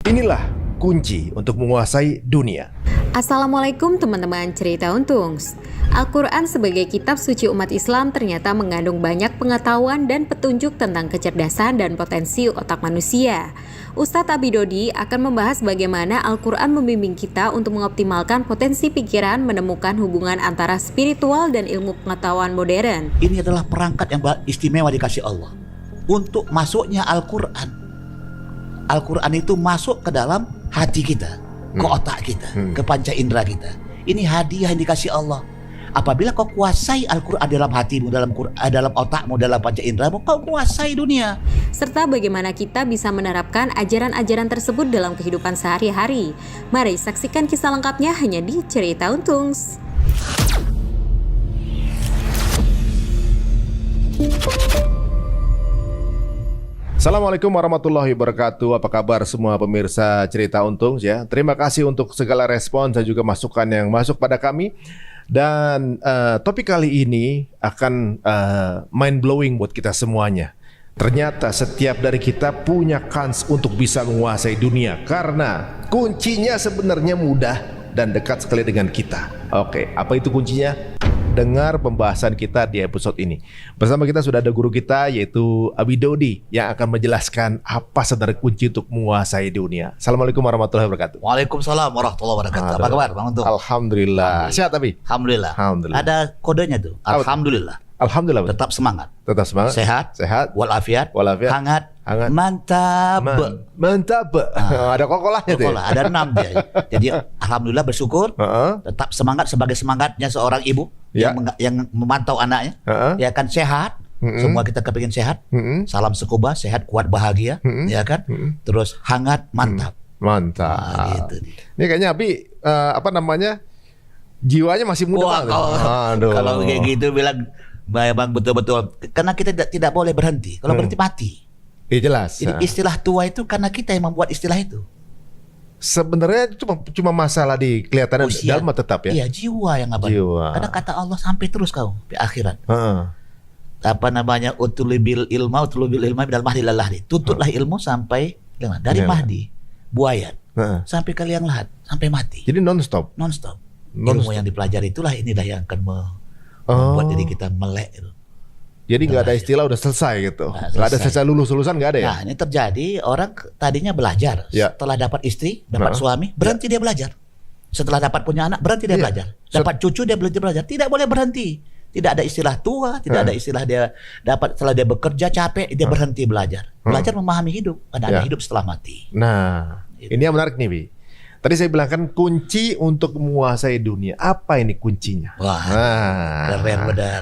Inilah kunci untuk menguasai dunia. Assalamualaikum teman-teman cerita untung. Al-Quran sebagai kitab suci umat Islam ternyata mengandung banyak pengetahuan dan petunjuk tentang kecerdasan dan potensi otak manusia. Ustadz Abidodi akan membahas bagaimana Al-Quran membimbing kita untuk mengoptimalkan potensi pikiran, menemukan hubungan antara spiritual dan ilmu pengetahuan modern. Ini adalah perangkat yang istimewa dikasih Allah untuk masuknya Al-Quran. Al-Quran itu masuk ke dalam hati kita, ke otak kita, ke panca indera kita. Ini hadiah yang dikasih Allah. Apabila kau kuasai Al-Quran dalam hatimu, dalam otakmu, dalam panca inderamu, kau kuasai dunia. Serta bagaimana kita bisa menerapkan ajaran-ajaran tersebut dalam kehidupan sehari-hari. Mari saksikan kisah lengkapnya hanya di Cerita Untung. Assalamualaikum warahmatullahi wabarakatuh. Apa kabar semua pemirsa Cerita Untung ya? Terima kasih untuk segala respon dan juga masukan yang masuk pada kami. Dan topik kali ini akan mind blowing buat kita semuanya. Ternyata setiap dari kita punya kans untuk bisa menguasai dunia karena kuncinya sebenarnya mudah dan dekat sekali dengan kita. Oke, apa itu kuncinya? Dengar pembahasan kita di episode ini. Bersama kita sudah ada guru kita yaitu Abidodi yang akan menjelaskan apa sebenarnya kunci untuk menguasai dunia. Assalamualaikum warahmatullahi wabarakatuh. Waalaikumsalam warahmatullahi wabarakatuh. Apa kabar Bang Untung? Alhamdulillah. Sehat tapi? Alhamdulillah. Ada kodenya tuh. Alhamdulillah. Alhamdulillah. Tetap semangat. Tetap semangat. Sehat. Walafiat. Hangat. Mantap. Mantap. Ada kokolahnya tuh. Kokolah. Ada 6 dia. Jadi alhamdulillah bersyukur. Tetap semangat sebagai semangatnya seorang ibu yang memantau anaknya. Ya kan, sehat. Semua kita kepingin sehat. Salam sekuba, sehat, kuat, bahagia. Ya kan. Terus hangat, mantap. Mantap. Gitu. Ini kayaknya Abi jiwanya masih muda. Kalau kayak gitu bilang Bang, betul-betul. Karena kita tidak boleh berhenti. Kalau berhenti mati. Iya jelas. Jadi istilah tua itu karena kita yang membuat istilah itu. Sebenarnya cuma masalah di kelihatan dalam tetap ya. Iya, jiwa yang abadi. Karena kata Allah sampai terus kau di akhirat. Apa namanya? Utulubil ilma bil mahdi lal lahdi. Tututlah ilmu sampai dari mahdi, buayat, sampai ke liang lahat, sampai mati. Jadi non-stop. Ilmu yang dipelajari itulah inilah yang akan membuat diri kita melek itu. Jadi nggak ada istilah udah selesai gitu. Nggak ada selesai lulusan nggak ada ya? Nah, ini terjadi orang tadinya belajar, setelah dapat istri, dapat suami, berhenti dia belajar. Setelah dapat punya anak, berhenti dia belajar. Dapat cucu, dia belajar. Tidak boleh berhenti. Tidak ada istilah tua, tidak ada istilah dia dapat setelah dia bekerja capek, dia berhenti belajar. Belajar memahami hidup, ada hidup setelah mati. Nah, ini yang menarik nih, Bi. Tadi saya bilang kan kunci untuk menguasai dunia. Apa ini kuncinya? Wah, keren benar.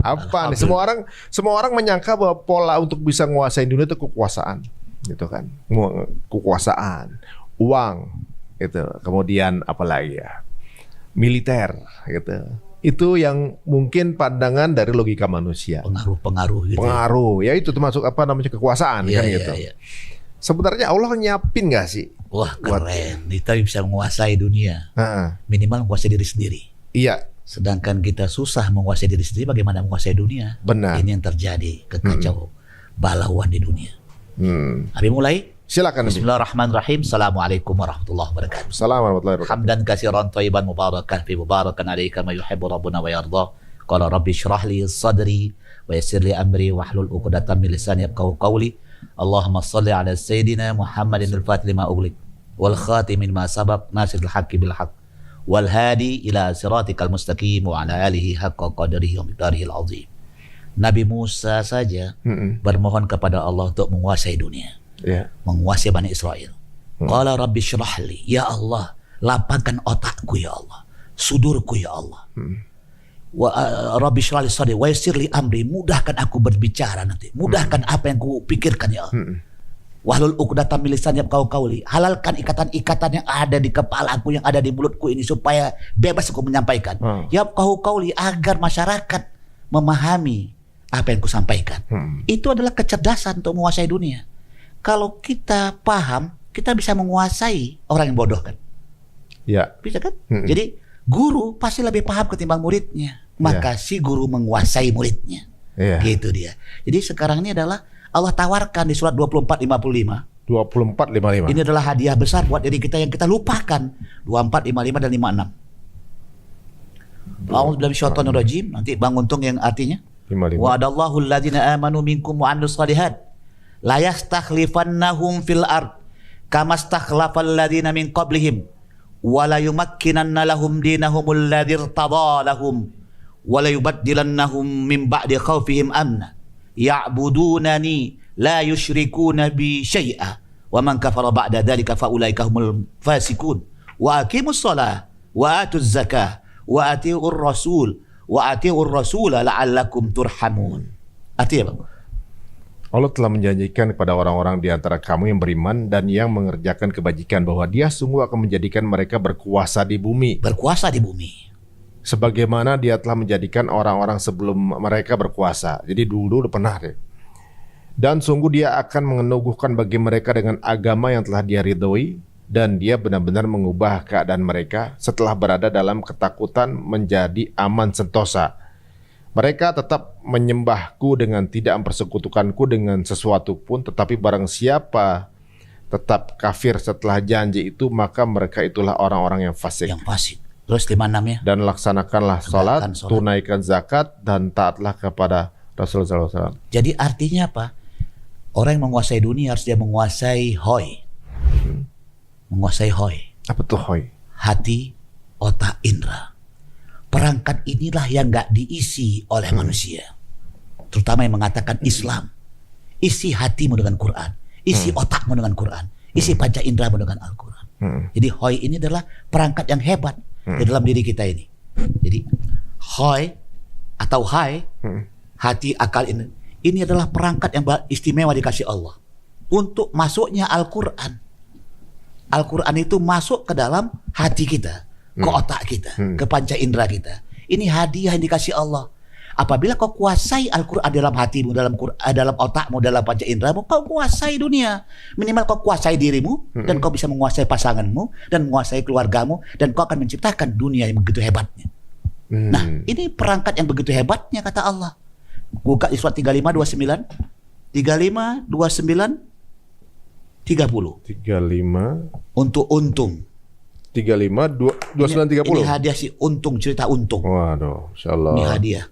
Apa nih? Semua orang menyangka bahwa pola untuk bisa menguasai dunia itu kekuasaan, gitu kan? Kekuasaan, uang, gitu. Kemudian apa lagi ya? Militer, gitu. Itu yang mungkin pandangan dari logika manusia. Pengaruh gitu. Pengaruh, ya itu termasuk kekuasaan kan gitu. Iya. Sebenarnya Allah nyiapin nggak sih? Wah, keren. Kita bisa menguasai dunia. Minimal menguasai diri sendiri. Iya. Sedangkan kita susah menguasai diri sendiri, bagaimana menguasai dunia? Benar. Ini yang terjadi, kekacauan, balauan di dunia. Abi mulai? Silakan. Bismillahirrahmanirrahim. Assalamualaikum warahmatullahi wabarakatuh. Assalamualaikum warahmatullahi wabarakatuh. Hamdan katsiran thayyiban mubarakan fi mubarakan alaihi kama yuhibbu rabbuna wa yarda. Qala rabbi shrah li sadri wa yassir li amri wahlul 'uqdatam min lisani yafqahu qawli. Allahumma shalli ala sayyidina Muhammadin al-fatih lima ughliq wal khatimin ma sabaq nasiril haqqi bil haqq wal hadi ila siratikal mustaqim wa ala alihi haqqa qadrihi wa miqdarihil azim. Nabi Musa saja bermohon kepada Allah untuk menguasai dunia. Menguasai Bani Israel. Qala rabbi shrah li, ya Allah, lapangkan otakku ya Allah, sudurku ya Allah. Wa rabbi shrah li sadri wa yassir li amri, mudahkan aku berbicara nanti, mudahkan apa yang ku pikirkan ya Allah. Wahlul 'uqdatam min lisani yafqahu qawli, halalkan ikatan-ikatan yang ada di kepalaku, yang ada di mulutku ini supaya bebas aku menyampaikan. Yafqahu qawli, agar masyarakat memahami apa yang ku sampaikan. Itu adalah kecerdasan untuk menguasai dunia. Kalau kita paham, kita bisa menguasai orang yang bodoh kan? Ya. Bisa kan? Jadi guru pasti lebih paham ketimbang muridnya. Maka si guru menguasai muridnya. Gitu dia. Jadi sekarang ini adalah Allah tawarkan di surat 24:55. 24:55. Ini adalah hadiah besar buat diri kita yang kita lupakan. 24, 55 dan 56. A'udzubillahi minasyaitonir rajim. Nanti Bang Untung yang artinya. 55. Wa'adallahu alladzina amanu minkum wa 'amilus shalihat la yastakhlifannahum fil ard kama stakhlafal ladzina min qablihim wa la yumakkinanna lahum dinahumul ladzii irtadha lahum wa la yubaddilannahum min ba'di khawfihim amna ya'budunani la yusyrikuna bi syai'a wa man kafara ba'da dzalika fa ulaika humul fasiqun wa aqimus shalah wa atuz zakah wa atiur rasul wa atiur rasula la'allakum turhamun. Artinya Bang, Allah telah menjanjikan kepada orang-orang di antara kamu yang beriman dan yang mengerjakan kebajikan bahwa Dia sungguh akan menjadikan mereka berkuasa di bumi. berkuasa di bumi. Sebagaimana Dia telah menjadikan orang-orang sebelum mereka berkuasa. Jadi dulu udah pernah deh. Dan sungguh Dia akan meneguhkan bagi mereka dengan agama yang telah Dia ridhoi, dan Dia benar-benar mengubah keadaan mereka setelah berada dalam ketakutan menjadi aman sentosa. Mereka tetap menyembahku dengan tidak mempersekutukanku dengan sesuatu pun, tetapi barang siapa tetap kafir setelah janji itu, maka mereka itulah orang-orang yang fasik. Yang fasik. Terus 56 ya. Dan laksanakanlah salat, Tegakkan salat. tunaikan zakat, dan taatlah kepada Rasulullah SAW. Jadi artinya apa? Orang yang menguasai dunia harus dia menguasai hoi. Menguasai hoi. Apa tuh hoi? Hati, otak, indera. Perangkat inilah yang gak diisi oleh manusia. Terutama yang mengatakan Islam. Isi hatimu dengan Quran. Isi otakmu dengan Quran. Isi panca inderamu dengan Al-Quran. Jadi hoi ini adalah perangkat yang hebat di dalam diri kita ini. Jadi hoi atau hai, hati, akal ini adalah perangkat yang istimewa dikasih Allah untuk masuknya Al-Quran. Al-Quran itu masuk ke dalam hati kita, ke otak kita, ke panca indera kita. Ini hadiah yang dikasih Allah. Apabila kau kuasai Al-Quran dalam hatimu, dalam otakmu, dalam panca inderamu, kau kuasai dunia. Minimal kau kuasai dirimu, dan kau bisa menguasai pasanganmu, dan menguasai keluargamu, dan kau akan menciptakan dunia yang begitu hebatnya. Nah, ini perangkat yang begitu hebatnya, kata Allah. Buka di surat 35, 29, 35, 29, 30. 35 Untuk untung. 35 29 30. Ini hadiah si untung, cerita untung. Waduh, insyaallah. Ini hadiah.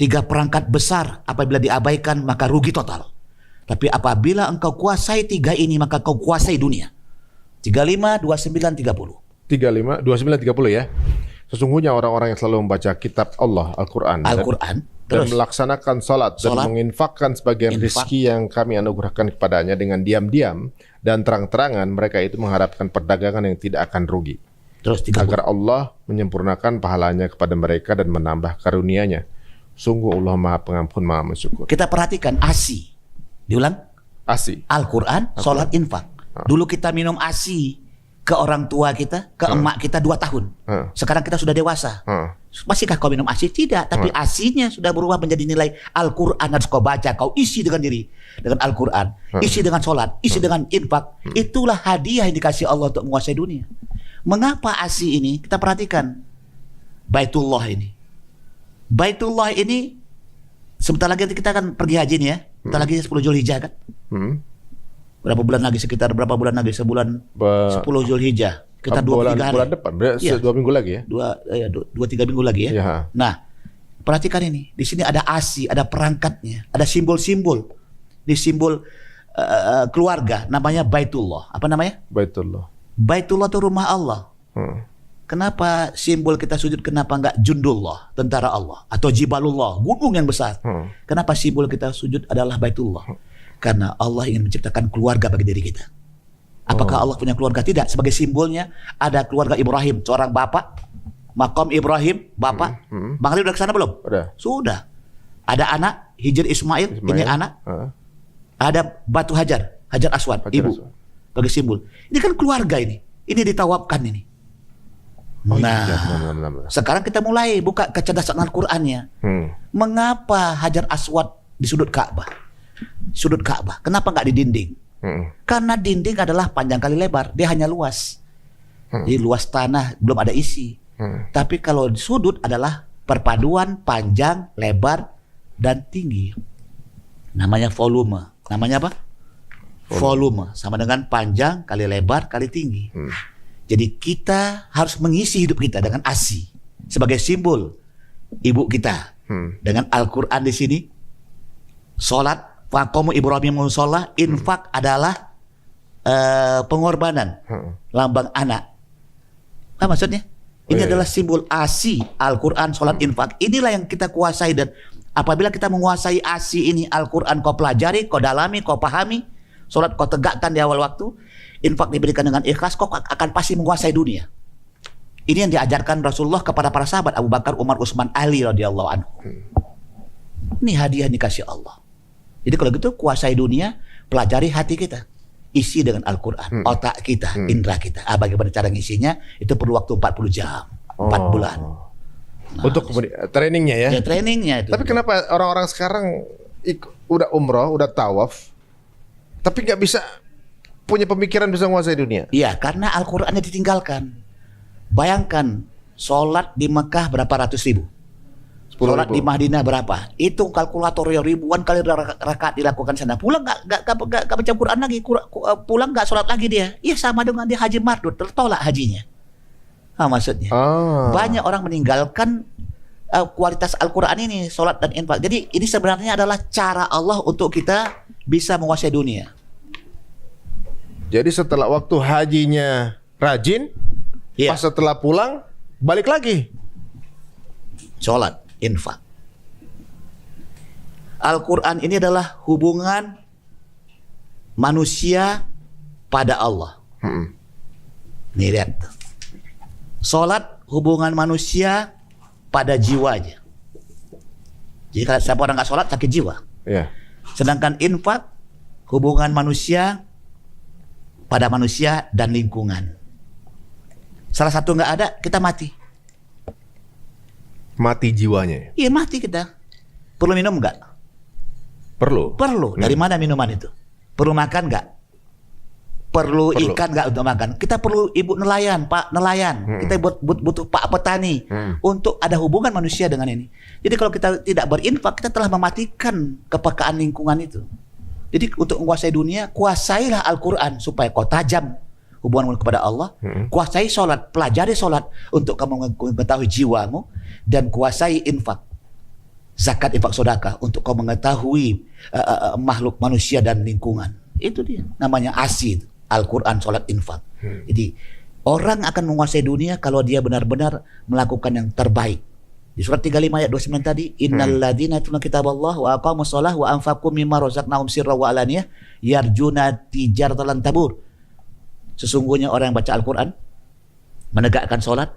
3 perangkat besar, apabila diabaikan maka rugi total. Tapi apabila engkau kuasai 3 ini, maka kau kuasai dunia. 35, 29, 30. 35 29 30 ya. Sesungguhnya orang-orang yang selalu membaca kitab Allah, Al-Quran, dan Terus melaksanakan salat dan Salat, menginfakkan sebagian rezeki yang kami anugerahkan kepadanya dengan diam-diam dan terang-terangan, mereka itu mengharapkan perdagangan yang tidak akan rugi, terus 30. agar Allah menyempurnakan pahalanya kepada mereka dan menambah karunia-Nya. Sungguh Allah Maha Pengampun, Maha Mensyukur. Kita perhatikan ASI. Diulang. ASI. Al-Quran, salat, infak. Dulu kita minum ASI ke orang tua kita, ke emak kita 2 tahun. Sekarang kita sudah dewasa. Masihkah kau minum ASI? Tidak, tapi ASI-nya sudah berubah menjadi nilai Al-Quran. Harus kau baca, kau isi dengan diri, dengan Al-Quran, isi dengan sholat, isi dengan infak. Itulah hadiah yang dikasih Allah untuk menguasai dunia. Mengapa ASI ini? Kita perhatikan Baitullah ini. Baitullah ini sebentar lagi kita akan pergi haji nih ya. Sebentar lagi 10 Zulhijjah kan. Berapa bulan lagi, sekitar berapa bulan lagi? Sebulan 10 Zulhijjah. Kita 2-3 hari. Bulan depan, Iya. 2 minggu lagi ya. 2-3 minggu lagi ya. Ya. Nah, perhatikan ini. Di sini ada ASI, ada perangkatnya, ada simbol-simbol. Di simbol keluarga namanya Baitullah. Apa namanya? Baitullah. Baitullah itu rumah Allah. Kenapa simbol kita sujud, kenapa enggak Jundullah, tentara Allah, atau Jibalullah, gunung yang besar? Kenapa simbol kita sujud adalah Baitullah? Karena Allah ingin menciptakan keluarga bagi diri kita. Apakah Allah punya keluarga? Tidak. Sebagai simbolnya ada keluarga Ibrahim, seorang bapak, makom Ibrahim, bapak. Bang Ali udah kesana belum? Udah. Sudah. Ada anak Hijr Ismail, ini anak. Ada batu Hajar Aswad, Hajar ibu. Aswad. Bagi simbol. Ini kan keluarga ini. Ini ditawabkan ini. Benar. Sekarang kita mulai buka kecerdasan Al-Qur'annya. Mengapa Hajar Aswad di sudut Ka'bah? Sudut Ka'bah. Kenapa nggak di dinding? Karena dinding adalah panjang kali lebar. Dia hanya luas. Jadi luas tanah, belum ada isi. Tapi kalau di sudut adalah perpaduan panjang, lebar, dan tinggi. Namanya volume. Namanya apa? Volume sama dengan panjang kali lebar kali tinggi. Jadi kita harus mengisi hidup kita dengan ASI sebagai simbol ibu kita. Dengan Al-Quran di sini, sholat, faqamu Ibrahim sholat, infak adalah pengorbanan, lambang anak. Apa maksudnya? Ini adalah simbol ASI, Al-Quran, sholat, infak. Inilah yang kita kuasai, dan apabila kita menguasai ASI ini, Al-Quran kau pelajari, kau dalami, kau pahami, sholat kau tegakkan di awal waktu, infak diberikan dengan ikhlas, kau akan pasti menguasai dunia. Ini yang diajarkan Rasulullah kepada para sahabat Abu Bakar, Umar, Utsman, Ali radhiyallahu anhu. Ini hadiah dikasih Allah. Jadi kalau gitu kuasai dunia, pelajari hati kita. Isi dengan Al-Quran, otak kita, indera kita. Bagaimana cara ngisinya? Itu perlu waktu 40 jam, 4 bulan. Nah, untuk trainingnya ya? Ya trainingnya itu. Tapi kenapa orang-orang sekarang udah umroh, udah tawaf, tapi nggak bisa punya pemikiran bisa menguasai dunia? Iya, karena Al-Qurannya ditinggalkan. Bayangkan, sholat di Mekah berapa ratus ribu, sholat di Madinah berapa? Itu kalkulator ribuan kali rakaat dilakukan sana. Pulang nggak baca Quran lagi, pulang nggak sholat lagi dia. Iya, sama dengan dia haji mardud, tertolak hajinya. Maksudnya banyak orang meninggalkan kualitas Al-Quran ini, sholat dan infak. Jadi ini sebenarnya adalah cara Allah untuk kita bisa menguasai dunia. Jadi setelah waktu hajinya rajin, pas setelah pulang balik lagi sholat, infak. Al-Quran ini adalah hubungan manusia pada Allah. Nih lihat, sholat hubungan manusia pada jiwanya. Jadi kalau siapa orang nggak sholat sakit jiwa. Sedangkan infak hubungan manusia pada manusia dan lingkungan. Salah satu nggak ada, kita mati. Mati jiwanya? Iya, mati kita. Perlu minum nggak? Perlu. Perlu. Dari mana minuman itu? Perlu makan nggak? Perlu ikan nggak untuk makan? Kita perlu ibu nelayan, pak nelayan. Kita butuh pak petani untuk ada hubungan manusia dengan ini. Jadi kalau kita tidak berinfak, kita telah mematikan kepekaan lingkungan itu. Jadi untuk menguasai dunia, kuasailah Al-Quran supaya kau tajam hubunganmu kepada Allah. Kuasai sholat, pelajari sholat untuk kamu mengetahui jiwamu, dan kuasai infak, zakat, infak, sedekah untuk kau mengetahui makhluk manusia dan lingkungan. Itu dia namanya ASI, Al-Quran, sholat, infak. Jadi orang akan menguasai dunia kalau dia benar-benar melakukan yang terbaik. Di surat 35 ayat 29 tadi, innal ladzina yatluna kitaballah wa aqamus shalah wa anfaqu mimma razaqnahum sirran wa alaniyah yarjuna tijaratan lan tabur. Sesungguhnya orang yang baca Al-Quran, menegakkan sholat,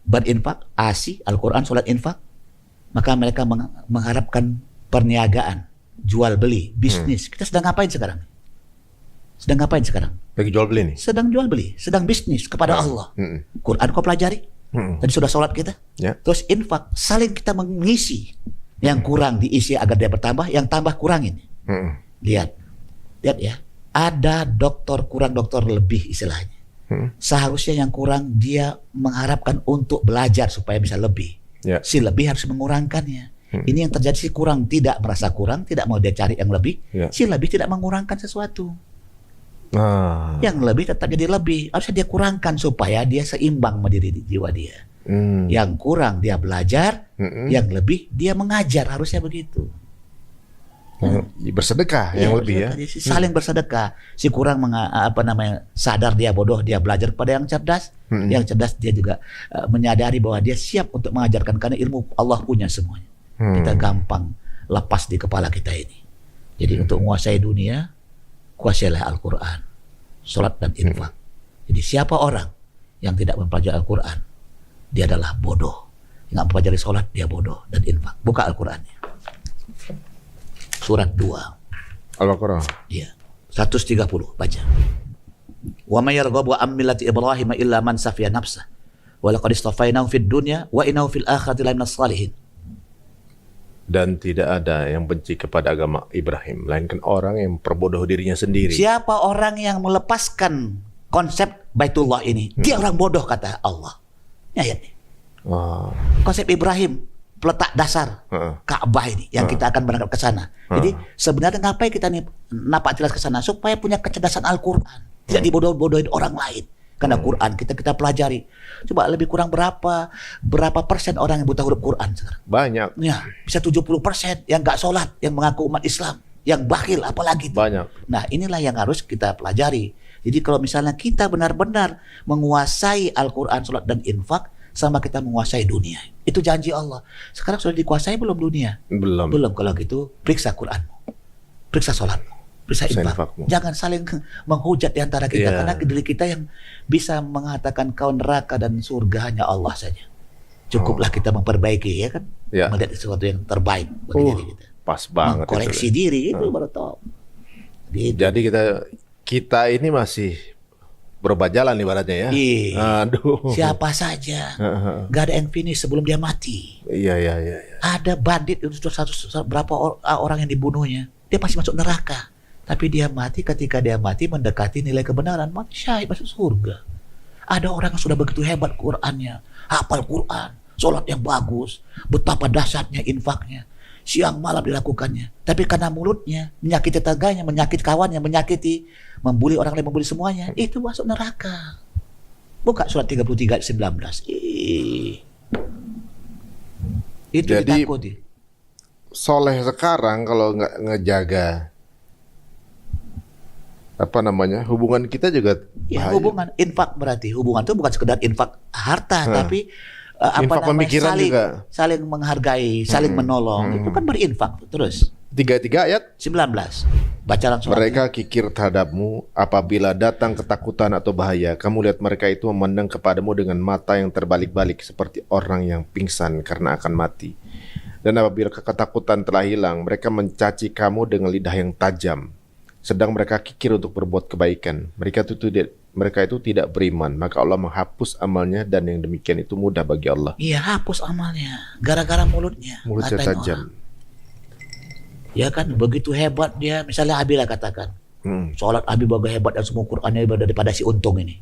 berinfak, ASI, Al-Quran, sholat, infak, maka mereka mengharapkan perniagaan, jual beli, bisnis. Kita sedang ngapain sekarang? Sedang ngapain sekarang? Lagi jual beli nih? Sedang jual beli, sedang bisnis kepada Allah. Quran kau pelajari, tadi sudah sholat kita, terus infak, saling kita mengisi. Yang kurang diisi agar dia bertambah, yang tambah kurangin. Lihat ya. Ada dokter kurang, dokter lebih istilahnya. Seharusnya yang kurang dia mengharapkan untuk belajar supaya bisa lebih. Si lebih harus mengurangkannya. Ini yang terjadi, si kurang tidak merasa kurang, tidak mau dia cari yang lebih. Si lebih tidak mengurangkan sesuatu. Yang lebih tetap jadi lebih. Harusnya dia kurangkan supaya dia seimbang sama diri jiwa dia. Yang kurang dia belajar, yang lebih dia mengajar, harusnya begitu. Bersedekah yang lebih ya. Saling bersedekah. Si kurang sadar dia bodoh, dia belajar kepada yang cerdas. Yang cerdas dia juga menyadari bahwa dia siap untuk mengajarkan, karena ilmu Allah punya semuanya. Kita gampang lepas di kepala kita ini. Jadi untuk menguasai dunia, kuasailah Al-Quran, sholat dan infak. Jadi siapa orang yang tidak mempelajari Al-Quran, dia adalah bodoh. Yang mempelajari sholat, dia bodoh dan infak. Buka Al-Qurannya. Surat 2 Al-Baqarah. Iya, 130 baca. Wa may yarghabu an millati Ibrahim illa man safiya nafsah wa laqad istafainahu fid dunya wa innahu fil akhirati laminas salihin. Dan tidak ada yang benci kepada agama Ibrahim melainkan orang yang memperbodoh dirinya sendiri. Siapa orang yang melepaskan konsep Baitullah ini, dia orang bodoh, kata Allah. Ayat ini. Konsep Ibrahim peletak dasar Ka'bah ini yang kita akan berangkat ke sana. Jadi sebenarnya ngapain kita nih napak tilas ke sana? Supaya punya kecerdasan Al-Quran, tidak dibodoh-bodohin orang lain. Karena Quran kita pelajari. Coba lebih kurang berapa persen orang yang buta huruf Quran sekarang? Banyak. Ya, bisa 70% yang nggak sholat, yang mengaku umat Islam, yang bakhil apalagi. Banyak. Nah, inilah yang harus kita pelajari. Jadi kalau misalnya kita benar-benar menguasai Al-Quran, sholat dan infak, sama kita menguasai dunia. Itu janji Allah. Sekarang sudah dikuasai belum dunia? Belum. Belum. Kalau gitu, periksa Quranmu, periksa sholatmu, periksa infakmu. Jangan saling menghujat di antara kita, karena diri kita yang bisa mengatakan kau neraka dan surga hanya Allah saja. Cukuplah kita memperbaiki, ya kan? Melihat sesuatu yang terbaik bagi diri kita. Pas banget. Koreksi diri itu baru tahu. Gitu. Jadi kita ini masih berubah jalan ibaratnya ya. Aduh. Siapa saja, nggak ada yang finish sebelum dia mati. Iya. Ada bandit itu berapa orang yang dibunuhnya, dia pasti masuk neraka. Tapi dia mati, ketika dia mati mendekati nilai kebenaran, mati syahid masuk surga. Ada orang yang sudah begitu hebat Qur'annya, hafal Qur'an, sholat yang bagus, betapa dahsyatnya infaknya, siang malam dilakukannya. Tapi karena mulutnya menyakiti tetangganya, menyakiti kawannya, membuli orang lain, membuli semuanya, itu masuk neraka. Buka surat 33:19. Itu jadi ditakuti. Soleh sekarang kalau nggak ngejaga hubungan kita juga ya, hubungan infak, berarti hubungan itu bukan sekedar infak harta, tapi infak pemikiran saling menghargai, saling menolong. Itu kan berinfak. Terus 33 ayat 19 baca langsung. Mereka kikir terhadapmu apabila datang ketakutan atau bahaya. Kamu lihat mereka itu memandang kepadamu dengan mata yang terbalik-balik seperti orang yang pingsan karena akan mati. Dan apabila ketakutan telah hilang, mereka mencaci kamu dengan lidah yang tajam. Sedang mereka kikir untuk berbuat kebaikan. Mereka itu tidak beriman. Maka Allah menghapus amalnya, dan yang demikian itu mudah bagi Allah. Iya, hapus amalnya gara-gara mulutnya tajam. Ya kan, begitu hebat dia. Misalnya Abila katakan, sholat Abi bagai hebat dan semua Qur'annya daripada si Untung ini.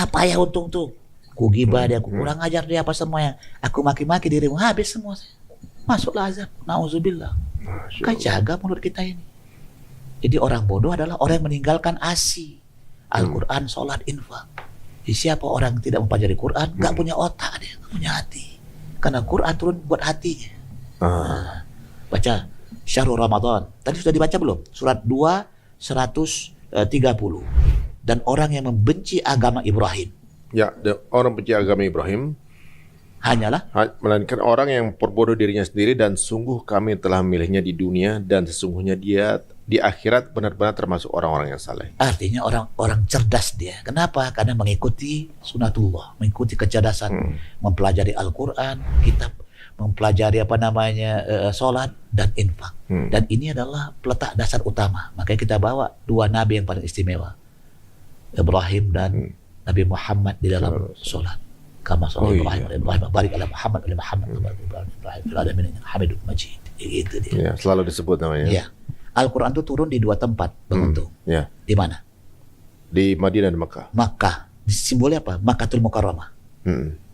Payah Untung tuh. Ku gibah dia, ku kurang ajar dia, apa semuanya. Aku maki-maki dirimu, habis semua. Masuklah azab. Nauzubillah. Kan jaga mulut kita ini. Jadi orang bodoh adalah orang yang meninggalkan ASI, Al-Quran, sholat, infak. Jadi siapa orang yang tidak mempelajari Quran, nggak punya otak dia, nggak punya hati. Karena Quran turun buat hatinya. Baca Syahrul Ramadan. Tadi sudah dibaca belum? Surat 2, 130. Dan orang yang membenci agama Ibrahim. Ya, orang benci agama Ibrahim hanyalah melainkan orang yang perbodoh dirinya sendiri, dan sungguh kami telah memilihnya di dunia, dan sesungguhnya dia di akhirat benar-benar termasuk orang-orang yang saleh. Artinya orang cerdas dia. Kenapa? Karena mengikuti sunatullah, mengikuti kecerdasan, mempelajari Al-Quran, kitab, mempelajari sholat dan infak. Dan ini adalah peletak dasar utama. Makanya kita bawa dua nabi yang paling istimewa, Ibrahim dan Nabi Muhammad di dalam sholat. Kama sholat Ibrahim barik ala Muhammad ala Muhammad Ibrahim fil alamin Hamidum Majid. Itu dia. Ya, selalu disebut namanya. Ya. Al-Quran itu turun di dua tempat, Bang Untung. Ya. Di mana? Di Madinah dan Mekah. Makkah. Simbolnya apa? Makkatul Mukarramah.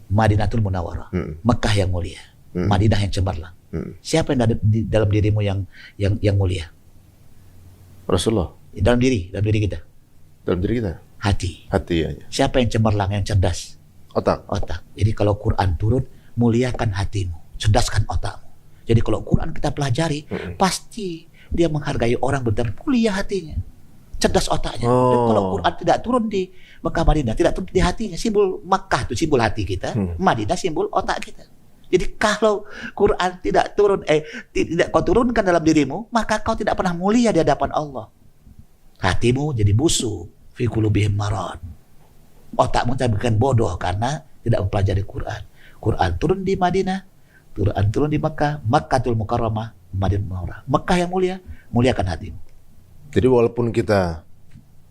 Madinatul Munawwarah. Mekah yang mulia. Madinah yang cemerlang. Siapa yang ada di dalam dirimu yang mulia? Rasulullah. Dalam diri kita. Dalam diri kita. Hati ya. Siapa yang cemerlang, yang cerdas? Otak. Jadi kalau Quran turun, muliakan hatimu, cerdaskan otakmu. Jadi kalau Quran kita pelajari, pasti dia menghargai orang, benar mulia hatinya, cerdas otaknya. Dan kalau Quran tidak turun di Mekah Madinah, tidak turun di hatinya, simbol Mekah itu simbol hati kita, Madinah simbol otak kita. Jadi kalau Quran tidak turun, tidak kau turunkan dalam dirimu, maka kau tidak pernah mulia di hadapan Allah. Hatimu jadi busuk, fi qulubihim marad. Otakmu terbikin bodoh karena tidak mempelajari Quran. Quran turun di Madinah, Quran turun di Mekah, Makkatul Mukarramah, Madinah Munawwarah. Mekah yang mulia, muliakan hatimu. Jadi walaupun kita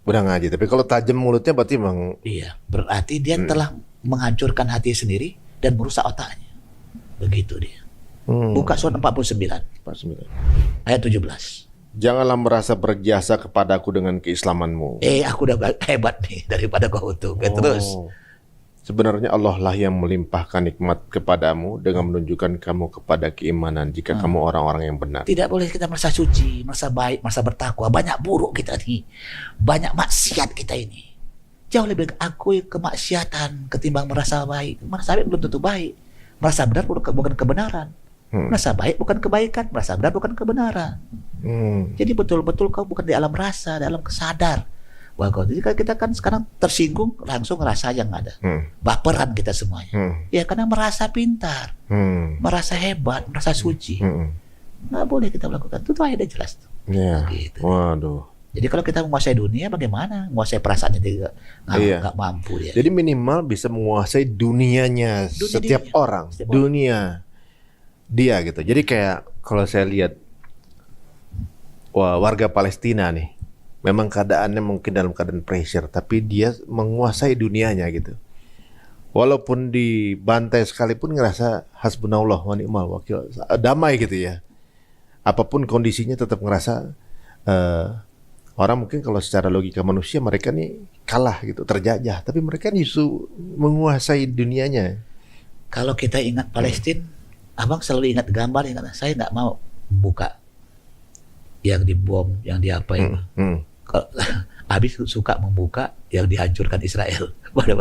udah ngaji, tapi kalau tajam mulutnya berarti memang. Iya, berarti dia telah menghancurkan hati sendiri dan merusak otaknya. Begitu dia. Buka surat 49 ayat 17. Janganlah merasa berjasa kepadaku dengan keislamanmu. Aku udah hebat nih daripada kau Untung. Terus Sebenarnya Allah lah yang melimpahkan nikmat kepadamu dengan menunjukkan kamu kepada keimanan jika kamu orang-orang yang benar. Tidak boleh kita merasa suci, merasa baik, merasa bertakwa. Banyak buruk kita nih. Banyak maksiat kita ini. Jauh lebih akui kemaksiatan ketimbang merasa baik. Merasa baik belum tentu baik. Merasa benar bukan kebenaran. Merasa baik bukan kebaikan. Merasa benar bukan kebenaran. Jadi betul-betul kau bukan di alam rasa, di alam kesadar. Wah, jadi kita kan sekarang tersinggung langsung rasa yang ada. Baperan kita semuanya. Ya karena merasa pintar, merasa hebat, merasa suci. Nggak boleh kita melakukan itu aja jelas tuh. Ya. Gitu. Waduh. Jadi kalau kita menguasai dunia bagaimana? Menguasai perasaannya juga nggak mampu ya. Jadi minimal bisa menguasai dunianya setiap dirinya. orang, dunia dia gitu. Jadi kayak kalau saya lihat warga Palestina nih. Memang keadaannya mungkin dalam keadaan pressure, tapi dia menguasai dunianya gitu. Walaupun dibantai sekalipun ngerasa hasbunallah wa ni'mal wakil, damai gitu ya. Apapun kondisinya tetap ngerasa orang mungkin kalau secara logika manusia mereka nih kalah gitu, terjajah, tapi mereka justru menguasai dunianya. Kalau kita ingat Palestina, abang selalu ingat gambar, saya nggak mau buka yang dibom, yang diapain. Habis suka membuka yang dihancurkan Israel. Pada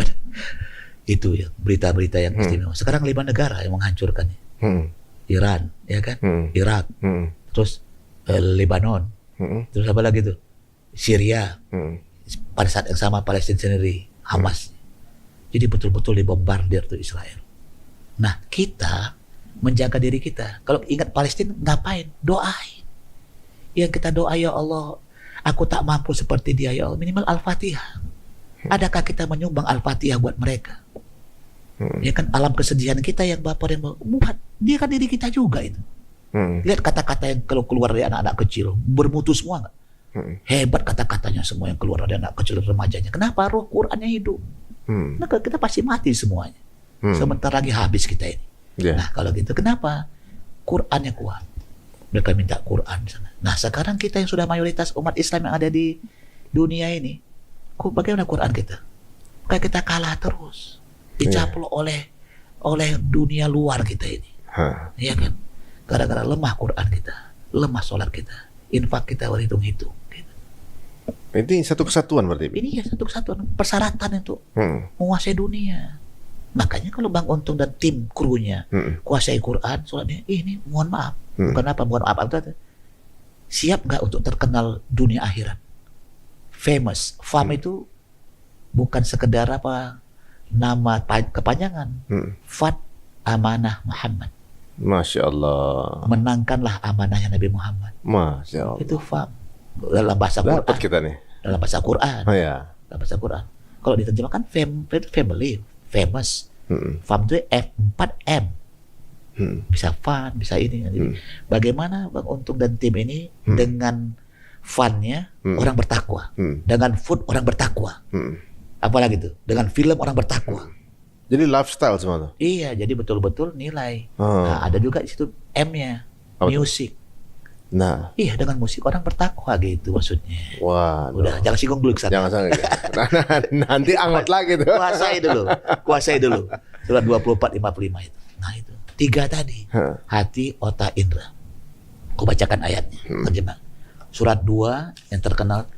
itu ya berita-berita yang istimewa. Sekarang 5 negara yang menghancurkannya. Iran, ya kan? Irak, terus Lebanon, terus apa lagi tuh? Syria. Pada saat yang sama Palestina sendiri, Hamas. Jadi betul-betul dibombardir tuh Israel. Nah kita menjaga diri kita. Kalau ingat Palestina ngapain? Doain. Yang kita doa, ya Allah, aku tak mampu seperti dia, ya Allah, minimal Al-Fatihah. Adakah kita menyumbang Al-Fatihah buat mereka? Ya kan alam kesedihan kita yang baper yang buat dia kan diri kita juga itu. Lihat kata-kata yang keluar dari anak-anak kecil, bermutu semua nggak? Hebat kata-katanya semua yang keluar dari anak kecil remajanya. Kenapa? Roh Qurannya hidup. Nah kita pasti mati semuanya. Sebentar lagi habis kita ini. Nah kalau gitu kenapa? Qurannya kuat. Mereka minta Quran sana. Nah sekarang kita yang sudah mayoritas umat Islam yang ada di dunia ini, bagaimana Quran kita? Kayak kita kalah terus, dicaplok oleh dunia luar kita ini, ya kan? Gara-gara lemah Quran kita, lemah sholat kita, infak kita berhitung-hitung. Gitu. Ini satu kesatuan berarti? Ini ya satu kesatuan, persyaratan untuk menguasai dunia. Makanya kalau Bang Untung dan tim krunya kuasai Quran, sholatnya, ini mohon maaf. Kenapa mohon maaf? Siap nggak untuk terkenal dunia akhirat? Famous. Fame itu bukan sekedar apa nama kepanjangan. Fat amanah Muhammad. Masya Allah. Menangkanlah amanahnya Nabi Muhammad. Masya Allah. Itu fam. Dalam bahasa Quran. Dapat kita nih. Dalam bahasa Quran. Oh ya. Dalam bahasa Quran. Kalau diterjemahkan family, famous. Fam itu F4M. Bisa fun, bisa ini. Jadi, bagaimana Bang Untung dan tim ini dengan funnya orang bertakwa, dengan food orang bertakwa, apalagi tuh dengan film orang bertakwa. Jadi lifestyle semua tuh. Iya, jadi betul-betul nilai. Nah, ada juga di situ M-nya, music. Nah, iya dengan musik orang bertakwa gitu maksudnya. Wah, udah jangan singgung dulu kesana. Jangan sampai. Nanti anggot lagi tuh. Kuasai dulu. Surat 24:55 itu. Nah itu 3 tadi, hati, otak, indera. Aku bacakan ayatnya, terjemah. Surat 2 yang terkenal,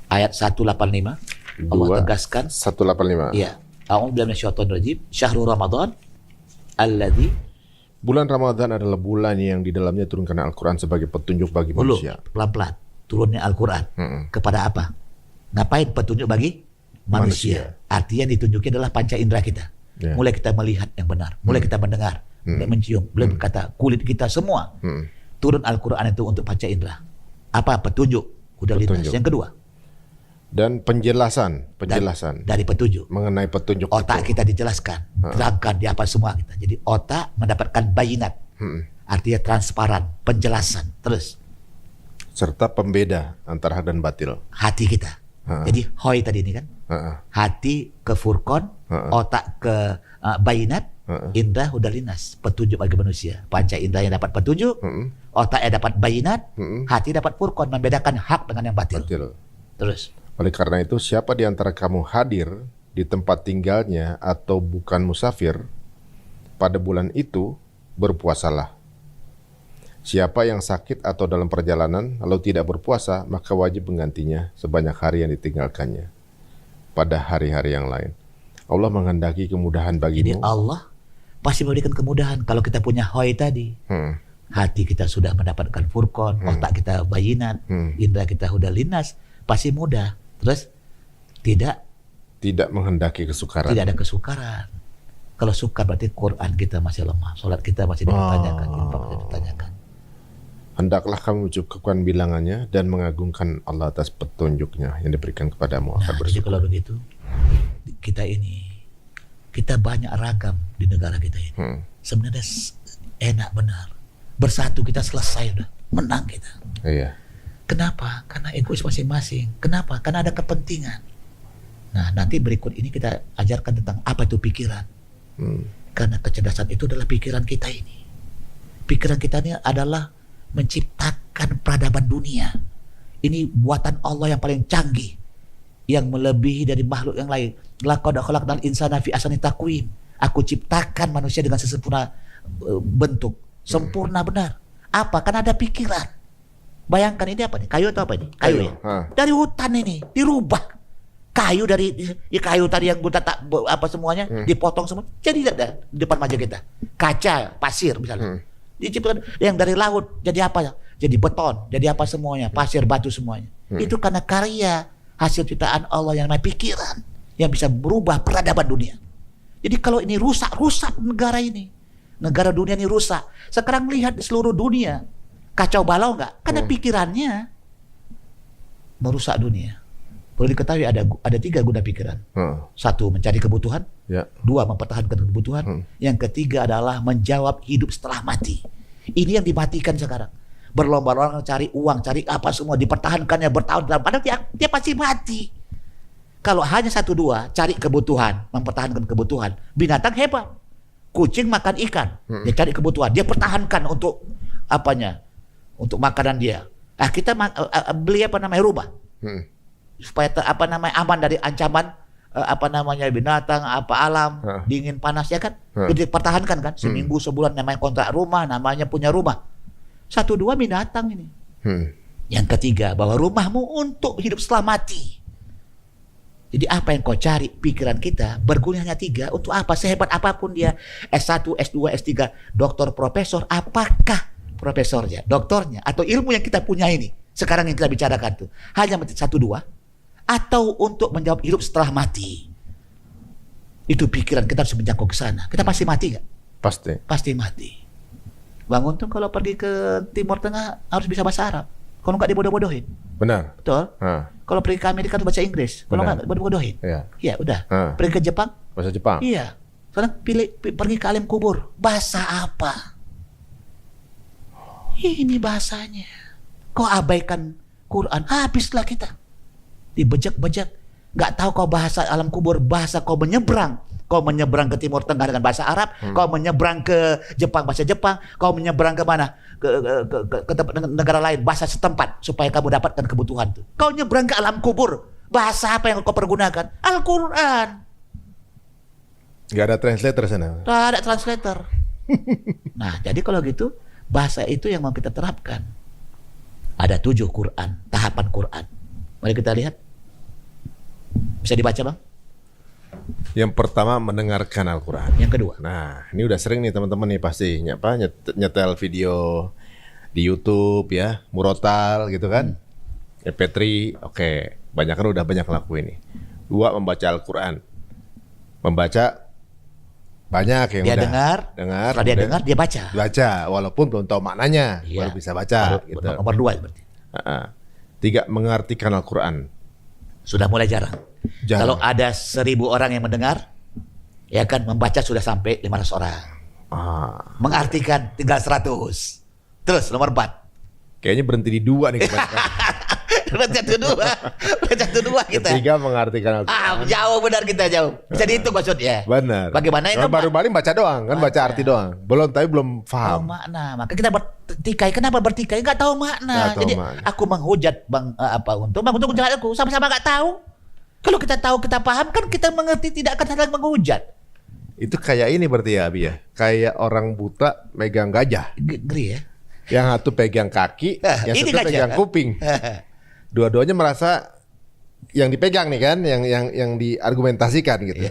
ayat 185. Allah tegaskan 185. Iya. A'udzubillahi minasyaitonir rajim. Syahrul Ramadan alladzi, bulan Ramadan adalah bulan yang di dalamnya turunkan Al-Quran sebagai petunjuk bagi manusia. Pelan-pelan turunnya Al-Quran kepada apa? Ngapain petunjuk bagi manusia? Artinya ditunjuknya adalah panca indera kita. Mulai kita melihat yang benar, mulai kita mendengar, mulai mencium, mulai berkata kulit kita semua. Turun Al-Quran itu untuk panca indera. Apa? Petunjuk, udah lintas. Yang kedua, dan penjelasan dari petunjuk mengenai petunjuk otak itu. kita dijelaskan, terangkan di apa semua kita. Jadi otak mendapatkan bayinat, artinya transparan, penjelasan, terus serta pembeda antara hak dan batil. hati kita. Jadi hoi tadi ini kan, hati ke furqan, otak ke bayinat, indra udah linas, petunjuk bagi manusia. Panca indra yang dapat petunjuk, otak yang dapat bayinat, hati dapat furqan, membedakan hak dengan yang batil. Terus oleh karena itu siapa di antara kamu hadir di tempat tinggalnya atau bukan musafir, pada bulan itu berpuasalah. Siapa yang sakit atau dalam perjalanan lalu tidak berpuasa, maka wajib menggantinya sebanyak hari yang ditinggalkannya pada hari-hari yang lain. Allah menghendaki kemudahan Jadi bagimu. Allah pasti memberikan kemudahan. Kalau kita punya hoy tadi, hati kita sudah mendapatkan furqan, otak kita bayinat, indra kita udah linas, pasti mudah. Terus tidak menghendaki kesukaran. ada kesukaran. Kalau sukar berarti Quran kita masih lemah, sholat kita masih dipertanyakan, infak masih dipertanyakan. Hendaklah kamu cukupkan bilangannya dan mengagungkan Allah atas petunjuknya yang diberikan kepadamu. Akan Jadi bersyukur. kalau begitu, kita banyak ragam di negara kita ini. Sebenarnya enak benar. Bersatu kita selesai udah, menang kita. Iya. Kenapa? Karena egois masing-masing. Kenapa? Karena ada kepentingan. Nah, nanti berikut ini kita ajarkan tentang apa itu pikiran. Karena kecerdasan itu adalah pikiran kita ini. Pikiran kita ini adalah menciptakan peradaban dunia. Ini buatan Allah yang paling canggih, yang melebihi dari makhluk yang lain. Laqad khalaqnal insana fi ahsani taqwim. Aku ciptakan manusia dengan sesempurna bentuk, sempurna benar. Apa? Karena ada pikiran. Bayangkan ini apa nih? Kayu atau apa ini? Kayu ya? Dari hutan ini dirubah. Kayu dari kayu tadi yang kita tak apa semuanya dipotong semua. Jadi ada di depan mata kita. Kaca, pasir misalnya. Diciptakan yang dari laut jadi apa? Jadi beton, jadi apa semuanya? Pasir, batu semuanya. Itu karena karya hasil ciptaan Allah yang namanya pikiran yang bisa berubah peradaban dunia. Jadi kalau ini rusak negara ini. Negara dunia ini rusak. Sekarang lihat di seluruh dunia. Kacau balau enggak? Karena pikirannya merusak dunia. Perlu diketahui ada 3 guna pikiran. 1, mencari kebutuhan. 2, mempertahankan kebutuhan. Yang ketiga adalah menjawab hidup setelah mati. Ini yang dimatikan sekarang. Berlomba-lomba cari uang, cari apa semua, dipertahankannya bertahun-tahun. Padahal dia pasti mati. Kalau hanya 1-2, cari kebutuhan, mempertahankan kebutuhan. Binatang hebat. Kucing makan ikan, dia cari kebutuhan, dia pertahankan untuk apanya? Untuk makanan dia. Kita beli rumah. Supaya aman dari ancaman binatang, alam, dingin, panas ya kan. Jadi pertahankan kan, seminggu, sebulan namanya kontrak rumah, namanya punya rumah. 1-2 binatang ini. Yang ketiga, bahwa rumahmu untuk hidup setelah mati. Jadi apa yang kau cari, pikiran kita berguna hanya 3. Untuk apa? Sehebat apapun dia, S1, S2, S3, doktor, profesor, apakah profesornya, doktornya, atau ilmu yang kita punya ini sekarang yang kita bicarakan tuh hanya 1-2, atau untuk menjawab hidup setelah mati. Itu pikiran kita harus menjangkau ke sana. Kita pasti mati nggak? Pasti mati. Bang Untung kalau pergi ke Timur Tengah harus bisa bahasa Arab. Kalau nggak dibodoh-bodohin. Benar. Betul. Kalau pergi ke Amerika harus baca Inggris. Kalau nggak dibodoh-bodohin. Ya udah. Pergi ke Jepang. Bahasa Jepang. Iya. Sekarang pergi ke alam kubur. Bahasa apa? Ini bahasanya. Kau abaikan Quran, habislah kita. Dibejek-bejek. Nggak tahu kau bahasa alam kubur, bahasa kau menyeberang. Kau menyeberang ke Timur Tengah dengan bahasa Arab, kau menyeberang ke Jepang bahasa Jepang, kau menyeberang ke mana? Ke negara lain bahasa setempat supaya kamu dapatkan kebutuhan itu. Kau nyeberang ke alam kubur, bahasa apa yang kau pergunakan? Al-Quran. Nggak ada translator sana. Nggak ada translator. Nah, jadi kalau gitu bahasa itu yang mau kita terapkan. Ada 7 Quran, tahapan Quran. Mari kita lihat. Bisa dibaca, Bang? Yang pertama mendengarkan Al-Quran. Yang kedua. Nah, ini udah sering nih teman-teman nih pasti nyetel video di YouTube ya, murotal gitu kan. MP3, oke. Banyak kan udah banyak ngelakuin nih. 2, membaca Al-Quran. Membaca banyak yang dia udah dengar. Setelah dia dengar, dia baca. Baca, walaupun belum tahu maknanya, Iya. baru bisa baca. Gitu. Nomor 2 berarti. 3, mengartikan Al-Quran. Sudah mulai jarang. Kalau ada 1000 orang yang mendengar, ya kan, membaca sudah sampai 500 orang. Mengartikan tinggal 100. Terus nomor 4. Kayaknya berhenti di 2 nih kebanyakan. Baca dua kita. 3, mengartikan Al-Quran. Jauh benar kita jauh. Bisa dihitung maksudnya. Benar. Bagaimana itu? Baru baca doang kan, baca arti doang. Tapi belum Tahu paham. makna. Maka kita bertikai. Kenapa bertikai? Nggak tahu makna. Nggak tahu Jadi makna. aku menghujat Bang Untung. Bang Untung jangan aku sama-sama nggak tahu. Kalau kita tahu, kita paham, kan kita mengerti, tidak akan saling menghujat. Itu kayak ini berarti ya, Abi ya. Kayak orang buta megang gajah. Ngeri ya. Yang satu pegang kaki, yang Ini satu gajah. pegang kuping. Dua-duanya merasa yang dipegang nih kan, yang diargumentasikan gitu.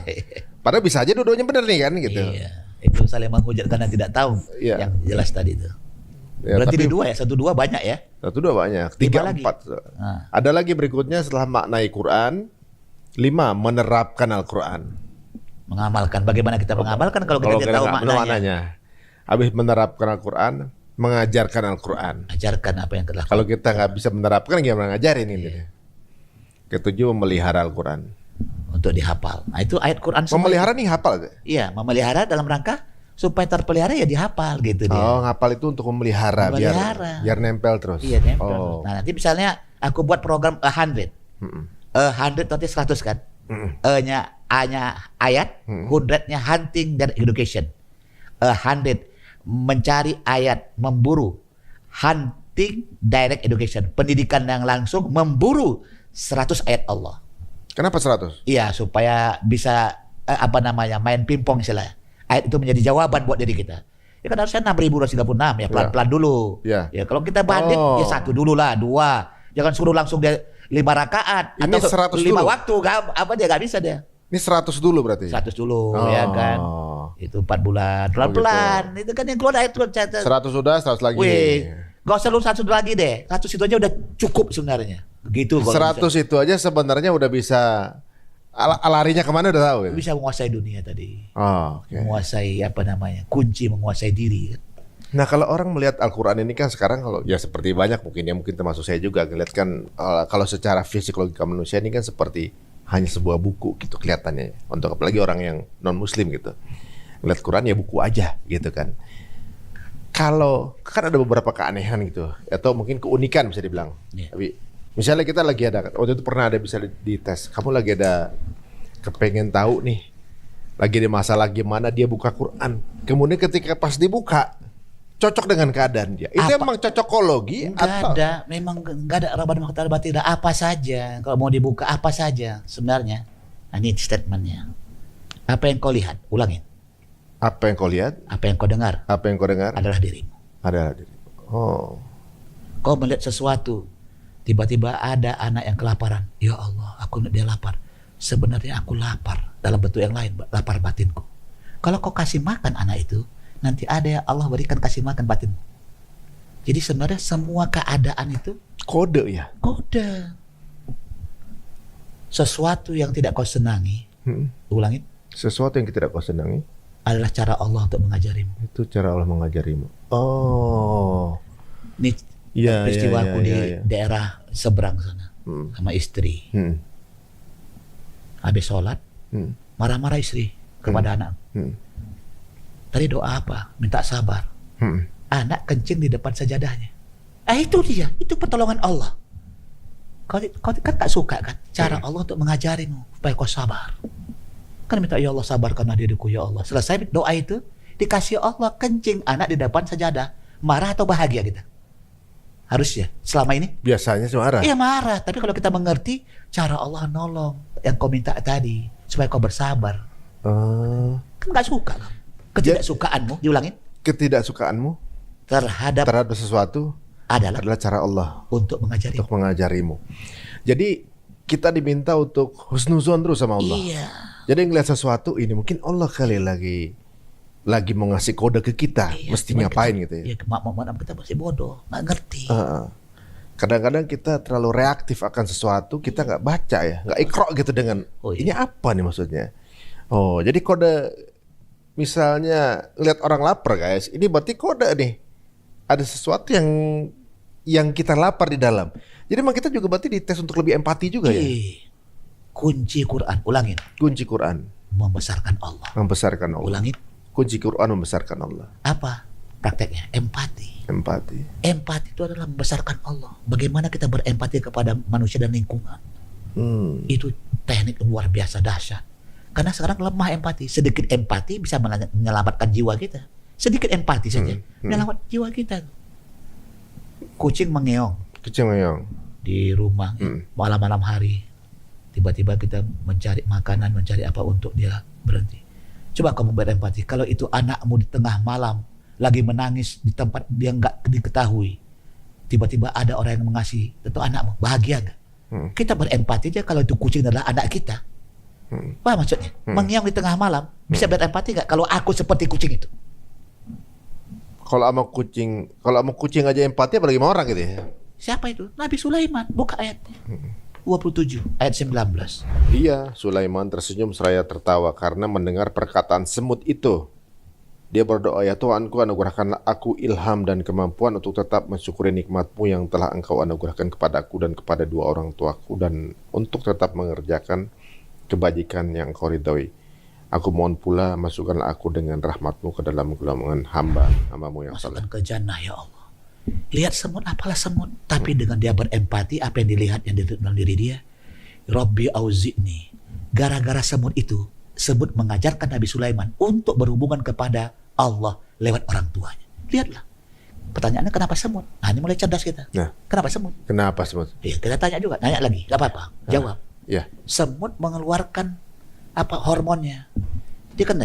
Padahal bisa aja dua-duanya benar nih kan gitu. Iya. Itu saling menghujat karena tidak tahu. Iya. Yang jelas tadi itu. Ya, Berarti tapi di 2 ya, 1-2 banyak ya. satu dua banyak, Lima 3 lagi. 4. Nah. Ada lagi berikutnya setelah maknai Quran, 5 menerapkan Al-Quran. Mengamalkan. Bagaimana kita mengamalkan kalau kita tidak tahu maknanya? Habis menerapkan Al-Quran, mengajarkan Al-Quran. Ajarkan apa yang telah Kalau kita nggak bisa menerapkan, gimana ngajarin ini? Ketujuh, memelihara Al-Quran. untuk dihafal. Nah, itu ayat Quran semua. Memelihara nih hafal. Iya, memelihara dalam rangka supaya terpelihara ya dihafal gitu dia. Oh, ngapal itu untuk memelihara, Memelihara. biar nempel terus. Iya, nempel. Oh. Nah, nanti misalnya aku buat program 100. 100 berarti 100 kan? E-nya A-nya ayat, 100-nya hunting dan education. 100 mencari ayat, memburu. Hunting direct education, pendidikan yang langsung memburu 100 ayat Allah. Kenapa 100? Iya, supaya bisa main pingpong istilahnya. Ayat itu menjadi jawaban buat diri kita. Ya kan harusnya 6.236 ya, pelan-pelan dulu. Ya. Ya kalau kita bandit ya 1 dulu lah, 2. Jangan suruh langsung dia 5 rakaat Ini atau 100 5 dulu. waktu, dia nggak bisa dia. Ini 100 dulu berarti? 100 dulu ya kan. Itu 4 bulan. Pelan-pelan. Itu kan yang keluar ayat itu. 100 sudah, 100 lagi. Wih, gak usah lu 100 lagi deh. 100 itu aja udah cukup sebenarnya. Begitu kalau 100 itu aja sebenarnya udah bisa larinya kemana udah tahu. Gitu? bisa menguasai dunia tadi. Oh, oke. Menguasai kunci menguasai diri. Nah, kalau orang melihat Al-Quran ini kan sekarang kalau ya seperti banyak mungkin termasuk saya juga ngeliat kan kalau secara psikologika manusia ini kan seperti hanya sebuah buku gitu kelihatannya. Untuk apalagi orang yang non muslim gitu. Ngeliat Quran ya buku aja gitu kan. Kalau kan ada beberapa keanehan gitu atau mungkin keunikan bisa dibilang. Iya. Tapi misalnya kita lagi ada waktu itu pernah ada bisa dites. Kamu lagi ada kepengen tahu nih lagi di masalah gimana dia buka Quran. Kemudian ketika pas dibuka cocok dengan keadaan dia. Itu Apa? emang cocokologi Enggak atau ada, memang enggak ada Rabbana Maktar Batira, apa saja. Kalau mau dibuka apa saja sebenarnya. Nah, ini statementnya. Apa yang kau lihat? Ulangin. apa yang kau lihat, Apa yang kau dengar apa yang kau dengar adalah dirimu. adalah diri. Oh, Kau melihat sesuatu, tiba-tiba ada anak yang kelaparan. Ya Allah, aku lihat dia lapar. Sebenarnya aku lapar dalam bentuk yang lain, lapar batinku. Kalau kau kasih makan anak itu, nanti ada yang Allah berikan kasih makan batinmu. Jadi sebenarnya semua keadaan itu kode ya. kode. Sesuatu yang tidak kau senangi, ulangin, Sesuatu yang tidak kau senangi adalah cara Allah untuk mengajarimu. itu cara Allah mengajarimu. Oh, Ini iya, peristiwaku iya, di iya, iya. daerah seberang sana sama istri. Habis sholat, marah-marah istri kepada anak. Tadi doa apa? Minta sabar. Anak kencing di depan sajadahnya. Itu dia, itu pertolongan Allah. Kau kan tak suka kan cara Allah untuk mengajarimu supaya kau sabar. Kan minta ya Allah sabarkanlah diriku ya Allah. Selesai doa itu dikasih Allah kencing anak di depan sajadah. Marah atau bahagia kita? Harusnya selama ini Biasanya sih marah. iya marah. Tapi kalau kita mengerti cara Allah nolong yang kau minta tadi supaya kau bersabar. Kan gak suka kan? Ketidaksukaanmu diulangin Ketidaksukaanmu terhadap sesuatu adalah adalah cara Allah untuk mengajari. untuk mengajarimu. Jadi kita diminta untuk husnuzon terus sama Allah. Iya. Jadi ngeliat sesuatu ini mungkin Allah kali lagi mau ngasih kode ke kita, Iya, mesti cuman ngapain kita, gitu ya. Iya, maaf kita masih bodoh, nggak ngerti. Kadang-kadang kita terlalu reaktif akan sesuatu, kita nggak baca ya, nggak ikro gitu dengan ini apa nih maksudnya. Oh, jadi kode misalnya lihat orang lapar guys, ini berarti kode nih. Ada sesuatu yang kita lapar di dalam. Jadi memang kita juga berarti dites untuk lebih empati juga ya. Kunci Quran, ulangin. Kunci Quran Membesarkan Allah. membesarkan Allah. Ulangin. Kunci Quran membesarkan Allah. Apa prakteknya? Empati. Empati. Empati itu adalah membesarkan Allah. Bagaimana kita berempati kepada manusia dan lingkungan. Itu teknik luar biasa dahsyat. Karena sekarang lemah empati. Sedikit empati bisa menyelamatkan jiwa kita. Sedikit empati saja menyelamatkan jiwa kita. Kucing mengeong Kecil meong. di rumah malam-malam hari. tiba-tiba kita mencari makanan, mencari apa untuk dia berhenti. Coba kamu berempati, kalau itu anakmu di tengah malam lagi menangis di tempat dia nggak diketahui, tiba-tiba ada orang yang mengasihi, tentu anakmu bahagia nggak? Kita berempati aja kalau itu kucing adalah anak kita. Wah, maksudnya mengiang di tengah malam, bisa berempati nggak kalau aku seperti kucing itu? Kalau sama kucing aja empati apalagi sama orang gitu ya. Siapa itu? Nabi Sulaiman. Buka ayatnya. 27 ayat 19. Iya, Sulaiman tersenyum seraya tertawa karena mendengar perkataan semut itu. Dia berdoa, ya Tuhanku, anugerahkanlah aku ilham dan kemampuan untuk tetap mensyukuri nikmat-Mu yang telah Engkau anugerahkan kepadaku dan kepada dua orang tuaku, dan untuk tetap mengerjakan kebajikan yang Engkau ridhoi. Aku mohon pula, masukkanlah aku dengan rahmat-Mu ke dalam golongan hamba-Mu yang saleh. Masukkan ke jannah ya Allah. Lihat semut, apalah semut, tapi dengan dia berempati, apa yang dilihat yang dalam diri dia, Rabbi auzi'ni. Gara-gara semut itu, semut mengajarkan Nabi Sulaiman untuk berhubungan kepada Allah lewat orang tuanya. Lihatlah. Pertanyaannya kenapa semut? Nah, ini mulai cerdas kita. Nah, kenapa semut? kenapa semut? Ya, kita tanya juga, nanya lagi, gak apa-apa. Jawab. Ya. Semut mengeluarkan apa hormonnya. Dia kan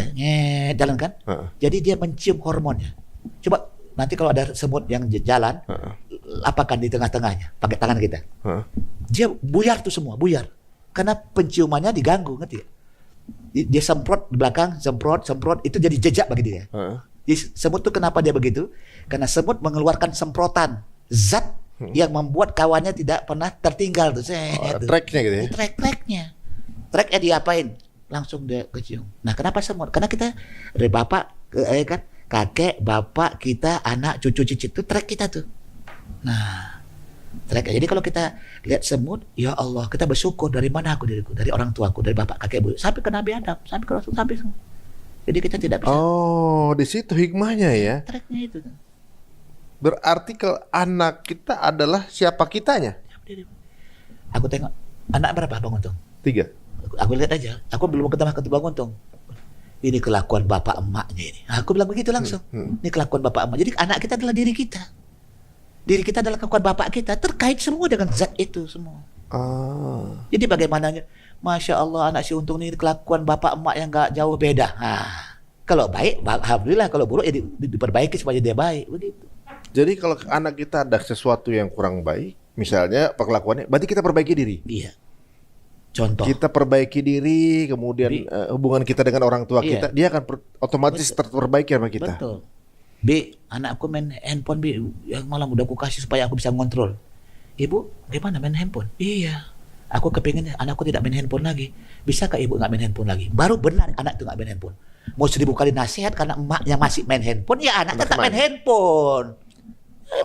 jalan kan? Jadi dia mencium hormonnya. Coba nanti kalau ada semut yang jalan, apakan di tengah-tengahnya pakai tangan kita. Dia buyar tuh semua, buyar. Karena penciumannya diganggu, ngerti ya? Dia semprot di belakang, semprot, itu jadi jejak bagi dia. Jadi semut tuh kenapa dia begitu? Karena semut mengeluarkan semprotan zat yang membuat kawannya tidak pernah tertinggal tuh. Tracknya gitu ya? Tracknya diapain? Langsung dia kecium. Nah, kenapa semut? Karena kita dari bapak, kan, kakek, bapak, kita, anak, cucu, cicit itu track kita tuh. Nah, track. Jadi kalau kita lihat semut, ya Allah, kita bersyukur dari mana aku diriku, dari orang tuaku, dari bapak, kakek, ibu, sampai ke Nabi Adam, sampai ke Rasul, sampai semua. Jadi kita tidak bisa. Oh, di situ hikmahnya ya. Tracknya itu. Berarti kalau anak kita adalah siapa kitanya? Aku tengok anak berapa Bang Untung? 3. Aku lihat aja. Aku belum ketemu Bang Untung. Ini kelakuan bapak emaknya ini. Aku bilang begitu langsung. Ini kelakuan bapak emak. Jadi anak kita adalah diri kita. Diri kita adalah kelakuan bapak kita. Terkait semua dengan zat itu semua. Jadi bagaimananya, Masya Allah anak si Untung ini kelakuan bapak emak yang gak jauh beda. Kalau baik, alhamdulillah. Kalau buruk ya diperbaiki supaya dia baik. Begitu. Jadi kalau anak kita ada sesuatu yang kurang baik, misalnya perlakuannya, berarti kita perbaiki diri. Iya. Contoh. Kita perbaiki diri, kemudian hubungan kita dengan orang tua kita, dia akan otomatis terperbaiki sama kita. Betul. B, anakku main handphone B, yang malam udah aku kasih supaya aku bisa ngontrol. Ibu, gimana main handphone? Iya. Aku kepingin anakku tidak main handphone lagi. Bisakah ibu nggak main handphone lagi? Baru benar anak itu nggak main handphone. Mau 1000 kali nasihat karena emaknya masih main handphone, ya anak tetap main handphone.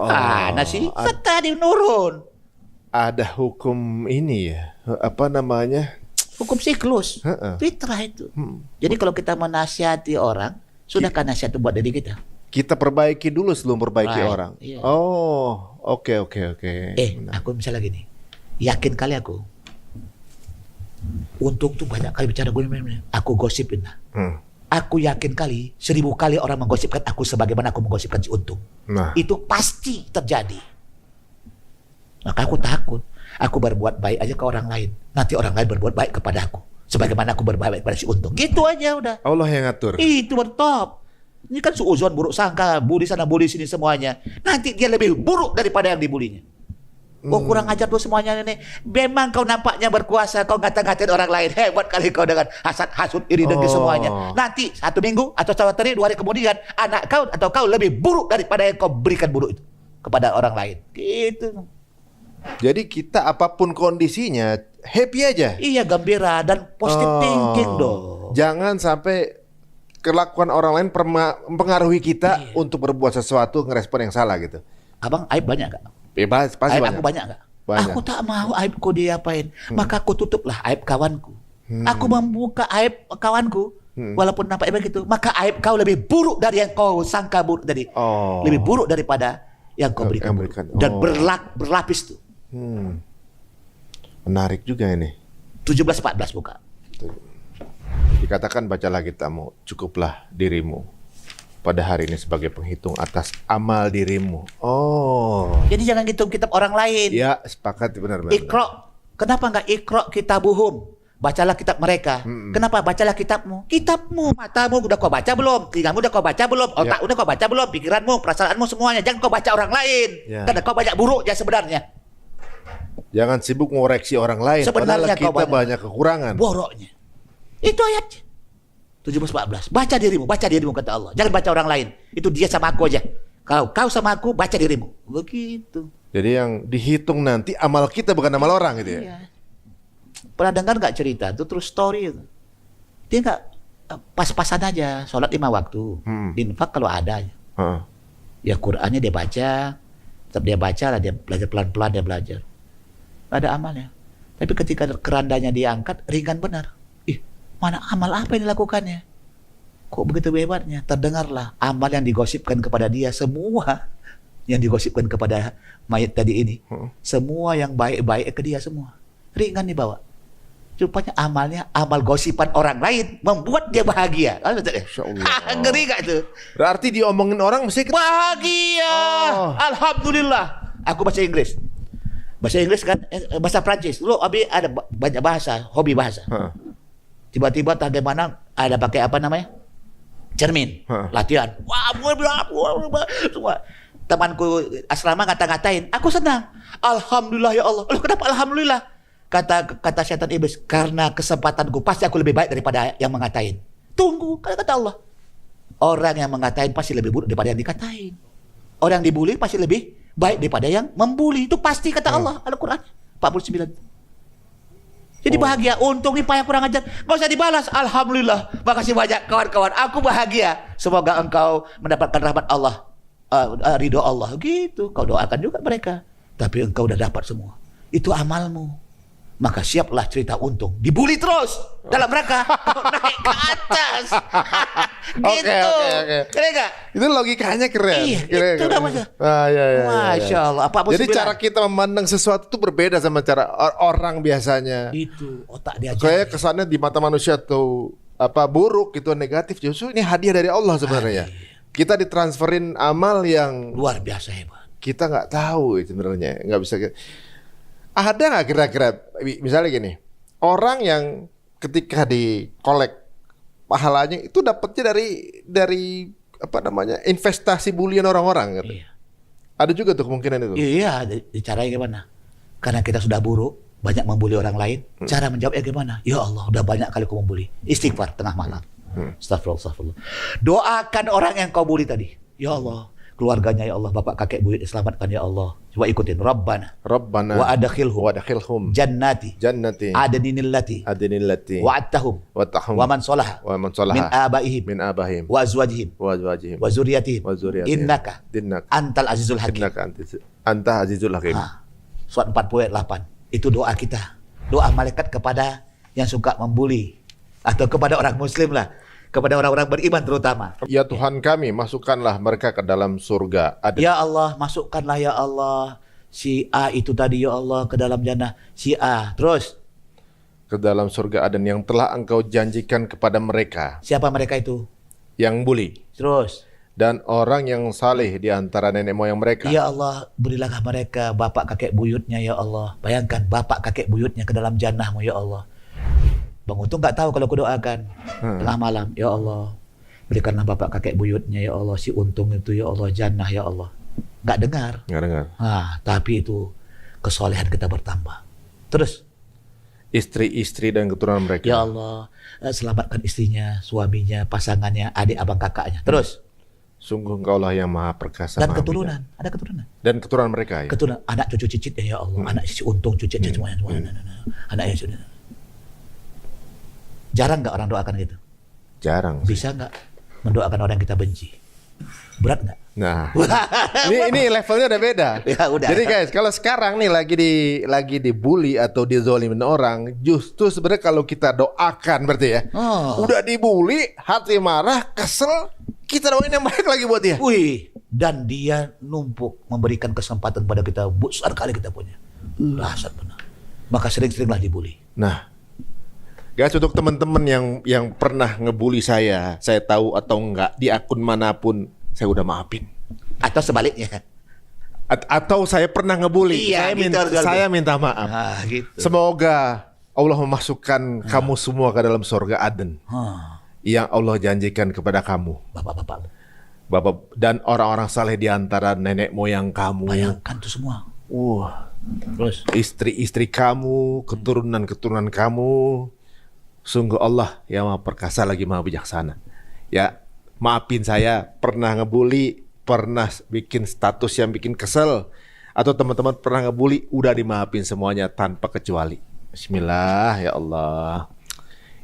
Mana sih? Tadi nurun. Ada hukum ini ya, apa namanya? Hukum siklus. Fitrah itu. Jadi kalau kita menasihati orang, sudahkah nasihat itu buat diri kita? Kita perbaiki dulu sebelum perbaiki orang. Iya. Oh, oke. Aku misalnya gini, yakin kali aku. Untung tuh banyak kali bicara gue, aku gosipin lah. Aku yakin kali 1000 kali orang menggosipkan aku sebagaimana aku menggosipkan si Untung. Nah, Itu pasti terjadi. Maka aku takut. Aku berbuat baik aja ke orang lain. Nanti orang lain berbuat baik kepada aku. Sebagaimana aku berbuat baik kepada si Untung. Gitu aja udah. Allah yang ngatur. Itu bertop. Ini kan suuzon, buruk sangka, bully sana, bully sini semuanya. Nanti dia lebih buruk daripada yang dibulinya. Oh, kurang ajar tuh semuanya ini. Memang kau nampaknya berkuasa, kau ngata-ngatain orang lain. Hebat kali kau dengan hasad, hasud, iri, dengki semuanya. Nanti 1 minggu atau 1 hari, 2 hari kemudian, anak kau atau kau lebih buruk daripada yang kau berikan buruk itu kepada orang lain. Gitu. Jadi kita apapun kondisinya happy aja. Iya, gembira dan positive thinking dong. Jangan sampai kelakuan orang lain mempengaruhi kita untuk berbuat sesuatu, ngerespon yang salah gitu. Abang aib banyak gak? Bebas, pasti Aib banyak. aku banyak gak? Banyak. Aku tak mau aibku diapain. Maka aku tutuplah aib kawanku. Aku membuka aib kawanku. Walaupun nampak begitu, maka aib kau lebih buruk dari yang kau sangka buruk tadi. Lebih buruk daripada yang kau berikan. Dan berlapis tuh. Menarik juga ini. 17-14 buka. Dikatakan bacalah kitamu, cukuplah dirimu pada hari ini sebagai penghitung atas amal dirimu. Jadi jangan hitung kitab orang lain. Ya, sepakat benar. Iqra Kenapa nggak iqra kitabuhum? Bacalah kitab mereka. Kenapa? Bacalah kitabmu. Kitabmu, matamu udah kau baca belum? Telingamu udah kau baca belum? Otak udah kau baca belum? Pikiranmu, perasaanmu semuanya. Jangan kau baca orang lain. Karena kau banyak buruknya sebenarnya. Jangan sibuk ngoreksi orang lain. Sebenarnya padahal kita banyak kekurangan. Boroknya. Itu ayatnya. 17:14. Baca dirimu kata Allah. Jangan baca orang lain. Itu dia sama aku aja. Kau sama aku, baca dirimu. Begitu. Jadi yang dihitung nanti amal kita bukan amal orang gitu ya. Iya. Pernah dengar nggak cerita itu true story itu? Dia nggak pas-pasan aja sholat 5 waktu, infak kalau ada. Ya Qurannya dia baca, tetap dia baca lah, dia belajar pelan-pelan dia belajar. Nggak ada amalnya. Tapi ketika kerandanya diangkat ringan benar. Mana amal apa yang dilakukannya? Kok begitu hebatnya? Terdengarlah amal yang digosipkan kepada dia semua. Yang digosipkan kepada mayat tadi ini. Semua yang baik-baik ke dia semua. Ringan dibawa. Rupanya amalnya amal gosipan orang lain membuat dia bahagia. Ngeri gak itu? Berarti diomongin orang mesti bahagia. Alhamdulillah. Aku bahasa Inggris. Bahasa Inggris kan, bahasa Prancis. Dulu Abi ada banyak bahasa, hobi bahasa. Tiba-tiba bagaimana ada pakai apa namanya? Cermin, latihan. Wah, semua. Temanku asrama ngata-ngatain, aku senang. Alhamdulillah ya Allah. Loh, kenapa alhamdulillah? Kata setan iblis, karena kesempatanku pasti aku lebih baik daripada yang mengatain. Tunggu, kata Allah. Orang yang mengatain pasti lebih buruk daripada yang dikatain. Orang yang dibully pasti lebih baik daripada yang membuli. Itu pasti kata Allah, Al-Quran 49. Jadi bahagia. Untung nih payah kurang ajar. Gak usah dibalas. Alhamdulillah. Makasih banyak kawan-kawan. Aku bahagia. Semoga engkau mendapatkan rahmat Allah. Ridho Allah. Gitu. Kau doakan juga mereka. Tapi engkau udah dapat semua. Itu amalmu. Maka siaplah cerita untung. Dibully terus. Dalam rangka naik ke atas. Gitu. Keren gak? Itu logikanya keren. Iya, keren, itu namanya. Masya Allah. Jadi cara kita memandang sesuatu itu berbeda sama cara orang biasanya. Itu otak dia. Kayak kesannya di mata manusia tuh buruk gitu, negatif. Justru ini hadiah dari Allah sebenarnya. Kita ditransferin amal yang luar biasa hebat. Kita nggak tahu sebenarnya, nggak bisa. Ada nggak kira-kira misalnya gini, orang yang ketika dikolek pahalanya itu dapatnya dari investasi bulian orang-orang gitu. Iya. Ada juga tuh kemungkinan itu. Iya, caranya gimana? Karena kita sudah buruk, banyak membuli orang lain. Cara menjawabnya gimana? Ya Allah, udah banyak kali kau membuli. Istighfar tengah malam. Astagfirullah. Doakan orang yang kau bully tadi. Ya Allah, keluarganya ya Allah, bapak kakek buyut diselamatkan ya Allah. Coba ikutin. Rabbana wa adkhilhum jannati adninillati wa'adtahum wa man salaha min abaihim wa azwajihim wa zurriyatihim innaka antal azizul hakim. Anta azizul hakim. Surat 40 ayat 8. Itu doa kita. Doa malaikat kepada yang suka membuli atau kepada orang muslim lah. Kepada orang-orang beriman terutama. Ya Tuhan kami, masukkanlah mereka ke dalam surga. Ya Allah, masukkanlah ya Allah si A itu tadi ya Allah ke dalam jannah. Si A, terus ke dalam surga Aden yang telah engkau janjikan kepada mereka. Siapa mereka itu? Yang bully. Terus dan orang yang saleh di antara nenek moyang mereka. Ya Allah, berilah mereka bapak kakek buyutnya ya Allah. Bayangkan bapak kakek buyutnya ke dalam jannahmu ya Allah. Bang Untung nggak tahu kalau aku doakan tengah malam, ya Allah berikanlah bapak kakek buyutnya ya Allah si Untung itu ya Allah jannah ya Allah. Nggak dengar. Tapi itu kesolehan kita bertambah. Terus istri-istri dan keturunan mereka. Ya Allah selamatkan istrinya, suaminya, pasangannya, adik abang kakaknya. Terus sungguh engkaulah yang maha perkasa. Dan keturunan, ada keturunan. Dan keturunan mereka ya. Keturunan anak cucu cicitnya ya Allah, anak si Untung cicitnya semuanya. Anaknya sudah. Jarang nggak orang doakan gitu? Jarang. Bisa nggak mendoakan orang yang kita benci? Berat nggak? Nah, ini levelnya udah beda. Ya, udah. Jadi guys, kalau sekarang nih lagi dibully atau dizolimin orang, justru sebenarnya kalau kita doakan berarti ya, udah dibully, hati marah, kesel, kita doain yang baik lagi buat dia. Wih, dan dia numpuk memberikan kesempatan pada kita besar kali kita punya. Dahsyat benar. Maka sering-seringlah dibully. Nah, guys, untuk teman-teman yang pernah ngebully saya tahu atau enggak di akun manapun, saya udah maafin. Atau sebaliknya, Atau saya pernah ngebully. Iya, Saya minta maaf. Nah, gitu. Semoga Allah memasukkan kamu semua ke dalam surga Aden yang Allah janjikan kepada kamu, Bapak-bapak, Bapak dan orang-orang saleh di antara nenek moyang kamu. bayangkan tuh semua. Terus Istri-istri kamu, keturunan-keturunan kamu. Sungguh Allah yang Maha Perkasa lagi Maha Bijaksana. Ya, maafin saya pernah ngebully, pernah bikin status yang bikin kesel, atau teman-teman pernah ngebully, udah dimaafin semuanya tanpa kecuali. Bismillah, ya Allah.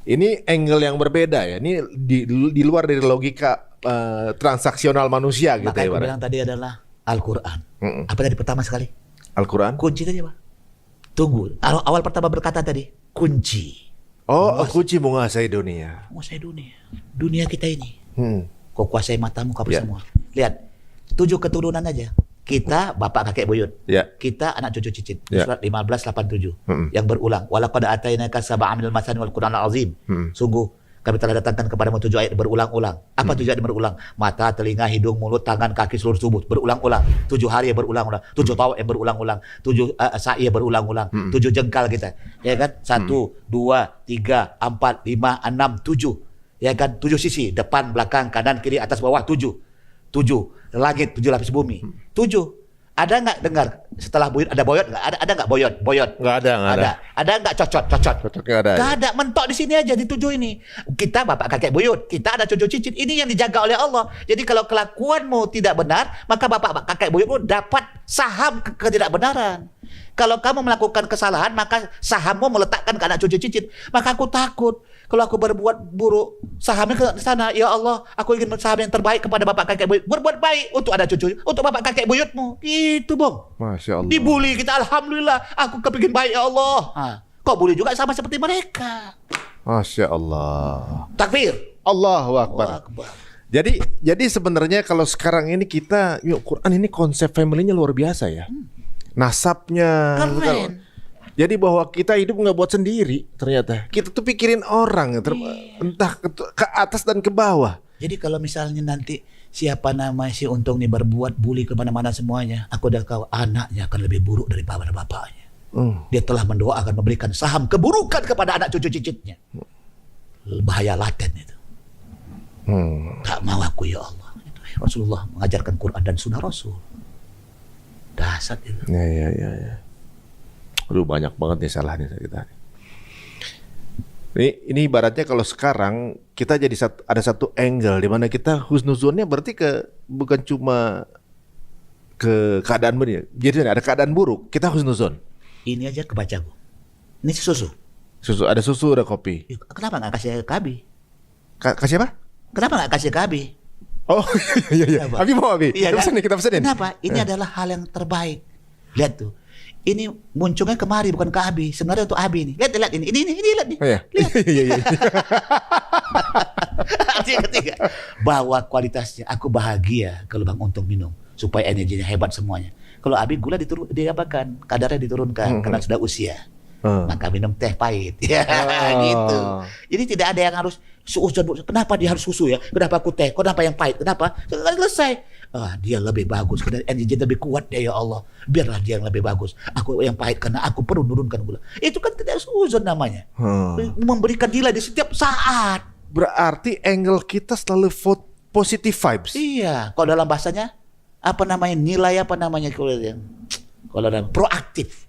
Ini angle yang berbeda ya. Ini di luar dari logika transaksional manusia gitu makanya ya. aku bilang tadi adalah Al-Quran. Apa tadi pertama sekali? Al-Quran. Kunci tadi Pak. Tunggu. Awal pertama berkata tadi kunci. Oh, kunci menguasai dunia. Menguasai dunia. Dunia kita ini. Kau kuasai matamu, kau Ya. semua. Lihat, 7 keturunan aja. Kita bapak kakek buyut. Ya. Kita anak cucu cicit. Ya. Surat 1587 yang berulang. Walaqad atainaka sab'an minal masani wal Qur'anal azim. Sungguh kami telah datangkan kepadamu 7 ayat berulang-ulang. Apa 7 ayat berulang? Mata, telinga, hidung, mulut, tangan, kaki, seluruh tubuh berulang-ulang. 7 hari yang berulang-ulang. 7 tahun yang berulang-ulang. 7 sa'i yang berulang-ulang. 7 jengkal kita. Ya kan? 1, 2, 3, 4, 5, 6, 7. Ya kan? 7 sisi. Depan, belakang, kanan, kiri, atas, bawah. 7. 7 langit, 7 lapis bumi. 7. Ada nggak dengar setelah buyut ada boyot nggak? Ada nggak boyot? Nggak ada. Ada nggak cocot? Cocok nggak ada. Nggak ada, mentok di sini aja di 7 ini. Kita bapak kakek buyut, kita ada cucu cicit. Ini yang dijaga oleh Allah. Jadi kalau kelakuanmu tidak benar, maka bapak kakek buyutmu dapat saham ketidakbenaran. Kalau kamu melakukan kesalahan, maka sahammu meletakkan ke anak cucu cicit. Maka aku takut kalau aku berbuat buruk, sahamnya ke sana. Ya Allah, aku ingin saham yang terbaik kepada bapak kakek buyut. Berbuat baik untuk ada cucu, untuk bapak kakek buyutmu. Itu Bang. Masya Allah. Dibully kita, alhamdulillah. Aku kepingin baik ya Allah. Kau bully juga sama seperti mereka. Masya Allah. Takbir. Allahu Allahu Akbar. Akbar. Jadi sebenarnya kalau sekarang ini kita, Quran ini konsep family-nya luar biasa ya. Nasabnya. Keren. Jadi bahwa kita hidup nggak buat sendiri ternyata. Kita tuh pikirin orang, entah ke atas dan ke bawah. Jadi kalau misalnya nanti siapa nama si Untung nih berbuat bully kemana-mana semuanya, aku udah tahu anaknya akan lebih buruk daripada bapaknya. Dia telah mendoakan memberikan saham keburukan kepada anak cucu cicitnya. Bahaya laten itu. Tak mau aku ya Allah. Rasulullah mengajarkan Quran dan Sunnah Rasul. Dasar itu. Ya. Aduh, banyak banget nih salahnya kita. Ini ibaratnya kalau sekarang kita jadi ada satu angle di mana kita husnuzonnya berarti bukan cuma ke keadaan benar. Jadi ada keadaan buruk, kita husnuzon. Ini aja kebaca Bu. Ini susu. Ada susu, ada kopi. Kenapa nggak kasih ke Abi? Kasih apa? Kenapa nggak kasih ke Abi? Oh iya. Abi mau Abi. Iya, Kita pesenin. Kenapa? Ini adalah hal yang terbaik. Lihat tuh. Ini munculnya kemari bukan ke Abi. Sebenarnya untuk Abi nih. Lihat ini. Ini lihat nih. Oh, iya. Iya. Artinya ketiga, bahwa kualitasnya aku bahagia kalau Bang Untung minum supaya energinya hebat semuanya. Kalau Abi gula diapakan, kadarnya diturunkan karena sudah usia. Maka minum teh pahit. Ya, gitu. Jadi tidak ada yang harus suuzon. Kenapa dia harus susu ya? Kenapa aku teh? Kenapa yang pahit? Kenapa? Selesai. Dia lebih bagus, karena energi lebih kuat dia ya Allah. Biarlah dia yang lebih bagus. Aku yang pahit karena aku perlu menurunkan gula. Itu kan tidak suuzon namanya. Memberikan nilai di setiap saat. Berarti angle kita selalu positive vibes. Iya. Kalau dalam bahasanya apa namanya, nilai apa namanya kalau dalam proaktif.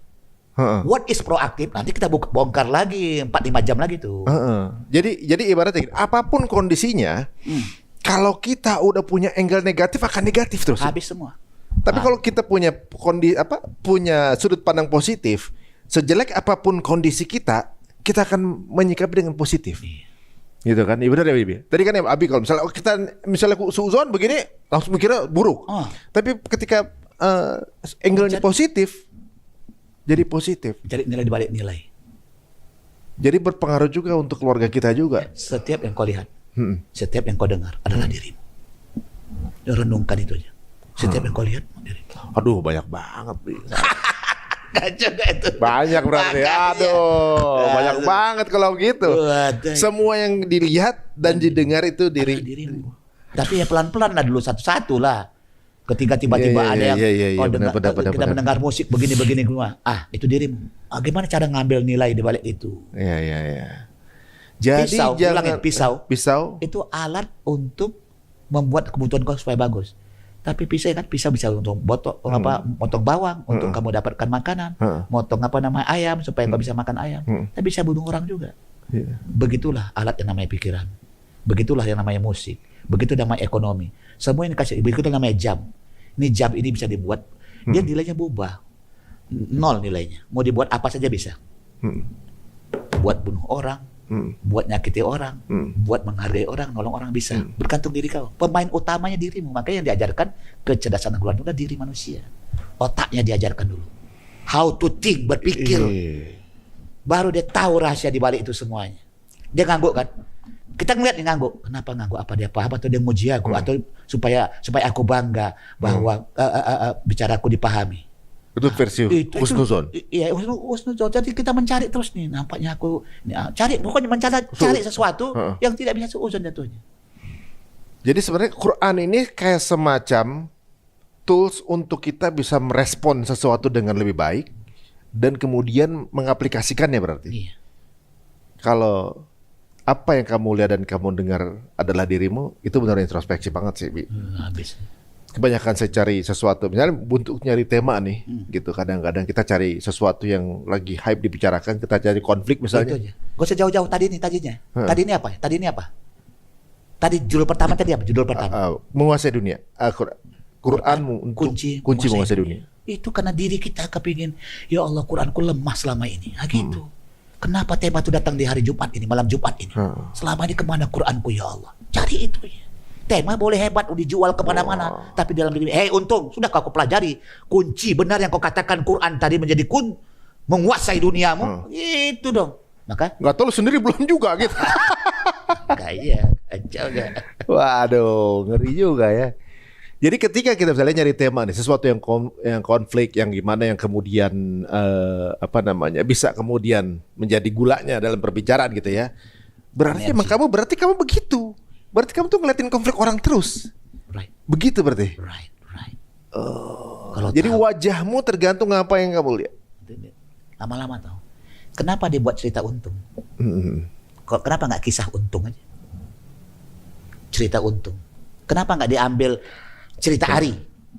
What is proaktif? Nanti kita bongkar lagi 4-5 jam lagi tuh. Jadi ibaratnya apapun kondisinya, kalau kita udah punya angle negatif akan negatif terus. Habis semua. Tapi kalau kita punya punya sudut pandang positif, sejelek apapun kondisi kita akan menyikapi dengan positif. Gitu kan? Iya benar ya Bibi. Tadi kan ya Abi, kalau misalnya suuzon begini langsung mikirnya buruk. Tapi ketika angle-nya positif, jadi positif. Cari nilai di balik nilai. Jadi berpengaruh juga untuk keluarga kita juga. Setiap yang kau lihat, setiap yang kau dengar adalah dirimu. Renungkan itu aja. Setiap yang kau lihat dirimu. Aduh, banyak banget. Kacau gak itu? Banyak berarti. Aduh, banyak banget kalau gitu. Semua yang dilihat dan didengar itu dirimu. Tapi ya pelan-pelan lah dulu, satu-satu lah. Ketika tiba-tiba Iya, ada yang iya, dengar, benar, kita benar. mendengar musik begini semua. Itu dirimu. Gimana cara ngambil nilai di balik itu? Iya. Jadi Pisau, jangan ulangin, pisau. pisau. Itu alat untuk membuat kebutuhan kau supaya bagus. Tapi pisau bisa untuk motong bawang untuk kamu dapatkan makanan, motong ayam supaya kau bisa makan ayam. Tapi bisa bunuh orang juga. Iya. Begitulah alat yang namanya pikiran. Begitulah yang namanya musik. Begitu namanya ekonomi. Semua ini kasih. Begitu namanya jam. Ini jam ini bisa dibuat. Dia nilainya berubah. 0 nilainya. Mau dibuat apa saja bisa. Buat bunuh orang, buat nyakiti orang, buat menghargai orang, nolong orang bisa. Bergantung diri kau. Pemain utamanya dirimu. Makanya yang diajarkan kecerdasan Al-Quran itu adalah diri manusia. Otaknya diajarkan dulu. How to think, berpikir. Baru dia tahu rahasia di balik itu semuanya. Dia ngangguk kan? Kita ngeliat dia ngangguk. Kenapa ngangguk? Apa dia paham atau dia muji aku atau supaya aku bangga bahwa bicaraku dipahami. Itu versi husnuzon. Iya, husnuzon. Jadi kita mencari terus nih. Nampaknya aku cari, pokoknya cari sesuatu yang tidak bisa seuzon jatuhnya. Jadi sebenarnya Quran ini kayak semacam tools untuk kita bisa merespon sesuatu dengan lebih baik dan kemudian mengaplikasikannya berarti. Iya. Kalau apa yang kamu lihat dan kamu dengar adalah dirimu, itu benar introspeksi banget sih, Bi. Habis. Kebanyakan saya cari sesuatu, misalnya untuk nyari tema nih, gitu. Kadang-kadang kita cari sesuatu yang lagi hype dibicarakan, kita cari konflik misalnya. Itu aja. Gak usah jauh-jauh tadinya. Tadi ini apa? Tadi judul pertama tadi apa? Judul pertama. Menguasai dunia. Quran untuk kunci menguasai dunia. Itu karena diri kita kepingin, ya Allah, Quranku lemah selama ini. Gitu. Kenapa tema itu datang di hari Jumat ini, malam Jumat ini? Selama ini kemana Quranku, ya Allah? Cari itu ya. Tema boleh hebat, dijual kemana-mana. Tapi dalam diri, untung, sudah kau pelajari. Kunci benar yang kau katakan Quran tadi menjadi menguasai duniamu. Itu dong. Maka nggak tahu lu sendiri belum juga gitu. Kayak kacau gak? Waduh, ngeri juga ya. Jadi ketika kita misalnya nyari tema nih, sesuatu yang konflik, yang gimana, yang kemudian bisa kemudian menjadi gulanya dalam perbicaraan gitu ya. Berarti emang kamu begitu. Berarti kamu tuh ngeliatin konflik orang terus. Right. Begitu berarti. Right. Jadi wajahmu tergantung apa yang kamu lihat. Lama-lama tahu. Kenapa dia buat cerita untung? Kenapa nggak kisah untung aja? Cerita untung. Kenapa nggak diambil cerita Ari?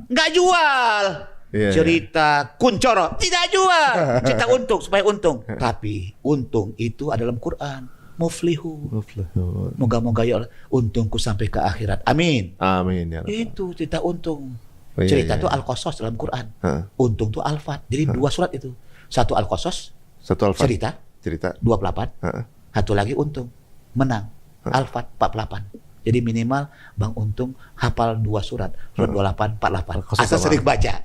Nggak jual. Cerita Kuncoro tidak jual. Cerita untung supaya untung. Tapi untung itu ada dalam Quran. Muflihu. Moga-moga ya Allah, untungku sampai ke akhirat. Amin. Amin ya Allah. Itu cerita untung. Cerita itu Al-Qasas dalam Quran. Untung itu Al-Fat. Jadi 2 surat itu. Satu Al-Qasas, cerita 28. Satu lagi untung, menang. Al-Fat 48. Jadi minimal Bang Untung hafal 2 surat. Surat 28, 48. Asal sering baca.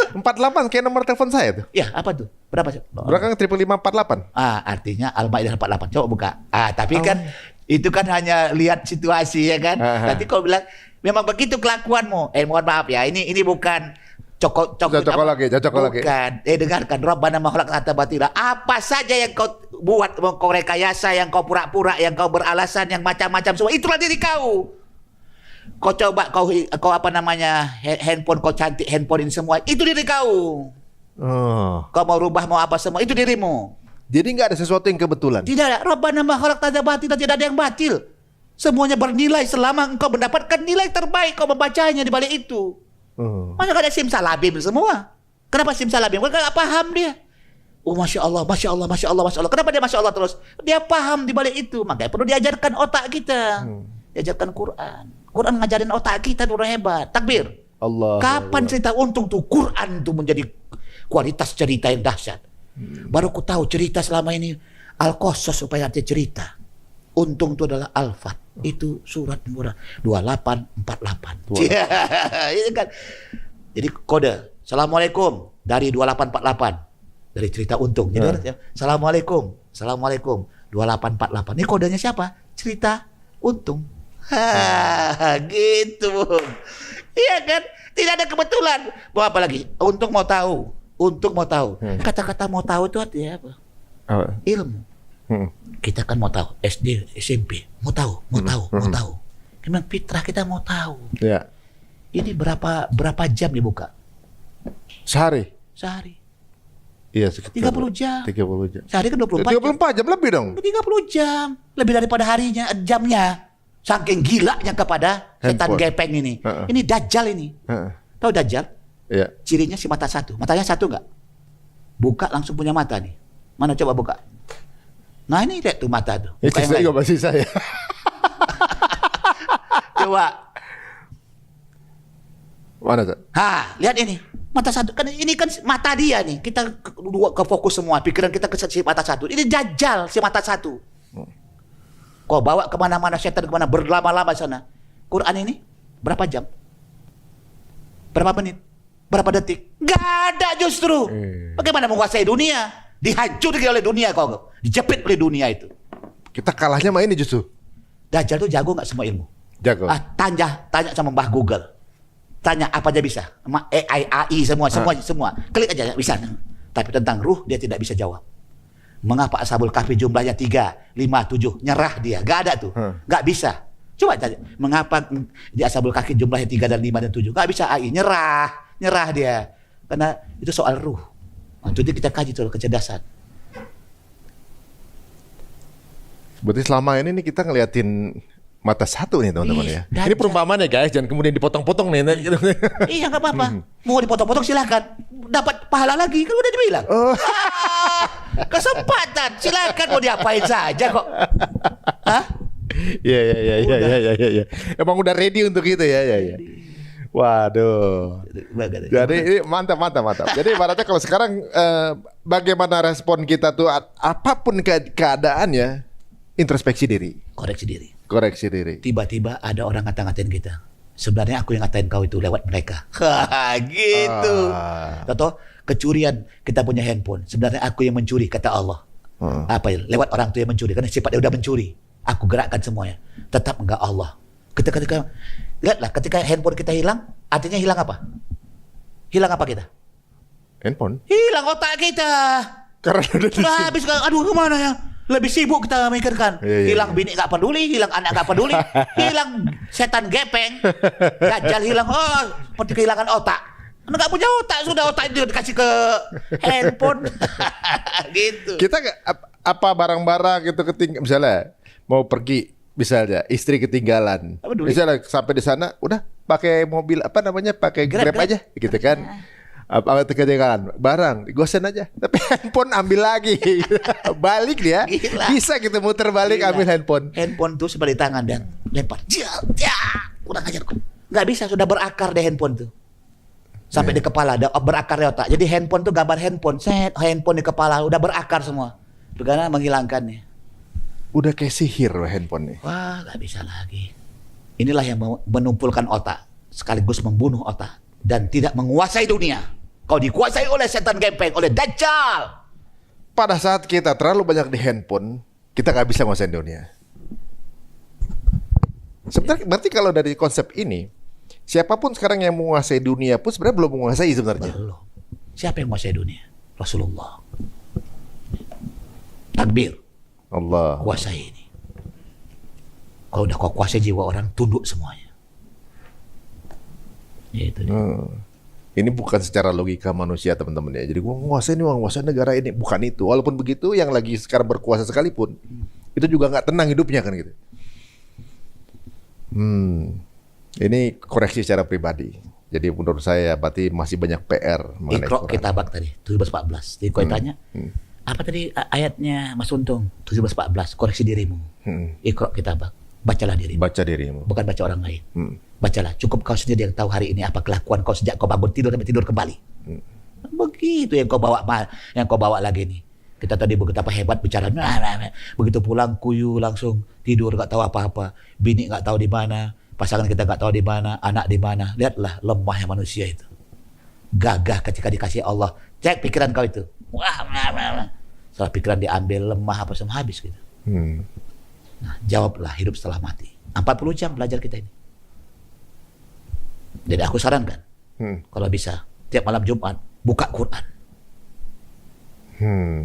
48 kayak nomor telepon saya tuh. Ya, apa tuh? Berapa sih? Belakang 55548. Artinya Al-Maidah 48. Coba buka. Tapi kan itu kan hanya lihat situasi ya kan. Nanti kau bilang memang begitu kelakuanmu. Mohon maaf ya. Ini bukan cocok lagi. Bukan. Dengarkan. Rabbana ma khalaqta batila. Apa saja yang kau buat, kau rekayasa, yang kau pura-pura, yang kau beralasan, yang macam-macam semua, itulah diri kau. Kau coba kau handphone kau cantik, handphone ini semua, itu diri kau. Kau mau rubah mau apa semua, itu dirimu. Jadi nggak ada sesuatu yang kebetulan. Tidak ada. Rabbana ma khalaqta batila, tidak ada yang batil. Semuanya bernilai selama engkau mendapatkan nilai terbaik, kau membacanya di balik itu. Masa gak ada simsalabim semua? Kenapa simsalabim? Karena gak paham dia. Masya Allah. Kenapa dia Masya Allah terus? Dia paham di balik itu. Makanya perlu diajarkan otak kita. Diajarkan Quran. Quran ngajarin otak kita tuh hebat. Takbir. Allah. Kapan cerita untung tuh Quran tuh menjadi kualitas cerita yang dahsyat. Baru ku tahu cerita selama ini Al-Qasas supaya arti cerita. Untung itu adalah Al-Fat. Itu surat murah 2848. Ini kan. Jadi kode Assalamualaikum dari 2848 dari cerita untung. Jadi Assalamualaikum 2848. Ini kodenya siapa? Cerita untung. Gitu. Iya kan? Tidak ada kebetulan. Mau apa lagi? Untung mau tahu. Kata-kata mau tahu itu artinya apa? Ilmu. Kita kan mau tahu SD, SMP, mau tahu. Memang fitrah kita mau tahu. Ya. Ini berapa jam dibuka? Sehari? Sehari. Iya, sekitar 30 jam. 30 jam. Sehari kan 24 jam. 34 jam lebih dong. 30 jam. Lebih daripada harinya, jamnya. Saking gilanya kepada setan Handphone. gepeng ini. Ini Dajjal ini. Tahu Dajjal? Iya. Cirinya si mata satu. Matanya satu nggak? Buka langsung punya mata nih. Mana coba buka? Nah ini lihat tuh mata tuh. Buka yang lain. Juga masih saya. Coba. Mana tuh? Lihat ini. Mata satu. Kan ini kan mata dia nih. Kita ke fokus semua. Pikiran kita ke si mata satu. Ini Dajjal si mata satu. Kau bawa kemana-mana setan kemana berlama-lama sana. Quran ini berapa jam? Berapa menit? Berapa detik? Gak ada justru. Bagaimana menguasai dunia? Dihancurkan oleh dunia kau. Dijepit oleh dunia itu. Kita kalahnya main ini justru. Dajjal tuh jago nggak semua ilmu? Jago. Tanya sama Mbah Google. Tanya apa aja bisa. AI semua. Klik aja bisa. Tapi tentang ruh dia tidak bisa jawab. Mengapa Ashabul Kahfi jumlahnya 3, 5, 7? Nyerah dia. Gak ada tuh. Gak bisa. Coba tanya. Mengapa di Ashabul Kahfi jumlahnya 3 dan 5 dan 7? Gak bisa AI. Nyerah dia. Karena itu soal ruh. Jadi kita kaji soal kecerdasan. Berarti selama ini nih kita ngeliatin mata satu nih teman-teman ya. Ini perumpamaan ya guys, jangan kemudian dipotong-potong nih. Iya nggak apa-apa. Mau dipotong-potong silakan. Dapat pahala lagi kan udah dibilang. Kesempatan silakan mau diapain saja kok. Iya. Emang udah ready untuk itu ya. Waduh. Jadi ini mantap. Jadi ibaratnya kalau sekarang bagaimana respon kita tuh apapun keadaannya, introspeksi diri. Koreksi diri. Tiba-tiba ada orang ngata-ngatain kita. Sebenarnya aku yang ngatain kau itu lewat mereka. Gitu. Tahu kecurian kita punya handphone. Sebenarnya aku yang mencuri kata Allah. Apa ya? Lewat orang itu yang mencuri karena sifatnya udah mencuri. Aku gerakkan semuanya. Tetap enggak Allah. Ketika lihatlah ketika handphone kita hilang, artinya hilang apa? Hilang apa kita? Handphone. Hilang otak kita. Karena udah di sini. Habis aduh kemana ya? Lebih sibuk kita mikirkan. Hilang bini nggak peduli, hilang anak nggak peduli, hilang setan gepeng, Dajjal hilang, seperti kehilangan otak. Nggak punya otak, sudah otak itu dikasih ke handphone. Gitu. Kita apa barang-barang gitu misalnya mau pergi, misalnya istri ketinggalan, misalnya sampai di sana udah pakai mobil pakai Grab aja, gitu kan. Apa ketinggalan barang gosen aja, tapi handphone ambil lagi. Balik dia. Gila. Bisa kita muter balik. Gila. Ambil handphone tuh sebelah tangan dan lempar kurang ajar kok. Nggak bisa, sudah berakar deh handphone tuh sampai di kepala, ada berakar di otak. Jadi handphone tuh gambar handphone di kepala udah berakar semua. Bagaimana menghilangkannya? Udah kayak sihir handphone nih. Wah, nggak bisa lagi. Inilah yang menumpulkan otak sekaligus membunuh otak dan tidak menguasai dunia. Kau dikuasai oleh setan gepeng, oleh Dajjal. Pada saat kita terlalu banyak di handphone, kita nggak bisa menguasai dunia. Sebenarnya berarti kalau dari konsep ini, siapapun sekarang yang menguasai dunia pun sebenarnya belum menguasai sebenarnya. Belum. Siapa yang menguasai dunia? Rasulullah. Takbir. Allah. Kuasai ini. Kalau udah kau kuasai jiwa orang, tunduk semuanya. Ya itu. Ini bukan secara logika manusia teman-teman ya. Jadi gua menguasai negara ini, bukan itu. Walaupun begitu, yang lagi sekarang berkuasa sekalipun itu juga nggak tenang hidupnya kan gitu. Ini koreksi secara pribadi. Jadi menurut saya berarti masih banyak PR mengenai Iqra Kitabak tadi 17:14. Jadi kau tanya apa tadi ayatnya Mas Untung 17:14, koreksi dirimu. Iqra Kitabak, bacalah dirimu. Baca dirimu. Bukan baca orang lain. Bacalah, cukup kau sendiri yang tahu hari ini apa kelakuan kau sejak kau bangun tidur sampai tidur kembali. Begitu yang kau bawa lagi nih. Kita tadi betapa hebat bicara, begitu pulang kuyu langsung tidur nggak tahu apa-apa, bini nggak tahu di mana, pasangan kita nggak tahu di mana, anak di mana. Lihatlah lemahnya manusia itu. Gagah ketika dikasih Allah. Cek pikiran kau itu. Setelah pikiran diambil lemah apa semua habis gitu. Nah, jawablah hidup setelah mati. 40 jam belajar kita ini. Jadi aku sarankan, kalau bisa tiap malam Jumat buka Quran.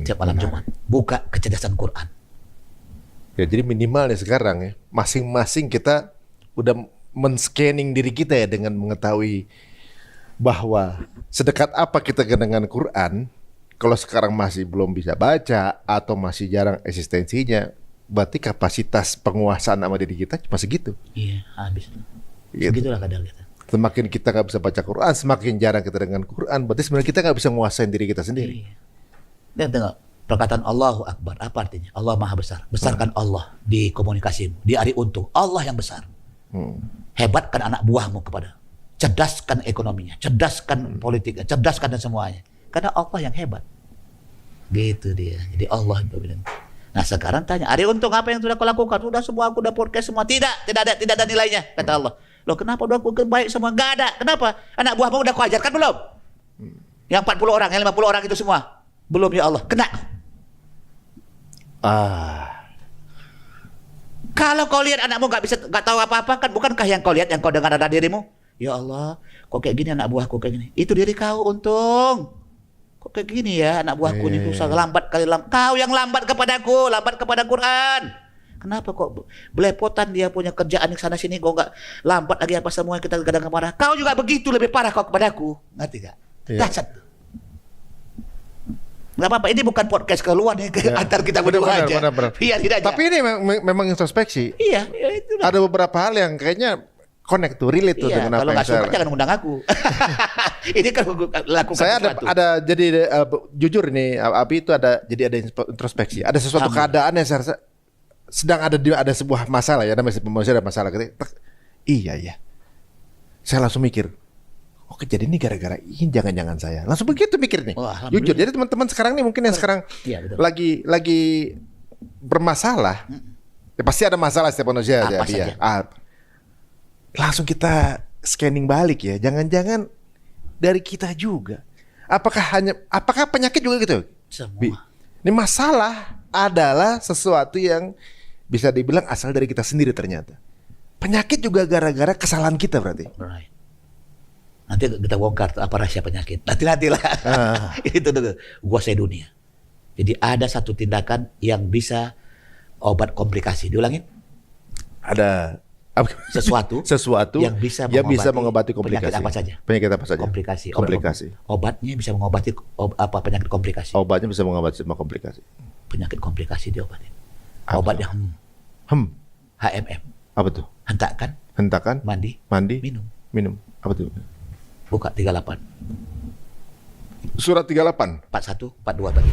Tiap malam Jumat buka kecerdasan Quran. Ya jadi minimal nih sekarang ya, masing-masing kita udah men-scanning diri kita ya dengan mengetahui bahwa sedekat apa kita dengan Quran. Kalau sekarang masih belum bisa baca atau masih jarang eksistensinya, berarti kapasitas penguasaan sama diri kita cuma segitu. Iya, habis. Gitu. Begitulah kadang kita. Semakin kita nggak bisa baca Quran, semakin jarang kita dengan Quran, berarti sebenarnya kita nggak bisa menguasain diri kita sendiri. Iya. Dan tengok perkataan Allahu Akbar, apa artinya? Allah Maha Besar. Besarkan Allah di komunikasimu, di Ari Untung. Allah yang besar. Hebatkan anak buahmu kepada. Cerdaskan ekonominya, cerdaskan politiknya, cerdaskan dan semuanya. Karena Allah yang hebat. Gitu dia. Jadi Allah itu bilang. Nah sekarang tanya, Ari Untung apa yang sudah kau lakukan? Sudah semua, aku udah podcast semua. Tidak ada nilainya, kata Allah. Loh kenapa udah aku baik semua? Enggak ada. Kenapa? Anak buahmu udah kau ajarkan belum? Yang 40 orang, yang 50 orang itu semua. Belum ya Allah. Kena. Kalau kau lihat anakmu nggak tahu apa-apa kan, bukankah yang kau lihat, yang kau dengar ada dirimu? Ya Allah, kok kayak gini anak buahku kayak gini. Itu diri kau Untung. Kok kayak gini ya anak buahku ini susah lambat kali lambat. Kau yang lambat kepadaku, lambat kepada Quran. Kenapa kok belepotan dia punya kerjaan di sana sini, kok nggak lambat lagi apa semua kita kadang marah. Kau juga begitu, lebih parah kau kepadaku. Ngerti gak? Dahsyat. Nggak apa-apa, ini bukan podcast keluar nih antar kita berdua aja. Iya, tidak aja. Tapi ini memang introspeksi. Iya, itulah. Ada beberapa hal yang kayaknya connect tuh, relate tuh dengan apa kalau yang nggak suka jangan undang aku. Ini kan lakukan saya sesuatu. ada jadi jujur ini Abi itu ada introspeksi. Ada sesuatu keadaan yang saya rasa sedang ada sebuah masalah ya, namanya manusia ada masalah gitu. Iya. Saya langsung mikir, oke jadi ini gara-gara ini jangan-jangan saya. Langsung begitu mikir nih. Jujur. Jadi teman-teman sekarang nih mungkin yang sekarang lagi bermasalah. Ya, pasti ada masalah setiap manusia Apa ya. saja? Langsung kita scanning balik ya. Jangan-jangan dari kita juga. Apakah penyakit juga gitu? Semua. Ini masalah adalah sesuatu yang bisa dibilang asal dari kita sendiri ternyata. Penyakit juga gara-gara kesalahan kita berarti. Right. Nanti kita bongkar apa rahasia penyakit. Nantilah. Itu dulu. Kuasai dunia. Jadi ada satu tindakan yang bisa obat komplikasi. Diulangin. Ada sesuatu yang bisa mengobati komplikasi. Penyakit apa saja? Komplikasi. Obatnya bisa mengobati penyakit komplikasi. Obatnya bisa mengobati semua komplikasi. Penyakit komplikasi diobatin. Obatnya HMM. Apa tuh? Hentakan. Mandi. Minum. Apa tuh? Buka 38. Surat 38. 41, 42 tadi.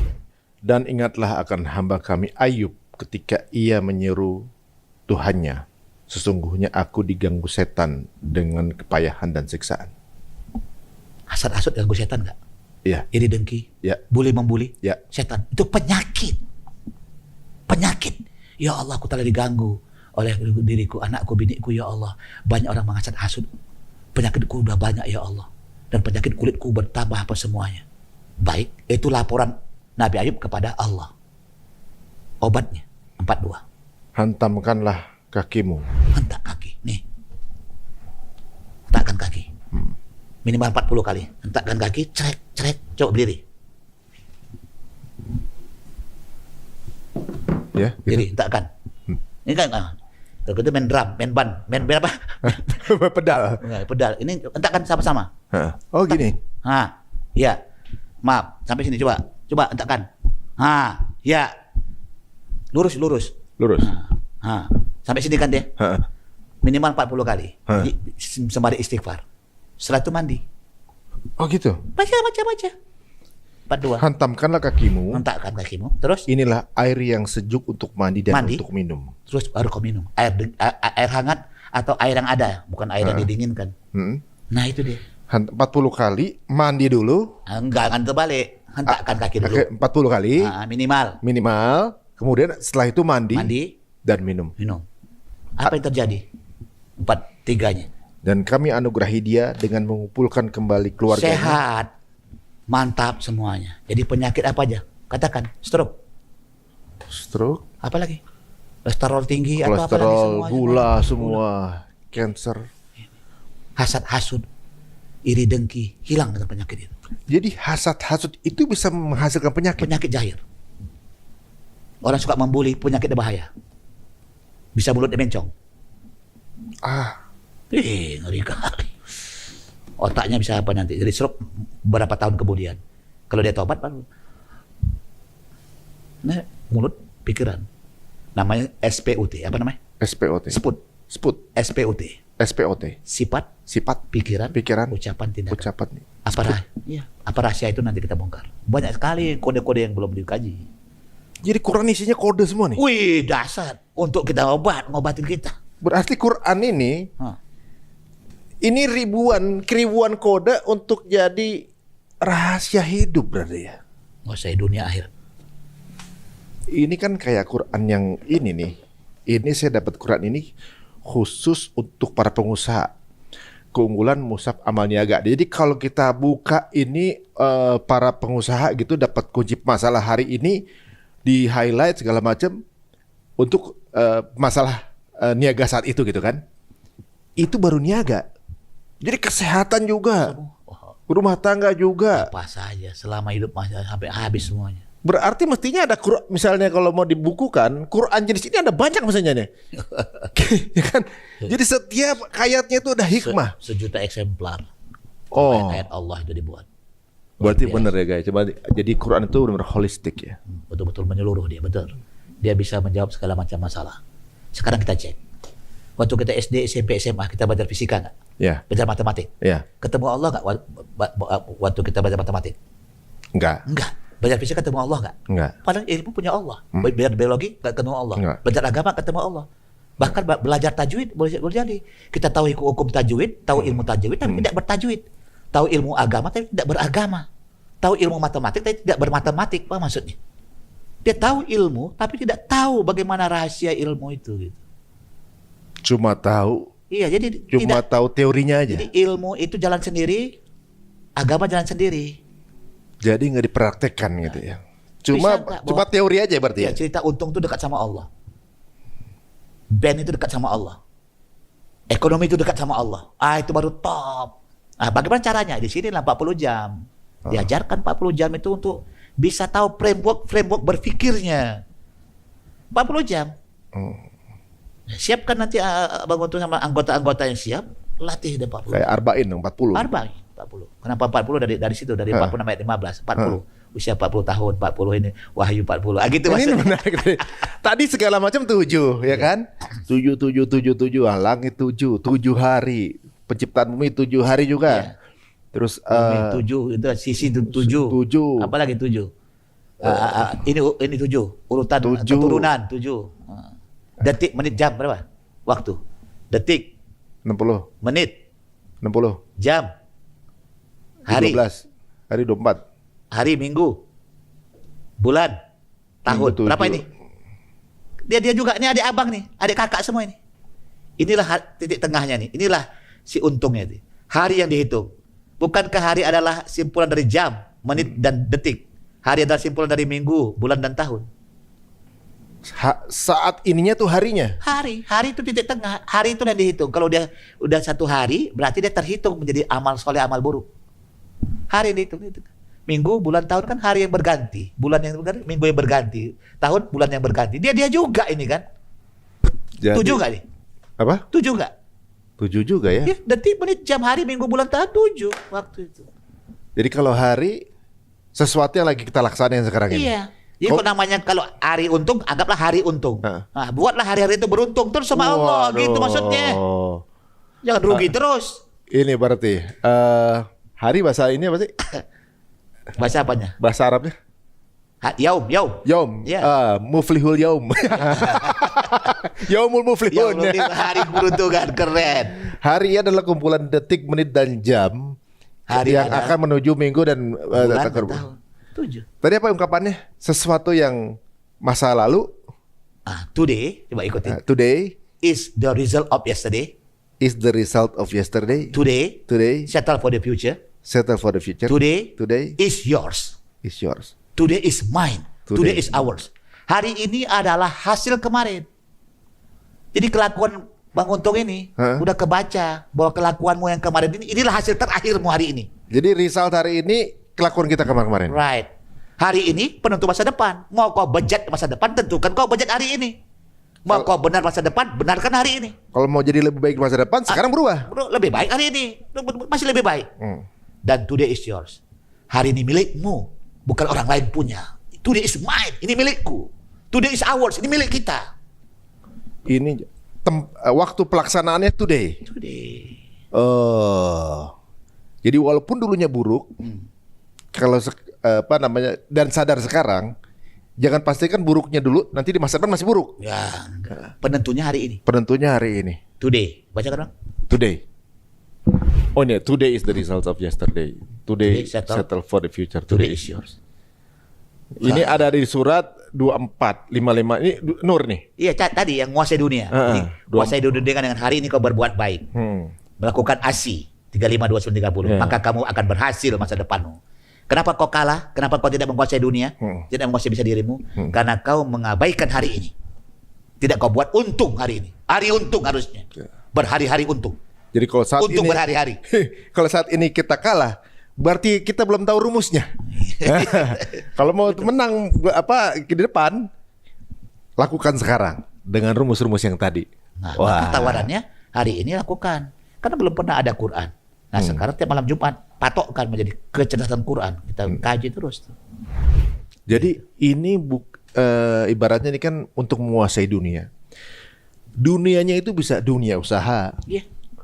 Dan ingatlah akan hamba kami Ayub ketika ia menyeru Tuhannya. Sesungguhnya aku diganggu setan dengan kepayahan dan siksaan. Hasad ganggu setan nggak? Iya. Iri dengki. Ya. Bully membuli. Ya. Setan itu penyakit. Ya Allah, aku telah diganggu oleh diriku, anakku, biniku. Ya Allah, banyak orang menghasad hasud. Penyakitku udah banyak ya Allah, dan penyakit kulitku bertambah apa semuanya. Baik, itu laporan Nabi Ayub kepada Allah. Obatnya 42. Hantamkanlah kakimu. Hentak kaki. Nih. Hentakkan kaki. Minimal 40 kali. Hentakkan kaki, cerek. Coba berdiri. Ya, gitu. Berdiri, hentakkan. Ini kan kalau itu main drum, main band apa? Pedal. Pedal. Ini hentakkan sama-sama. Oh, gini. Ya. Maaf, sampai sini coba hentakkan. Ya. Lurus. Sampai sini kan dia? Minimal 40 kali. Sembari istighfar. Setelah itu mandi. Oh gitu? Baca. 42. Hantamkanlah kakimu. Hentakkan kakimu. Terus? Inilah air yang sejuk untuk mandi dan untuk minum. Terus baru kau minum. Air hangat atau air yang ada. Bukan air yang didinginkan. Nah itu dia. 40 kali mandi dulu. Enggak, kan terbalik. Hentakkan kaki dulu. 40 kali. Minimal. Kemudian setelah itu mandi. Dan minum. Apa yang terjadi? 3-nya. Dan kami anugerahi dia dengan mengumpulkan kembali keluarganya. Sehat. Mantap semuanya. Jadi penyakit apa aja? Katakan. Stroke. Apa lagi? Kolesterol tinggi atau apa lagi? Kolesterol, gula, semua. Cancer. Hasad, iri dengki. Hilang dengan penyakit itu. Jadi hasad itu bisa menghasilkan penyakit. Penyakit jahil. Orang suka membuli, penyakit berbahaya. Bisa mulutnya mencong. Ngeri kali. Otaknya bisa apa nanti? Jadi stroke berapa tahun kemudian. Kalau dia tobat baru. Nah, mulut, pikiran. Namanya SPUT. Apa namanya? SPOT. Sput. SPUT. SPOT. Sifat, pikiran, ucapan, tindakan. Apa rahasia itu nanti kita bongkar. Banyak sekali kode-kode yang belum dikaji. Jadi Quran isinya kode semua nih. Wih, dasar untuk kita ngobatin kita. Berarti Quran ini ribuan kode untuk jadi rahasia hidup berarti ya. Nggak usah dunia akhir. Ini kan kayak Quran yang ini nih. Ini saya dapat Quran ini khusus untuk para pengusaha. Keunggulan Mushaf Amal Niaga. Jadi kalau kita buka ini para pengusaha gitu dapat kunci masalah hari ini di highlight segala macam untuk masalah niaga saat itu gitu kan. Itu baru niaga. Jadi kesehatan juga. Rumah tangga juga. Apa saja selama hidup masih sampai habis semuanya. Berarti mestinya ada Quran, misalnya kalau mau dibukukan Quran jenis ini ada banyak misalnya nih. Ya kan? Jadi setiap ayatnya itu ada hikmah. Sejuta eksemplar. Ayat Allah itu dibuat. Berarti benar ya guys. Coba jadi Quran itu benar-benar holistik ya. Betul-betul menyeluruh dia, betul. Dia bisa menjawab segala macam masalah. Sekarang kita cek. Waktu kita SD, SMP, SMA kita belajar fisika nggak? Ya. Belajar matematik. Ya. Ketemu Allah nggak waktu kita belajar matematik? Enggak. Belajar fisika ketemu Allah nggak? Enggak. Padahal ilmu punya Allah. Belajar biologi nggak ketemu Allah. Enggak. Belajar agama ketemu Allah. Bahkan belajar tajwid boleh jadi. Kita tahu hukum tajwid, tahu ilmu tajwid tapi tidak bertajwid. Tahu ilmu agama tapi tidak beragama. Tahu ilmu matematik tapi tidak bermatematik. Apa maksudnya? Dia tahu ilmu tapi tidak tahu bagaimana rahasia ilmu itu gitu. Cuma tahu. Iya, jadi cuma tahu teorinya aja. Jadi ilmu itu jalan sendiri, agama jalan sendiri. Jadi nggak dipraktekkan gitu ya. Cuma teori aja berarti ya. Cerita untung itu dekat sama Allah. Band itu dekat sama Allah. Ekonomi itu dekat sama Allah. Itu baru top. Bagaimana caranya? Di sini lah 40 jam. Diajarkan 40 jam itu untuk bisa tahu framework berpikirnya. 40 jam. Siapkan nanti Bang Untung sama anggota-anggota yang siap, latih deh 40. Kayak Arba'in dong 40. 40. Kenapa 40 dari situ dari 40 sampai 15, 40. Usia 40 tahun, 40 ini Wahyu 40. Gitu maksudnya. Ini menarik. Tadi segala macam 7 ya kan? 7 langit 7 hari. Penciptaan bumi 7 hari juga. Ya. Terus 7 itu sisi 7. Apalagi 7. Ini 7. Urutan keturunan 7. Detik, menit, jam berapa? Waktu. Detik 60. Menit 60. Jam. Hari 12. Hari 24. Hari, minggu. Bulan. Tahun. Minggu, berapa ini? Dia juga, ini adik abang nih, adik kakak semua ini. Inilah titik tengahnya nih. Inilah si untungnya nih. Hari yang dihitung. Bukankah hari adalah simpulan dari jam, menit dan detik? Hari adalah simpulan dari minggu, bulan dan tahun. Saat ininya tuh harinya. Hari itu titik tengah. Hari itu yang dihitung. Kalau dia udah 1 hari, berarti dia terhitung menjadi amal soleh, amal buruk. Hari yang dihitung itu. Minggu, bulan, tahun kan hari yang berganti. Bulan yang berganti, minggu yang berganti. Tahun, bulan yang berganti. Dia juga ini kan. Jadi, 7 nggak nih? Apa? 7 nggak? 7 juga ya. Detik, menit, jam, hari, minggu, bulan, tahun 7 waktu itu. Jadi kalau hari sesuatu yang lagi kita laksanain sekarang ini. Iya. Jadi kalau hari untung, anggaplah hari untung. Nah, buatlah hari-hari itu beruntung terus sama Allah. Gitu maksudnya. Jangan rugi terus. Ini berarti hari bahasa ini apa sih? Bahasa apanya? Bahasa Arabnya? Yaum. Yaum. Ya. Muflihul yaum. Yaumul muflihun. Hari beruntung kan, keren. Hari adalah kumpulan detik, menit dan jam hari yang akan menuju minggu dan bulan dan tahun. 7. Tadi apa ungkapannya? Sesuatu yang masa lalu. Today, coba ikutin. Today is the result of yesterday. Is the result of yesterday. Today settle for the future. Settle for the future. Today is yours. Is yours. Today is mine. Today is ours. Hari ini adalah hasil kemarin. Jadi kelakuan Bang Untung ini udah kebaca bahwa kelakuanmu yang kemarin inilah hasil terakhirmu hari ini. Jadi result hari ini kelakuan kita kemarin. Right. Hari ini penentu masa depan. Mau kau bejat masa depan, tentukan kau bejat hari ini. Mau kau benar masa depan, benarkan hari ini. Kalau mau jadi lebih baik masa depan, sekarang berubah. Bro, lebih baik hari ini. Masih lebih baik. Dan today is yours. Hari ini milikmu, bukan orang lain punya. Today is mine, ini milikku. Today is ours, ini milik kita. Ini waktu pelaksanaannya today. Today. Jadi walaupun dulunya buruk, kalau dan sadar sekarang, jangan pastikan buruknya dulu, nanti di masa depan masih buruk. Ya, penentunya hari ini. Penentunya hari ini. Today. Baca kan, Bang? Today. Oh ini, today is the result of yesterday. Today settle for the future. Today is yours. Ini ada di surat 2455. Ini Nur nih. Iya, tadi yang menguasai dunia. Menguasai dunia dengan hari ini kau berbuat baik. Melakukan ASI 352930. Maka kamu akan berhasil masa depanmu. Kenapa kau kalah? Kenapa kau tidak menguasai dunia? Tidak menguasai bisa dirimu? Karena kau mengabaikan hari ini. Tidak kau buat untung hari ini. Hari untung harusnya. Berhari-hari untung. Jadi kalau saat untung ini berhari-hari. Kalau saat ini kita kalah, berarti kita belum tahu rumusnya. Kalau mau menang di depan, lakukan sekarang dengan rumus-rumus yang tadi. Nah, maka tawarannya hari ini lakukan. Karena belum pernah ada Quran. Nah, sekarang tiap malam Jumat patokkan menjadi kecerdasan Quran. Kita kaji terus. Jadi ini ibaratnya ini kan untuk menguasai dunia. Dunianya itu bisa dunia usaha.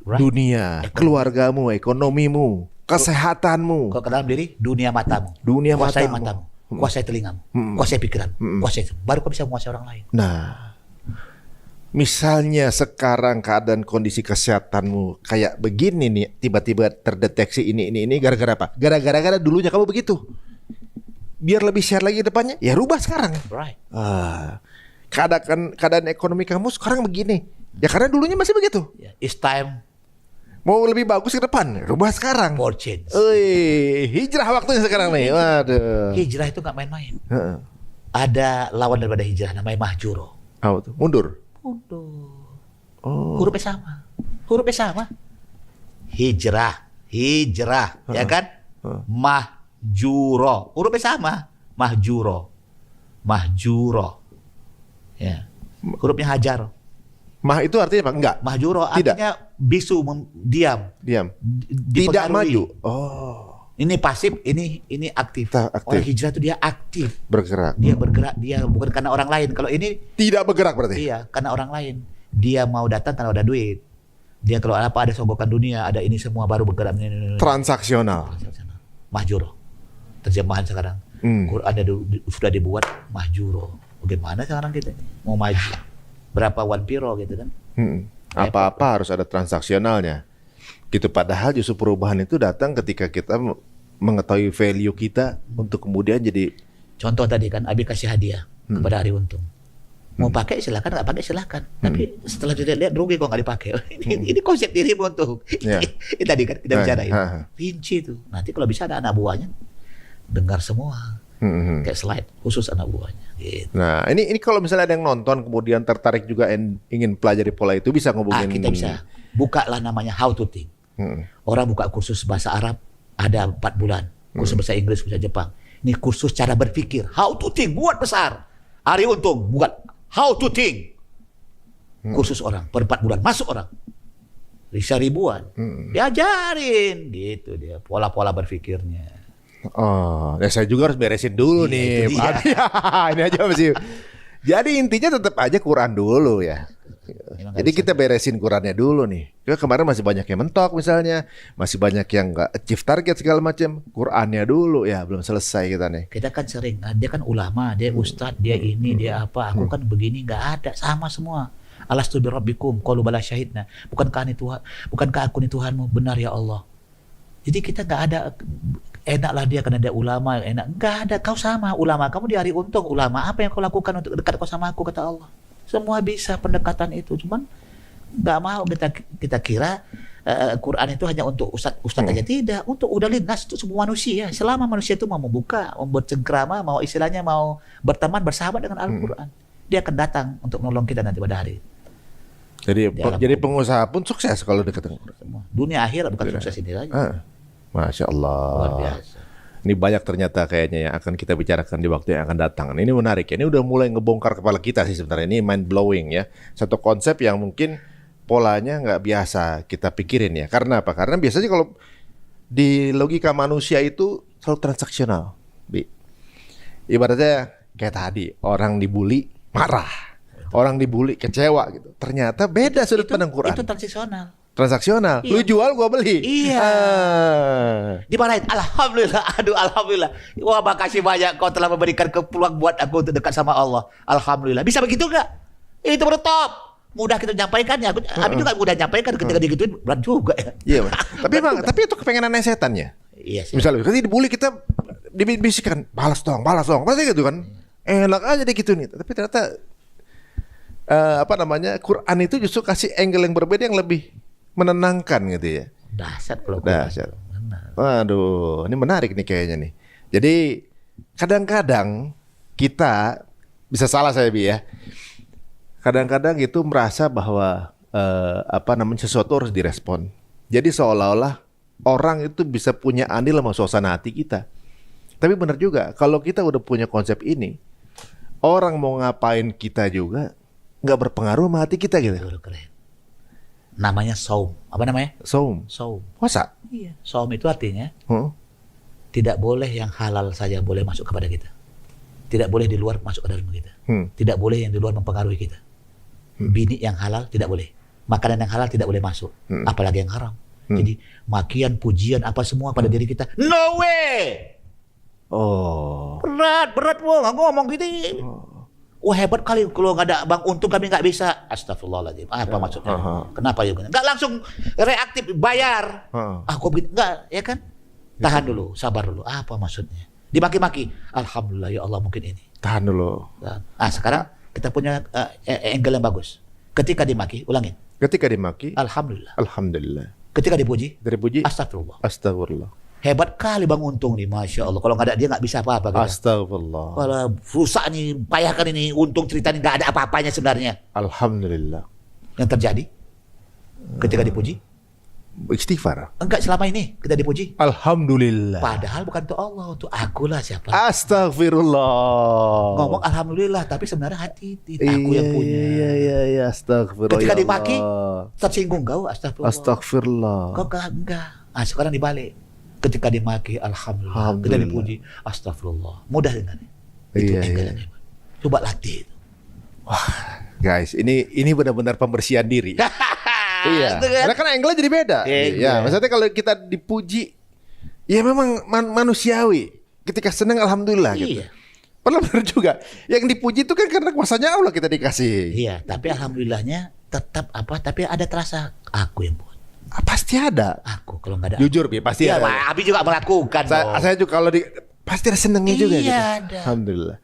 Right. Dunia, keluargamu, ekonomimu, kesehatanmu. Kau ke dalam diri, dunia matamu. Dunia kuasai matamu. Kuasai telingamu. Kuasai pikiranmu. Kuasai itu. Baru kau bisa menguasai orang lain. Nah, misalnya sekarang keadaan kondisi kesehatanmu kayak begini nih, tiba-tiba terdeteksi ini gara-gara apa? Gara-gara dulunya kamu begitu. Biar lebih share lagi depannya, ya rubah sekarang. Right. Keadaan ekonomi kamu sekarang begini. Ya karena dulunya masih begitu. It's time. Mau lebih bagus ke depan, rubah sekarang. For change. Hijrah waktunya sekarang nih. Waduh. Hijrah itu gak main-main. Ada lawan daripada hijrah, namanya mahjuro. Apa tuh? Mundur. Hurufnya sama. Hijrah, ya kan? Mahjuro, hurufnya sama. Mahjuro. Ya. Hurufnya hajar. Mah itu artinya apa? Enggak. Mahjuro artinya bisu, diam. Tidak maju. Ini pasif, ini aktif. Orang hijrah itu dia aktif. Bergerak. Dia bergerak, dia bukan karena orang lain. Kalau ini tidak bergerak berarti. Iya, karena orang lain. Dia mau datang karena ada duit. Dia kalau ada sogokan dunia, ada ini semua baru bergerak. Transaksional. Mahjuro. Terjemahan sekarang. Quran sudah dibuat mahjuro. Bagaimana sekarang kita mau maju? Berapa one piro gitu kan? Apa-apa harus ada transaksionalnya. Gitu, padahal justru perubahan itu datang ketika kita mengetahui value kita untuk kemudian jadi. Contoh tadi kan Abi kasih hadiah kepada Hari Untung. Mau pakai silakan, nggak pakai silakan. Tapi setelah dilihat rugi kok nggak dipakai. Ini konsep dirimu untuk. Ini tadi kan kita bicarain. Rinci itu. Nanti kalau bisa ada anak buahnya dengar semua. Kayak slide khusus anak buahnya. Gitu. Nah ini kalau misalnya ada yang nonton kemudian tertarik juga ingin pelajari pola itu, bisa ngubungin. Kita bisa. Bukalah namanya How to Think. Orang buka kursus bahasa Arab ada 4 bulan. Kursus bahasa Inggris, bahasa Jepang. Ini kursus cara berpikir. How to Think, buat besar. Hari Untung buat How to Think. Kursus orang per 4 bulan masuk orang. Bisa ribuan. Diajarin gitu dia pola-pola berpikirnya. Ya saya juga harus beresin dulu nih. Ini aja masih. Jadi intinya tetap aja Quran dulu ya. Jadi kita beresin Qurannya dulu nih. Kemarin masih banyak yang mentok misalnya, masih banyak yang nggak achieve target segala macam. Qurannya dulu ya belum selesai kita nih. Kita kan sering, dia kan ulama, dia ustadz, dia ini, dia apa. Aku kan begini, nggak ada, sama semua. Alastu bi rabbikum qalu bala syahidna. Bukankah aku ini Tuhanmu? Benar ya Allah. Jadi kita nggak ada. Enaklah dia karena dia ulama, enak. Enggak ada, kau sama ulama. Kamu di Hari Untung ulama. Apa yang kau lakukan untuk dekat kau sama aku, kata Allah. Semua bisa pendekatan itu. Cuman nggak mau kita kira Quran itu hanya untuk ustadz aja. Tidak, untuk udah lintas, untuk semua manusia. Selama manusia itu mau membuka, mau bercengkrama, mau istilahnya mau berteman, bersahabat dengan Al-Quran, dia akan datang untuk menolong kita nanti pada hari. Jadi pengusaha pun sukses kalau dekat dengan Quran. Dunia akhirat bukan sukses ini saja. Masya Allah. Luar biasa. Ini banyak ternyata kayaknya yang akan kita bicarakan di waktu yang akan datang. Ini menarik ya. Ini udah mulai ngebongkar kepala kita sih sebenarnya. Ini mind blowing ya. Satu konsep yang mungkin polanya nggak biasa kita pikirin ya. Karena apa? Karena biasanya kalau di logika manusia itu selalu transaksional. Ibaratnya kayak tadi, orang dibully marah, orang dibully kecewa gitu. Ternyata beda sudut pandang Quran. Itu transaksional. Transaksional. Iya. Lu jual, gua beli. Iya. Dimarahin. Alhamdulillah. Aduh, alhamdulillah. Wah, makasih banyak kau telah memberikan peluang buat aku untuk dekat sama Allah. Alhamdulillah. Bisa begitu nggak? Itu baru top. Mudah kita nyampaikannya. Abi juga mudah nyampaikan ketika digituin berat juga ya. Iya, Mas. Tapi itu kepengenannya setannya. Iya sih. Misalnya ketika dibully kita dibisikkan, balas dong. Pasti gitu kan. Enak aja deh gitu nih. Tapi ternyata Quran itu justru kasih angle yang berbeda yang lebih menenangkan gitu ya. Dahsyat kalau Dahsyat. Waduh, ini menarik nih kayaknya nih. Jadi kadang-kadang kita bisa salah saya Bi ya. Kadang-kadang itu merasa bahwa sesuatu harus direspon. Jadi seolah-olah orang itu bisa punya andil sama suasana hati kita. Tapi benar juga, kalau kita udah punya konsep ini, orang mau ngapain kita juga nggak berpengaruh sama hati kita gitu. Keren. Namanya saum. Apa namanya? Saum. Puasa. Iya. Saum itu artinya tidak boleh yang halal saja boleh masuk kepada kita. Tidak boleh di luar masuk ke dalam kita. Tidak boleh yang di luar mempengaruhi kita. Bini yang halal tidak boleh. Makanan yang halal tidak boleh masuk. Apalagi yang haram. Jadi makian, pujian, apa semua pada diri kita. No way! Oh. Berat wong. Aku ngomong gitu. Wah hebat kali kalau nggak ada Bang Untung kami nggak bisa. Astagfirullahaladzim. Apa maksudnya? Kenapa ya? Nggak langsung reaktif bayar. Aku begini nggak ya kan? Tahan dulu, sabar dulu. Apa maksudnya? Dimaki-maki. Alhamdulillah ya Allah mungkin ini. Tahan dulu. Sekarang kita punya angle yang bagus. Ketika dimaki, ulangin. Ketika dimaki, Alhamdulillah. Ketika dipuji, Astagfirullah. Hebat kali Bang Untung nih, Masya Allah. Kalau nggak ada dia nggak bisa apa-apa. Astagfirullah. Kalau rusak nih, payah kan ini. Untung cerita ini nggak ada apa-apanya sebenarnya. Alhamdulillah. Yang terjadi ketika dipuji, istighfar. enggak selama ini kita dipuji. Alhamdulillah. Padahal bukan untuk Allah, untuk akulah siapa. Astagfirullah. Ngomong alhamdulillah, tapi sebenarnya hati aku yang punya. Iya. Astagfirullah. Ketika dimaki, tersinggung kau. Astagfirullah. Kau enggak. Sekarang dibalik. Ketika dimaki, alhamdulillah. Ketika dipuji, astagfirullah. Mudah dengannya. Itu Iya. Coba latih itu. Wah, guys, ini benar-benar pembersihan diri. Iya. Karena kan angle jadi beda. Iya, maksudnya kalau kita dipuji, ya memang manusiawi. Ketika senang, alhamdulillah gitu. Iya. Padahal benar juga. Yang dipuji itu kan karena kuasanya Allah kita dikasih. Iya, tapi alhamdulillahnya tetap tapi ada terasa aku yang buat. Pasti ada. Aku kalau nggak ada. Jujur, Bi, pasti Iya, ada. Abi juga melakukan. Saya juga kalau pasti ada senengnya juga gitu. Ada. Alhamdulillah.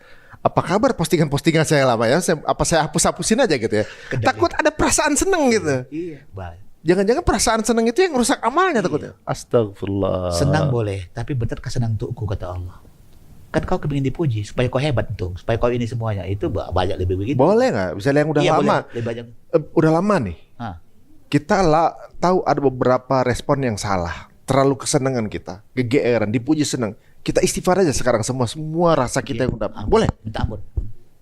Apa kabar postingan-postingan saya lama ya? Saya hapus-hapusin aja gitu ya. Takut ada perasaan seneng gitu. Iya, baik. Jangan-jangan perasaan seneng itu yang rusak amalnya takutnya. Astagfirullah. Senang boleh, tapi benarkah senang untukku kata Allah? Kan kau kepingin dipuji supaya kau hebat untung, supaya kau ini semuanya. Itu banyak lebih begitu. Boleh nggak? Misalnya yang udah lama, boleh, lebih banyak. Udah lama nih. Kita tahu ada beberapa respon yang salah. Terlalu kesenangan kita, kegeeran, dipuji senang. Kita istighfar aja sekarang semua rasa kita yang udah. Boleh? Minta ampun.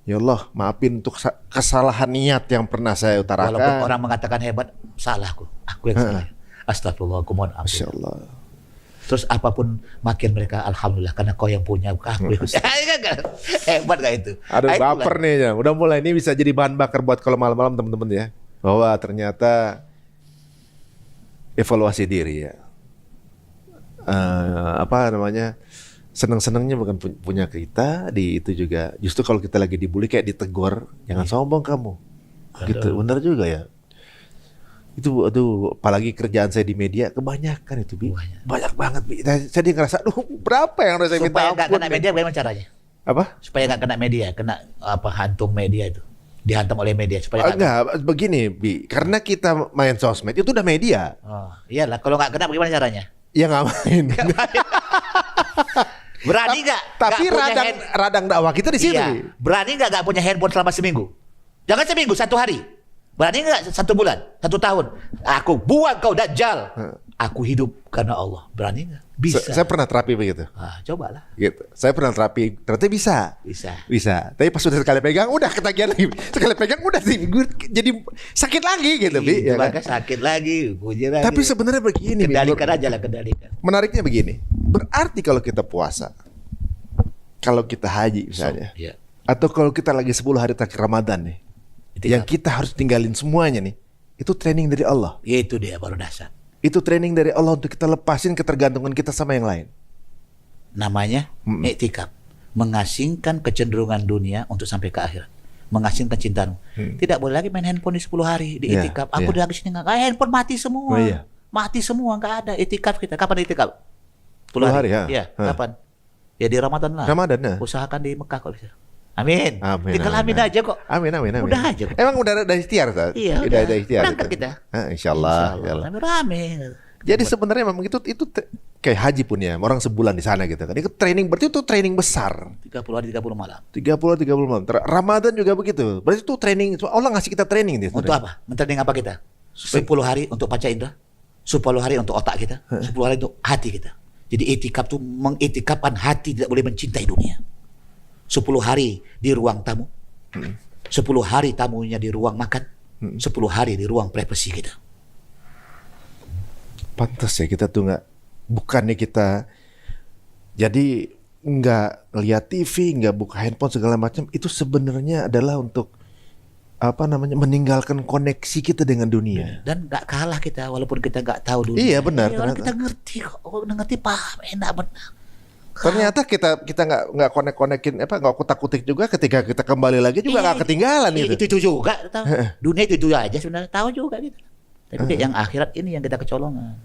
Ya Allah, maafin untuk kesalahan niat yang pernah saya utarakan. Walaupun orang mengatakan hebat, salahku. Aku yang salah. Astagfirullah, aku mohon ampun. Masya Allah. Terus apapun makin mereka, alhamdulillah karena kau yang punya, bukan aku yang hebat gak itu? Aduh, baper nih ya. Udah mulai ini bisa jadi bahan bakar buat kalau malam-malam teman-teman ya. Bahwa ternyata evaluasi diri ya. Seneng-senengnya bukan punya kita di itu juga. Justru kalau kita lagi dibully kayak ditegur, jangan sombong kamu. Gitu, benar juga ya. Itu apalagi kerjaan saya di media kebanyakan itu, Bi. Banyak banget, Bi. Saya ngerasa, berapa yang harus saya minta ampun. Supaya nggak kena media bagaimana caranya? Apa? Supaya nggak kena media, hantum media itu. Dihantam oleh media supaya enggak, begini, Bi. Karena kita main sosmed itu udah media. Oh, iyalah, kalau nggak kena bagaimana caranya? Ya nggak main. Berani nggak? Tapi radang dakwah kita di sini. Iya. Berani nggak punya handphone selama seminggu? Jangan seminggu, 1 hari. Berani nggak 1 bulan, 1 tahun? Aku buang kau Dajjal. aku hidup karena Allah. Berani nggak? Bisa. Saya pernah terapi begitu. Cobalah. Gitu. Saya pernah terapi, ternyata bisa. Bisa. Tapi pas sudah sekali pegang, udah ketagihan lagi. Sekali pegang, udah sih, gue jadi sakit lagi gitu, Bi. Ya kan? Sakit lagi, puji lagi. Tapi sebenarnya begini, kendalikan aja lah, kendalikan. Menariknya begini, berarti kalau kita puasa, kalau kita haji misalnya, atau kalau kita lagi 10 hari terakhir Ramadan nih, yang kita harus tinggalin semuanya nih, itu training dari Allah. Itu dia baru dasar. Itu training dari Allah untuk kita lepasin ketergantungan kita sama yang lain. Namanya iktikaf. Mengasingkan kecenderungan dunia untuk sampai ke akhirat. Mengasingkan cintamu. Tidak boleh lagi main handphone di 10 hari di iktikaf. Aku udah habis ini nggak, handphone mati semua. Mati semua, nggak ada iktikaf kita. Kapan iktikaf? 10 hari ya. Iya, kapan? Ya di Ramadan lah. Ramadan ya. Usahakan di Mekah kalau bisa. Amin. Tinggal amin aja kok. Amin. Udah aja kok. Emang udah ada ikhtiar, Ustaz? Iya, udah ada ikhtiar. Berangkat kita. Insyaallah. Rame. Jadi sebenarnya memang itu kayak haji pun ya, orang sebulan di sana gitu kan. Itu training, berarti itu training besar. 30 hari 30 malam. 30 malam. Ramadan juga begitu. Berarti itu training. Allah ngasih kita training dia. Untuk apa? Training apa kita? 10 hari untuk panca indera. 10 hari untuk otak kita. 10 hari untuk hati kita. Jadi itikaf itu mengitikafkan hati tidak boleh mencintai dunia. 10 hari di ruang tamu. 10 hari tamunya di ruang makan. 10 hari di ruang privasi kita. Pantas ya kita tuh bukannya kita jadi nggak lihat TV, nggak buka handphone segala macam, itu sebenarnya adalah untuk meninggalkan koneksi kita dengan dunia. Dan nggak kalah kita walaupun kita nggak tahu dunia. Iya benar. Orang kita ngerti kok, ngerti paham, enak benar. Ternyata kita nggak konek-konekin nggak kutak-kutik juga, ketika kita kembali lagi juga nggak ketinggalan gitu. Itu juga tahu. Dunia itu aja sebenarnya tahu juga gitu. Tapi yang akhirat ini yang kita kecolongan.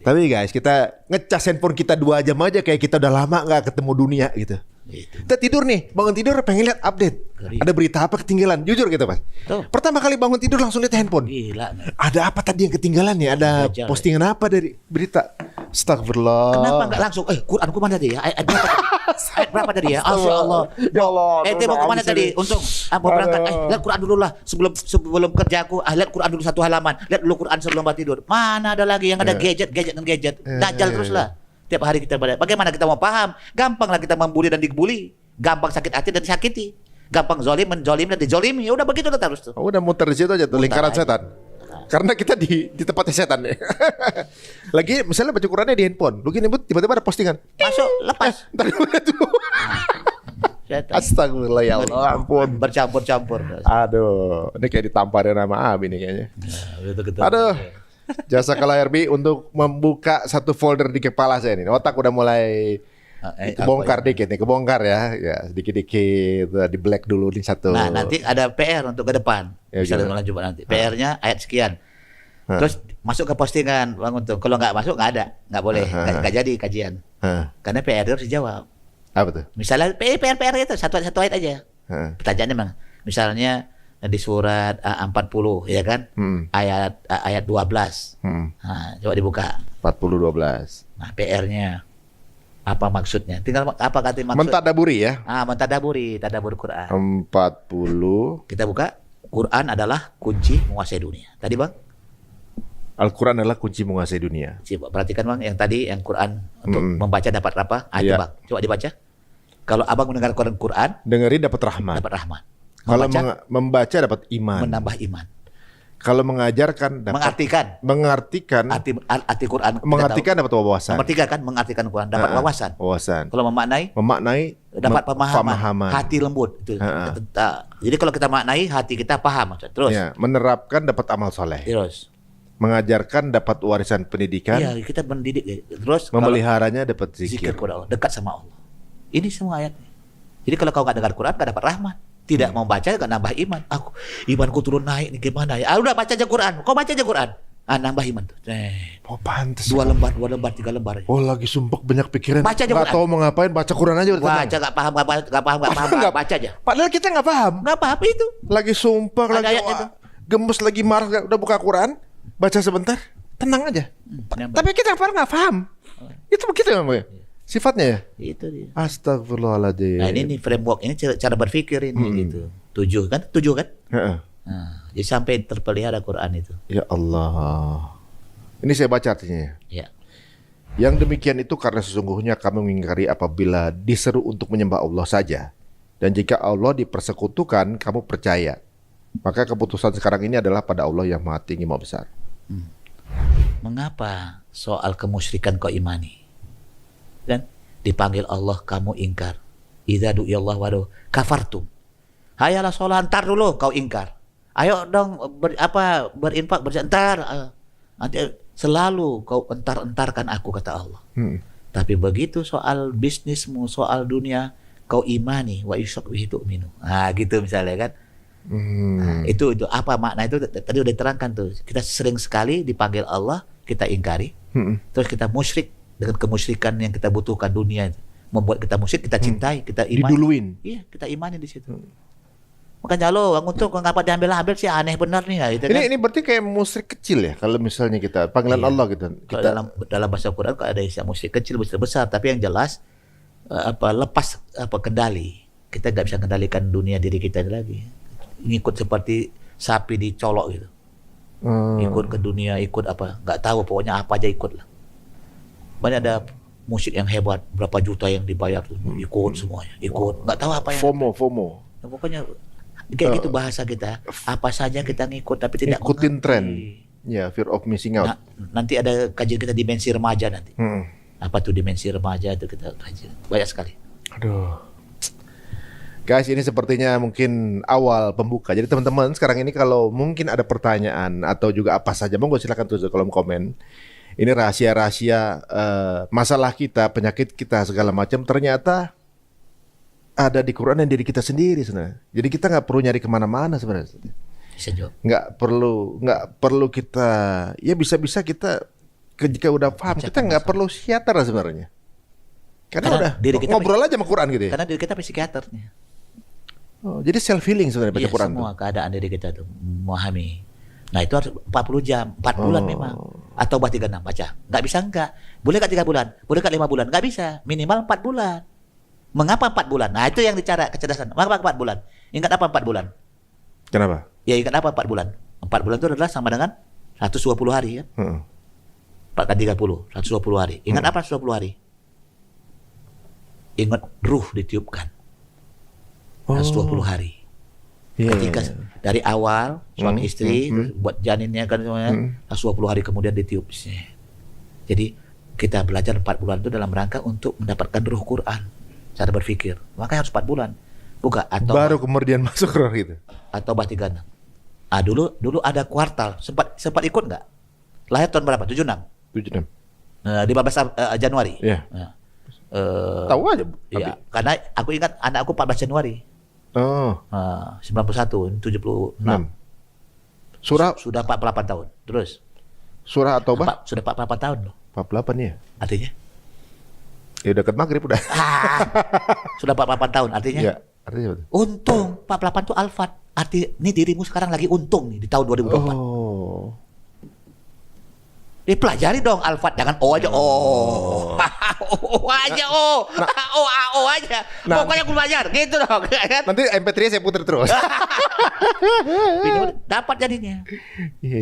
Tapi guys, kita ngecas handphone kita 2 jam aja kayak kita udah lama nggak ketemu dunia gitu. Kita tidur nih, bangun tidur pengen lihat update. Ada berita apa ketinggalan? Jujur gitu, Mas. Pertama kali bangun tidur langsung lihat handphone. Gila. Ada apa tadi yang ketinggalan ya? Ada postingan apa dari berita? Astagfirullah. Kenapa nggak langsung? Quranku mana tadi ya? Ayat berapa tadi ya? Allah. Ya Allah. Mau kemana tadi? Untung mau berangkat. Lihat Quran dulu lah sebelum kerjaku. Lihat Quran dulu 1 halaman. Lihat dulu Quran sebelum tidur. Mana ada lagi yang ada gadget. Dajjal terus lah. Tiap hari kita bagaimana kita mau paham? Gampang lah kita membuli dan dibully. Gampang sakit hati dan disakiti. Gampang zalim menzalim dan dizalimi. Ya udah begitu lah terus tuh. Udah muter di situ aja tuh lingkaran setan. Karena kita di tempatnya setan ya. Lagi misalnya baca Qurannya di handphone. Lu gini tiba-tiba ada postingan. Masuk, lepas. Astagfirullah ya Allah. Ampun. Bercampur-campur. Aduh, ini kayak ditamparin nama Abi nih kayaknya. Aduh. Jasa KLRB untuk membuka satu folder di kepala saya nih. Otak udah mulai kebongkar dikit nih, kebongkar ya. Ya, sedikit-dikit di black dulu nih satu. Nah, nanti ada PR untuk ke depan. Bisa lanjut nanti. PR-nya ayat sekian. Terus masuk ke postingan Bang Untung. Kalau nggak masuk nggak ada, nggak boleh, nggak jadi kajian. Karena PR harus dijawab. Apa tuh? Misalnya PR itu satu ayat aja. Pertanyaannya memang, misalnya di surat 40 ya kan, ayat 12. Nah, coba dibuka. 40:12. Nah, PR-nya apa maksudnya? Tinggal apa kata maksud? Mentadaburi ya. Tadabur Quran. 40. Kita buka. Quran adalah kunci menguasai dunia. Tadi Bang? Al-Quran adalah kunci menguasai dunia. Coba perhatikan Bang, yang tadi yang Quran untuk membaca dapat apa? Ayo Bang, coba dibaca. Kalau Abang mendengar Quran, dengerin dapat rahmat. Kalau membaca dapat iman. Menambah iman. Kalau mengajarkan dapat mengartikan arti Quran. Mengartikan dapat wawasan. Nomor 3 kan mengartikan Quran dapat wawasan. Kalau memaknai dapat pemahaman. Hati lembut itu. Jadi kalau kita maknai, hati kita paham. Terus menerapkan dapat amal soleh. Terus mengajarkan dapat warisan pendidikan. Iya, kita mendidik. Terus memeliharanya dapat zikir kepada Allah, dekat sama Allah. Ini semua ayatnya. Jadi kalau kau nggak dengar Quran, nggak dapat rahmat. Tidak mau baca, nggak nambah iman. Imanku turun naik nih gimana ya? Udah baca aja Quran. Kau baca aja Quran. Nambah iman tuh. Oh pantes. 2 lembar, 3 lembar. Oh lagi sumpek banyak pikiran. Baca aja Quran. Gak tahu mau ngapain, baca Quran aja. Baca nggak paham, baca aja. Padahal kita nggak paham. Nggak paham itu. Lagi sumpah, lagi gemes, lagi marah, udah buka Quran, baca sebentar, tenang aja. Tapi kita nggak paham. Itu begitu namanya. Sifatnya ya? Itu dia. Astagfirullahaladzim. Nah ini framework, ini cara berpikir ini gitu. 7 kan? Nah, jadi sampai terpelihara Quran itu. Ya Allah. Ini saya baca artinya. Ya. Yang demikian itu karena sesungguhnya kami mengingkari apabila diseru untuk menyembah Allah saja. Dan jika Allah dipersekutukan, kamu percaya. Maka keputusan sekarang ini adalah pada Allah yang Maha Tinggi, Maha Besar. Mengapa soal kemusyrikan kau imani? Dan dipanggil Allah kamu ingkar. Idza du'iyallahu wa kafartum. Hayalah sholat, ntar dulu kau ingkar. Ayo dong berinfak berjantar. Nanti selalu kau entar-entarkan aku, kata Allah. Tapi begitu soal bisnismu, soal dunia, kau imani wa yusyrak bihi tu'minu. Gitu misalnya kan. Nah, itu apa makna itu tadi udah diterangkan tuh. Kita sering sekali dipanggil Allah, kita ingkari. Terus kita musyrik dengan kemusyrikan yang kita butuhkan dunia itu. Membuat kita musyrik, kita cintai, kita imani. Diduluin. Iya, kita imani di situ. Makanya lo, untuk ngapa diambil-ambil sih aneh benar nih ya, gitu kan? Ini berarti kayak musyrik kecil ya kalau misalnya kita panggilan Allah gitu. Kalau dalam bahasa Quran kok ada istilah musyrik kecil, musyrik besar, tapi yang jelas lepas kendali. Kita nggak bisa kendalikan dunia diri kita lagi. Ngikut seperti sapi dicolok gitu. Ikut ke dunia, ikut apa? Nggak tahu, pokoknya apa aja ikut lah. Banyak ada musyrik yang hebat, berapa juta yang dibayar tuh, ikut semuanya, ikut. Nggak tahu apa yang. FOMO. Nah, pokoknya kayak gitu bahasa kita. Apa saja kita ngikut tapi tidak ikutin mengerti. tren. Ya, fear of missing out. Nanti ada kajian kita dimensi remaja nanti. Apa tuh dimensi remaja itu kita kaji. Banyak sekali. Aduh. Guys, ini sepertinya mungkin awal pembuka. Jadi teman-teman sekarang ini kalau mungkin ada pertanyaan atau juga apa saja, monggo silakan tulis di kolom komen. Ini rahasia-rahasia masalah kita, penyakit kita segala macam ternyata ada di Quran dan diri kita sendiri sebenarnya. Jadi kita nggak perlu nyari kemana-mana sebenarnya. Bisa jawab. Nggak perlu kita, ya bisa-bisa kita jika udah paham, kita nggak perlu psikiater lah sebenarnya. Karena udah diri kita ngobrol aja sama Quran gitu ya. Karena diri kita psikiaternya. Oh, jadi self healing sebenarnya baca Iya, Quran semua tuh. keadaan diri kita tuh memahami. Nah itu harus 40 jam, 4 bulan memang. Atau 36 baca. Nggak bisa enggak. Boleh nggak 3 bulan? Boleh nggak 5 bulan? Nggak bisa. Minimal 4 bulan. Mengapa 4 bulan? Nah itu yang bicara kecerdasan. Mengapa 4 bulan? Ingat apa 4 bulan? Kenapa? Ya ingat apa 4 bulan? 4 bulan itu adalah sama dengan 120 hari ya. 4 kali 30, 120 hari. Ingat apa 120 hari? Ingat ruh ditiupkan. 120 hari. Ketika dari awal suami istri buat janinnya kan semuanya 120 hari kemudian ditiup. Jadi kita belajar 4 bulan itu dalam rangka untuk mendapatkan ruh Quran, cara berpikir. Makanya harus 4 bulan. Bukan atau baru kemudian masuk roh gitu. Atau 36. Dulu ada kuartal, sempat ikut enggak? Lahir tahun berapa? 76. 76. 15 Januari. Iya. Tahu aja. Iya, karena aku ingat anak aku 14 Januari. Oh. 91, 76. Surah Sudah 48 tahun. Terus surah At-Taubah sudah 48 tahun loh. 48 ya. Artinya? Ya dekat maghrib udah. Sudah 48 tahun. Artinya? Ya, artinya apa? Untung 48 itu alfat. Arti ini dirimu sekarang lagi untung nih di tahun 2024. Oh. Dipelajari dong alfat, jangan O aja. O aja O. O aja. Pokoknya aku belajar gitu dong. Nanti MP3 saya puter terus. Ini dapat jadinya.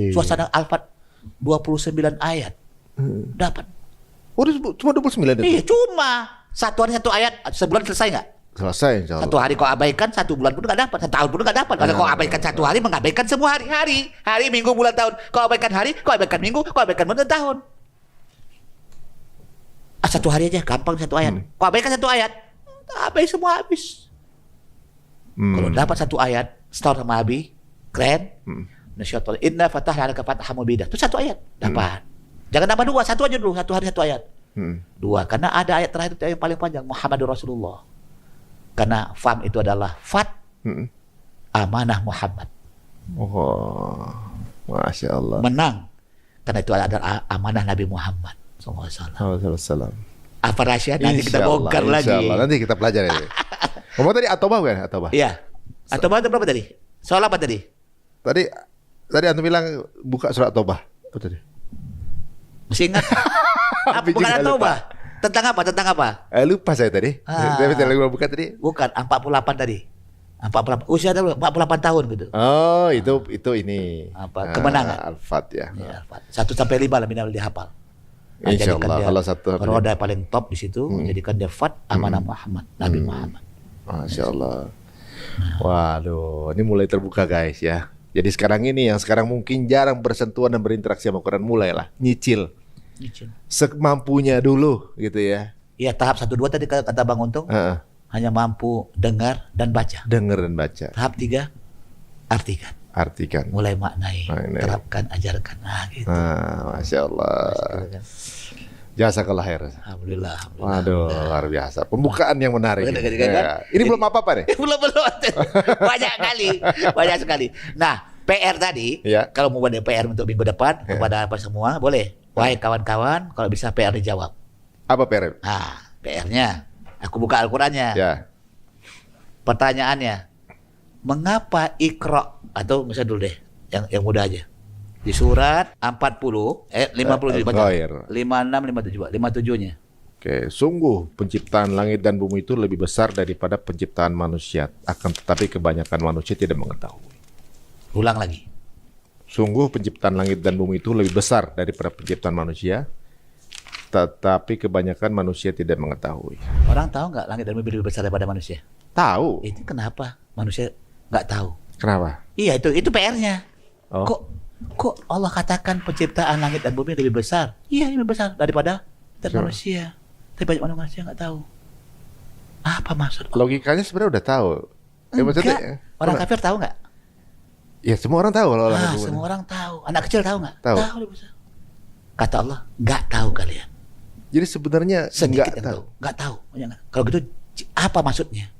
Suasana alfat 29 ayat. Dapat. Oh, cuma 29 itu? Iya, cuma satu hari satu ayat, sebulan selesai nggak? Selesai insya Allah. Satu hari kau abaikan, 1 bulan pun nggak dapat, 1 tahun pun nggak dapat. Kalau kau abaikan 1 hari, mengabaikan semua hari, minggu, bulan, tahun. Kau abaikan hari, kau abaikan minggu, kau abaikan bulan, tahun. 1 hari aja, gampang 1 ayat. Kau abaikan 1 ayat, abai semua habis. Kalau dapat 1 ayat, store sama Abi, keren. Nasyatullah, inna fatahna laka fathan mubidah. Itu 1 ayat, dapat. Jangan tambah 2, 1 aja dulu, 1 hari 1 ayat. 2, karena ada ayat terakhir itu yang paling panjang, Muhammadur Rasulullah. Karena fam itu adalah fat amanah Muhammad. Oh, Masya Allah. Menang. Karena itu adalah amanah Nabi Muhammad SAW. Apa rahasia nanti kita bongkar lagi. Nanti kita pelajari. Ngomong tadi At-Taubah bukan? At-Taubah. Iya. At-Taubah itu berapa tadi? Soal apa tadi? Tadi antum bilang buka surat At-Taubah. Apa tadi? Masih ingat? Bukan At-Taubah. Tentang apa? Lupa saya tadi. Tapi saya buka tadi. Bukan, 48 tadi. Usia 48 tahun gitu. Oh, itu ini. Kemenangan. Al-Fat ya. Ya, 1 sampai 5 lah minimal dihafal. Insya jadikan Allah. dia Kalau satu roda paling top di situ, jadikan dia Fat amanah Muhammad, Nabi Muhammad. Masya Allah. Waduh, ini mulai terbuka guys ya. Jadi sekarang ini yang sekarang mungkin jarang bersentuhan dan berinteraksi sama Quran, mulailah nyicil. Semampunya dulu gitu ya. Iya, tahap 1 2 tadi kata Bang Untung. Hanya mampu dengar dan baca. Dengar dan baca. Tahap 3 artikan. Mulai maknai, terapkan, ajarkan. Nah, gitu. Masya Allah. Jazakallah khair. Alhamdulillah. Waduh, luar biasa. Pembukaan yang menarik. Ya. Ini belum apa-apa nih. belum. Banyak sekali. Nah, PR tadi, kalau mau buat PR untuk minggu depan kepada apa semua, boleh. Wahai kawan-kawan, kalau bisa PR dijawab. Apa PR? PR-nya, aku buka Al-Qurannya. Ya. Pertanyaannya, mengapa Iqra, atau misalnya dulu deh, yang mudah aja. Di surat 50 baca. 56 57-nya. Oke, sungguh penciptaan langit dan bumi itu lebih besar daripada penciptaan manusia, akan tetapi kebanyakan manusia tidak mengetahui. Ulang lagi. Sungguh penciptaan langit dan bumi itu lebih besar daripada penciptaan manusia, tetapi kebanyakan manusia tidak mengetahui. Orang tahu nggak langit dan bumi lebih besar daripada manusia? Tahu. Itu kenapa manusia nggak tahu? Kenapa? Iya, itu PR-nya. Oh. Kok Allah katakan penciptaan langit dan bumi lebih besar? Iya, lebih besar daripada manusia. Tapi banyak manusia nggak tahu. Apa maksud? Logikanya sebenarnya udah tahu. Enggak. Orang kafir tahu nggak? Ya semua orang tahu kalau langit bumi. Semua orang tahu. Anak kecil tahu nggak? Tahu. Lebih besar. Kata Allah, nggak tahu kalian. Jadi sebenarnya Sedikit nggak tahu. Nggak tahu. Kalau gitu apa maksudnya?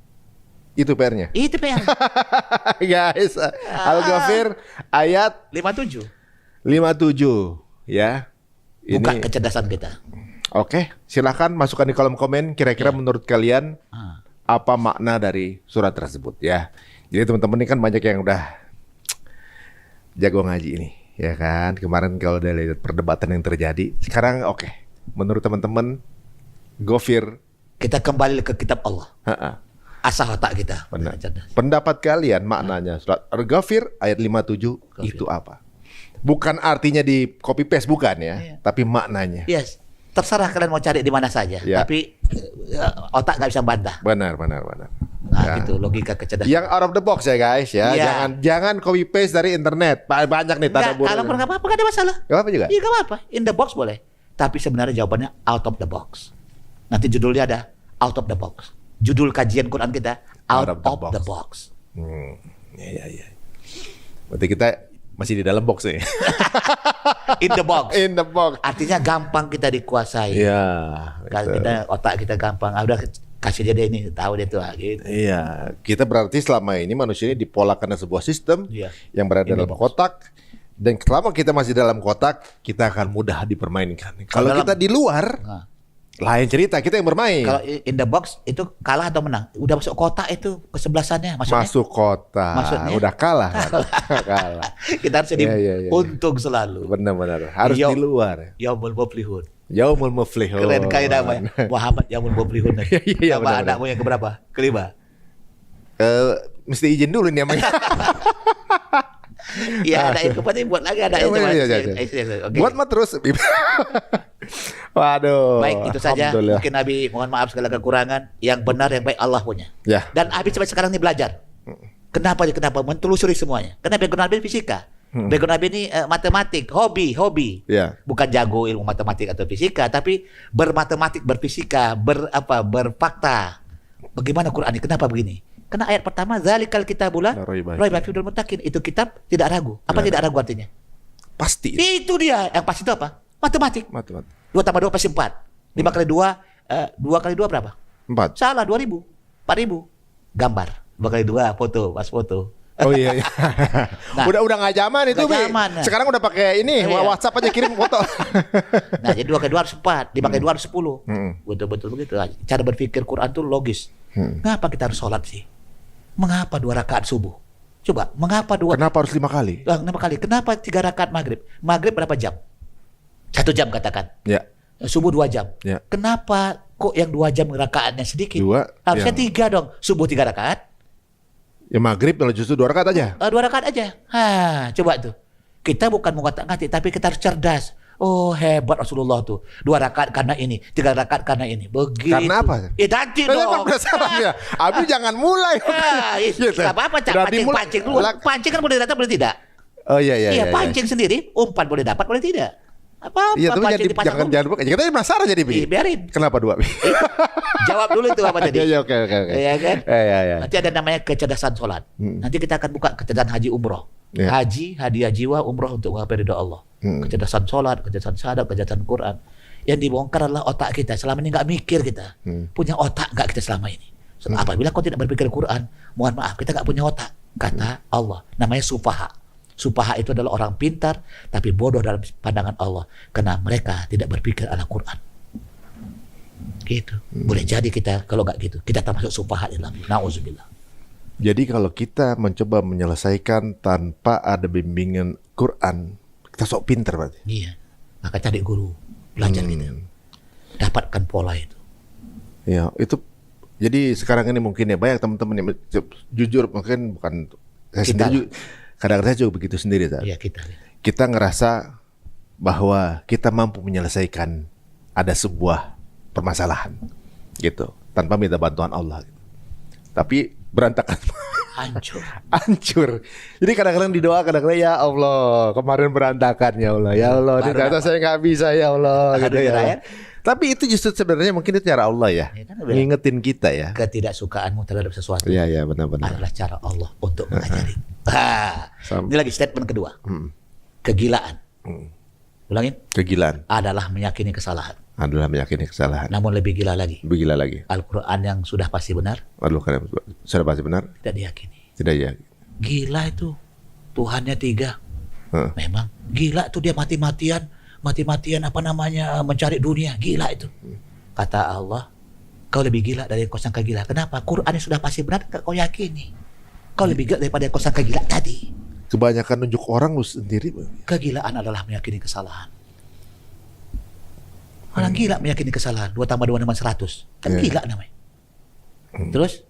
Itu PR-nya. Itu PR. Guys, Al-Ghafir ayat 57 ya. Buka Ini kecerdasan kita. Oke, silakan masukkan di kolom komen kira-kira menurut kalian apa makna dari surat tersebut ya. Jadi teman-teman ini kan banyak yang udah jago ngaji ini, ya kan. Kemarin kalau udah lihat perdebatan yang terjadi, sekarang oke. Menurut teman-teman Ghafir, kita kembali ke kitab Allah. Asal otak kita. Benar. Pendapat kalian maknanya surat Al-Ghafir ayat 57 itu apa? Bukan artinya di copy paste, bukan ya, tapi maknanya. Yes. Terserah kalian mau cari di mana saja, tapi otak nggak bisa bantah. Benar. Nah, gitu logika kecerdasan. Yang out of the box ya guys ya. Jangan copy paste dari internet. Banyak nih tanda buruk. Kalau nggak apa-apa, nggak ada masalah. Nggak apa juga? Iya, nggak apa-apa. In the box boleh. Tapi sebenarnya jawabannya out of the box. Nanti judulnya ada out of the box. Judul kajian Quran kita out of the box. Iya. Berarti kita masih di dalam box nih. In the box. In the box. Artinya gampang kita dikuasai. Iya. Kita otak kita gampang. Udah kasih dia ini, tahu dia tuh gitu. Iya. Kita berarti selama ini manusia ini dipolakan dalam sebuah sistem yang berada dalam kotak. Dan selama kita masih dalam kotak, kita akan mudah dipermainkan. Kalau kita di luar, lain cerita, kita yang bermain. Kalau in the box itu kalah atau menang? Udah masuk kotak itu kesebelasannya maksudnya? Masuk kotak. Maksudnya? Udah kalah. Kalah. Kita harus jadi untung selalu. Benar. Harus di luar. Yaumul muflihun. Yaumul muflihun. Keren kali namanya. Muhammad Yaumul muflihun. Iya, sama anakmu yang keberapa? Kelima. Mesti izin dulu nih namanya. Iya, ada yang kepenting buat lagi ada yang buat mah terus. Waduh. Baik, itu saja. Mungkin Nabi mohon maaf segala kekurangan. Yang benar yang baik Allah punya. Ya. Dan Abi sampai sekarang ini belajar. Kenapa? Mentelusuri semuanya. Karena background Abi fisika. Background Abi ini matematik, hobi. Ya. Bukan jago ilmu matematik atau fisika, tapi bermatematik, berfisika, berfakta. Bagaimana Quran ini? Kenapa begini? Karena ayat pertama zalikal kitabula raiba fihi hudal muttaqin. Itu kitab tidak ragu. Apa tidak ragu artinya? Pasti. Itu dia. Yang pasti itu apa? Matematik. 2 tambah 2 pasti 4. 5 kali 2 2 kali 2 berapa? 4. Salah, 2000. 4000. Gambar. 2 kali 2 foto, pas foto. Oh iya. Nah, udah nggak zaman itu, Bi. Sekarang udah pakai ini, WhatsApp aja kirim foto. Nah, jadi 2 kali 2 harus 4, 5 kali 2 harus 10. Betul-betul begitu. Cara berpikir Quran tuh logis. Kenapa kita harus sholat sih? Mengapa 2 rakaat subuh? Coba, Kenapa harus 5 kali? 5 kali. Kenapa 3 rakaat maghrib? Maghrib berapa jam? 1 jam katakan. Ya. Subuh 2 jam. Ya. Kenapa kok yang 2 jam rakaatnya sedikit? 2. Harusnya 3 dong. Subuh 3 rakaat. Ya maghrib kalau justru 2 rakaat aja. 2 rakaat aja. Coba tuh. Kita bukan mengotak-ngatik, tapi kita harus cerdas. Oh hebat Rasulullah tuh. 2 rakaat karena ini, 3 rakaat karena ini. Begitu. Karena apa? Nanti dong. Penasarannya. Abi jangan mulai. Gak apa-apa, pancing dulu. Pancing kan boleh datang, boleh tidak. Oh iya. Pancing sendiri, umpan boleh dapat, boleh tidak. Apa? Iya, tapi jangan buka. Kita penasaran jadi Bi. Biarin. Kenapa 2 Bi? Jawab dulu itu apa tadi. Iya, oke. Iya kan? Iya. Nanti ada namanya kecerdasan sholat. Nanti kita akan buka kecerdasan haji umroh. Ya. Haji, hadiah jiwa, umroh untuk menggapai ridho Allah. Kecerdasan sholat, kecerdasan syahadat, kecerdasan Quran. Yang dibongkar adalah otak kita. Selama ini nggak mikir kita. Punya otak nggak kita selama ini. Apabila kau tidak berpikir Quran, mohon maaf, kita nggak punya otak. Kata Allah. Namanya sufaha. Sufaha itu adalah orang pintar tapi bodoh dalam pandangan Allah karena mereka tidak berpikir ala Quran. Gitu. Boleh jadi kita kalau nggak gitu, kita termasuk sufaha dalam. Nauzubillah. Jadi kalau kita mencoba menyelesaikan tanpa ada bimbingan Quran, kita sok pintar berarti. Iya. Maka cari guru, belajar gitu. Dapatkan pola itu. Ya, itu jadi sekarang ini mungkin ya banyak teman-teman yang jujur mungkin bukan saya Kita sendiri kadang-kadang juga begitu sendiri tak? Iya kita. Kita ngerasa bahwa kita mampu menyelesaikan ada sebuah permasalahan gitu tanpa minta bantuan Allah gitu. Tapi berantakan. Hancur. Jadi kadang-kadang didoa, kadang-kadang ya Allah kemarin berantakan ya Allah, ya Allah ternyata saya nggak bisa ya Allah gitu ya. Tapi itu justru sebenarnya mungkin itu cara Allah ya, ngingetin kita ya. Ketidaksukaanmu terhadap sesuatu. Iya benar-benar. Adalah cara Allah untuk mengajari. Ini lagi statement kedua. Kegilaan. Ulangin. Kegilaan adalah meyakini kesalahan. Adalah meyakini kesalahan. Namun lebih gila lagi. Lebih gila lagi. Al-Quran yang sudah pasti benar. Al-Quran sudah pasti benar. Tidak diyakini. Tidak ya. Gila itu. Tuhannya 3. Memang gila tuh dia mati-matian apa namanya mencari dunia. Gila itu. Kata Allah, kau lebih gila dari yang kau sangka gila. Kenapa? Quran yang sudah pasti benar kau yakini. Kau lebih gila daripada yang kau sangka gila tadi. Kebanyakan nunjuk orang lu sendiri. Kegilaan adalah meyakini kesalahan. Orang gila meyakini kesalahan. 2 tambah 2 = 100. Kan gila namanya. Terus?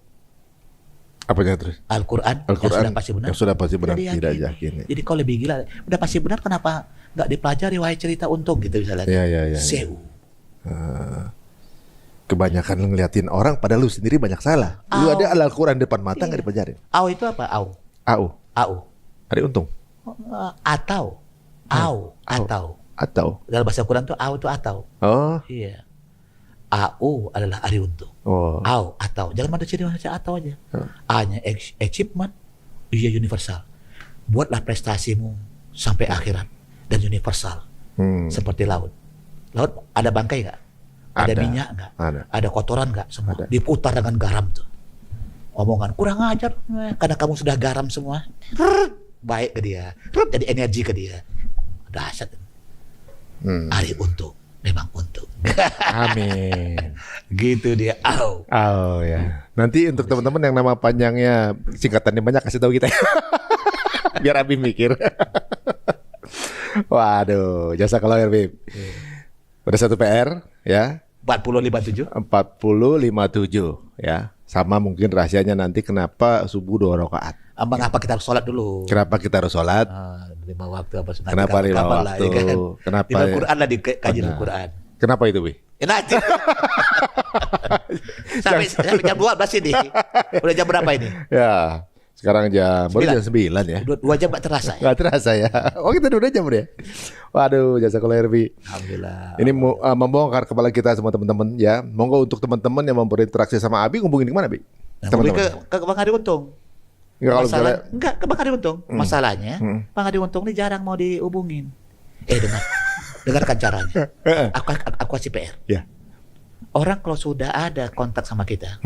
Apanya terus? Al-Quran yang sudah pasti benar. Tidak yakini. Jadi kau lebih gila. Udah pasti benar kenapa nggak dipelajari wahai cerita untung gitu misalnya. Iya. Seu. Kebanyakan ngeliatin orang padahal lu sendiri banyak salah. Lu ada Al-Quran depan mata nggak dipelajari. Au itu apa? Au. Ada untung. Atau. Dalam bahasa Quran tuh au itu atau. Oh. Iya. Au adalah ari untung. Oh. Au atau. Jangan ada ciri macam atau aja. A-nya achievement, iya universal. Buatlah prestasimu sampai akhirat dan universal. Seperti laut. Laut ada bangkai nggak? Ada minyak nggak? Ada kotoran nggak? Semua diputar dengan garam tuh. Omongan kurang ajar karena kamu sudah garam semua. Baik ke dia. Jadi energi ke dia. Dahsyat. Ari untung, memang untung. Amin. Gitu dia. Oh ya. Nanti untuk teman-teman yang nama panjangnya singkatannya banyak kasih tahu kita. Biar Abi mikir. Waduh, jasa kalau Bib. Udah 1 PR ya. 4057 ya. Sama mungkin rahasianya nanti kenapa subuh 2 rakaat. Mengapa kita harus sholat dulu? Kenapa kita harus sholat? 5 waktu apa sunat? Kenapa 5 waktu? Ya kan? Kenapa? Di Al-Quran lah dikaji Al-Quran. Kenapa itu, Bi? Nanti. sampai jam 12 ini. Udah jam berapa ini? Ya. Sekarang baru jam 9 ya. 2 jam gak terasa ya? Gak terasa ya. Oh kita 2 jam ya. Waduh, jasa kalau Bi. Alhamdulillah. Ini membongkar kepala kita semua teman-teman ya. Monggo untuk teman-teman yang mau berinteraksi sama Abi hubungin di mana, Bi? Teman-teman. Ke Bang Adi Untung. Enggak, ke Bang Adi Untung. Masalahnya, Bang Adi Untung ini jarang mau dihubungin. Dengarkan caranya. Aku kasih PR. Ya. Orang kalau sudah ada kontak sama kita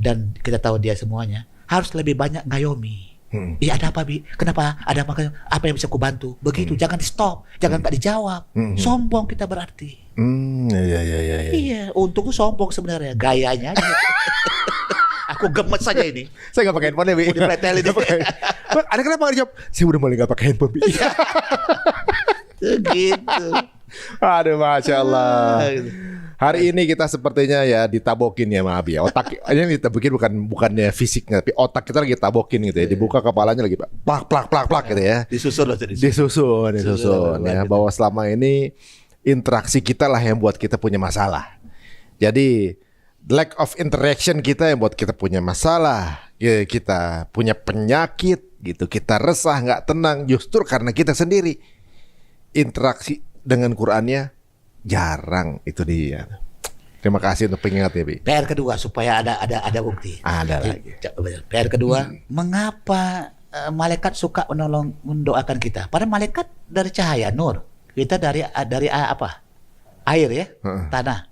dan kita tahu dia semuanya, harus lebih banyak ngayomi. Iya ada apa Bi? Kenapa? Ada apa yang bisa ku bantu? Begitu, jangan di stop, jangan gak dijawab. Sombong kita berarti. Iya, untung tuh sombong sebenarnya, gayanya aja. Aku gemes saja ini. Saya gak pakai handphone ya Bi. Udah pretelin ini. Bang, ada kenapa gak dijawab? Saya udah mulai gak pakai handphone Bi. Gitu. Aduh, Masya Allah. Hari ini kita sepertinya ya ditabokin ya, maaf ya. Otak ini ditabokin bukannya fisiknya, tapi otak kita lagi tabokin gitu ya. Dibuka kepalanya lagi plak gitu ya. Disusun loh. Disusun ya. Bahwa selama ini interaksi kita lah yang buat kita punya masalah. Jadi lack of interaction kita yang buat kita punya masalah. Ya, kita punya penyakit gitu. Kita resah, nggak tenang justru karena kita sendiri. Interaksi dengan Qur'annya jarang, itu dia. Terima kasih untuk pengingat ya, Bi. PR kedua supaya ada bukti. Ada lagi. PR kedua, mengapa malaikat suka mendoakan kita? Padahal malaikat dari cahaya nur, kita dari apa? Air ya, tanah.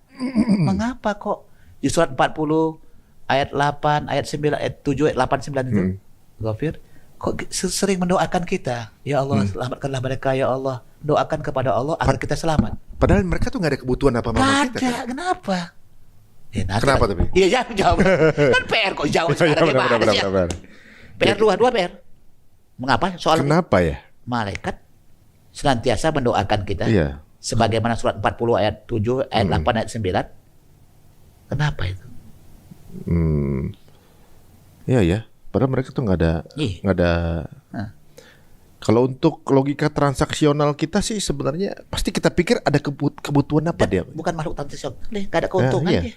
Mengapa kok di surat 40 ayat 8, ayat 9, ayat 7, ayat 8, 9 itu, Ghafir, kok sering mendoakan kita? Ya Allah, selamatkanlah mereka ya Allah. Doakan kepada Allah agar kita selamat. Padahal mereka tuh nggak ada kebutuhan apa-apa kita. Ada, kenapa? Ya, Kenapa tapi? Iya, jawab. Kan PR kok jawab sekarang. Benar. PR dua PR. Mengapa? Soal Kenapa ya? malaikat senantiasa mendoakan kita. Iya. Sebagaimana surat 40 ayat 7, ayat 8, ayat 9. Kenapa itu? Iya ya. Padahal mereka tuh nggak ada. Kalau untuk logika transaksional kita sih sebenarnya pasti kita pikir ada kebutuhan apa dia? Bukan makhluk transaksional, nggak ada keuntungan dia.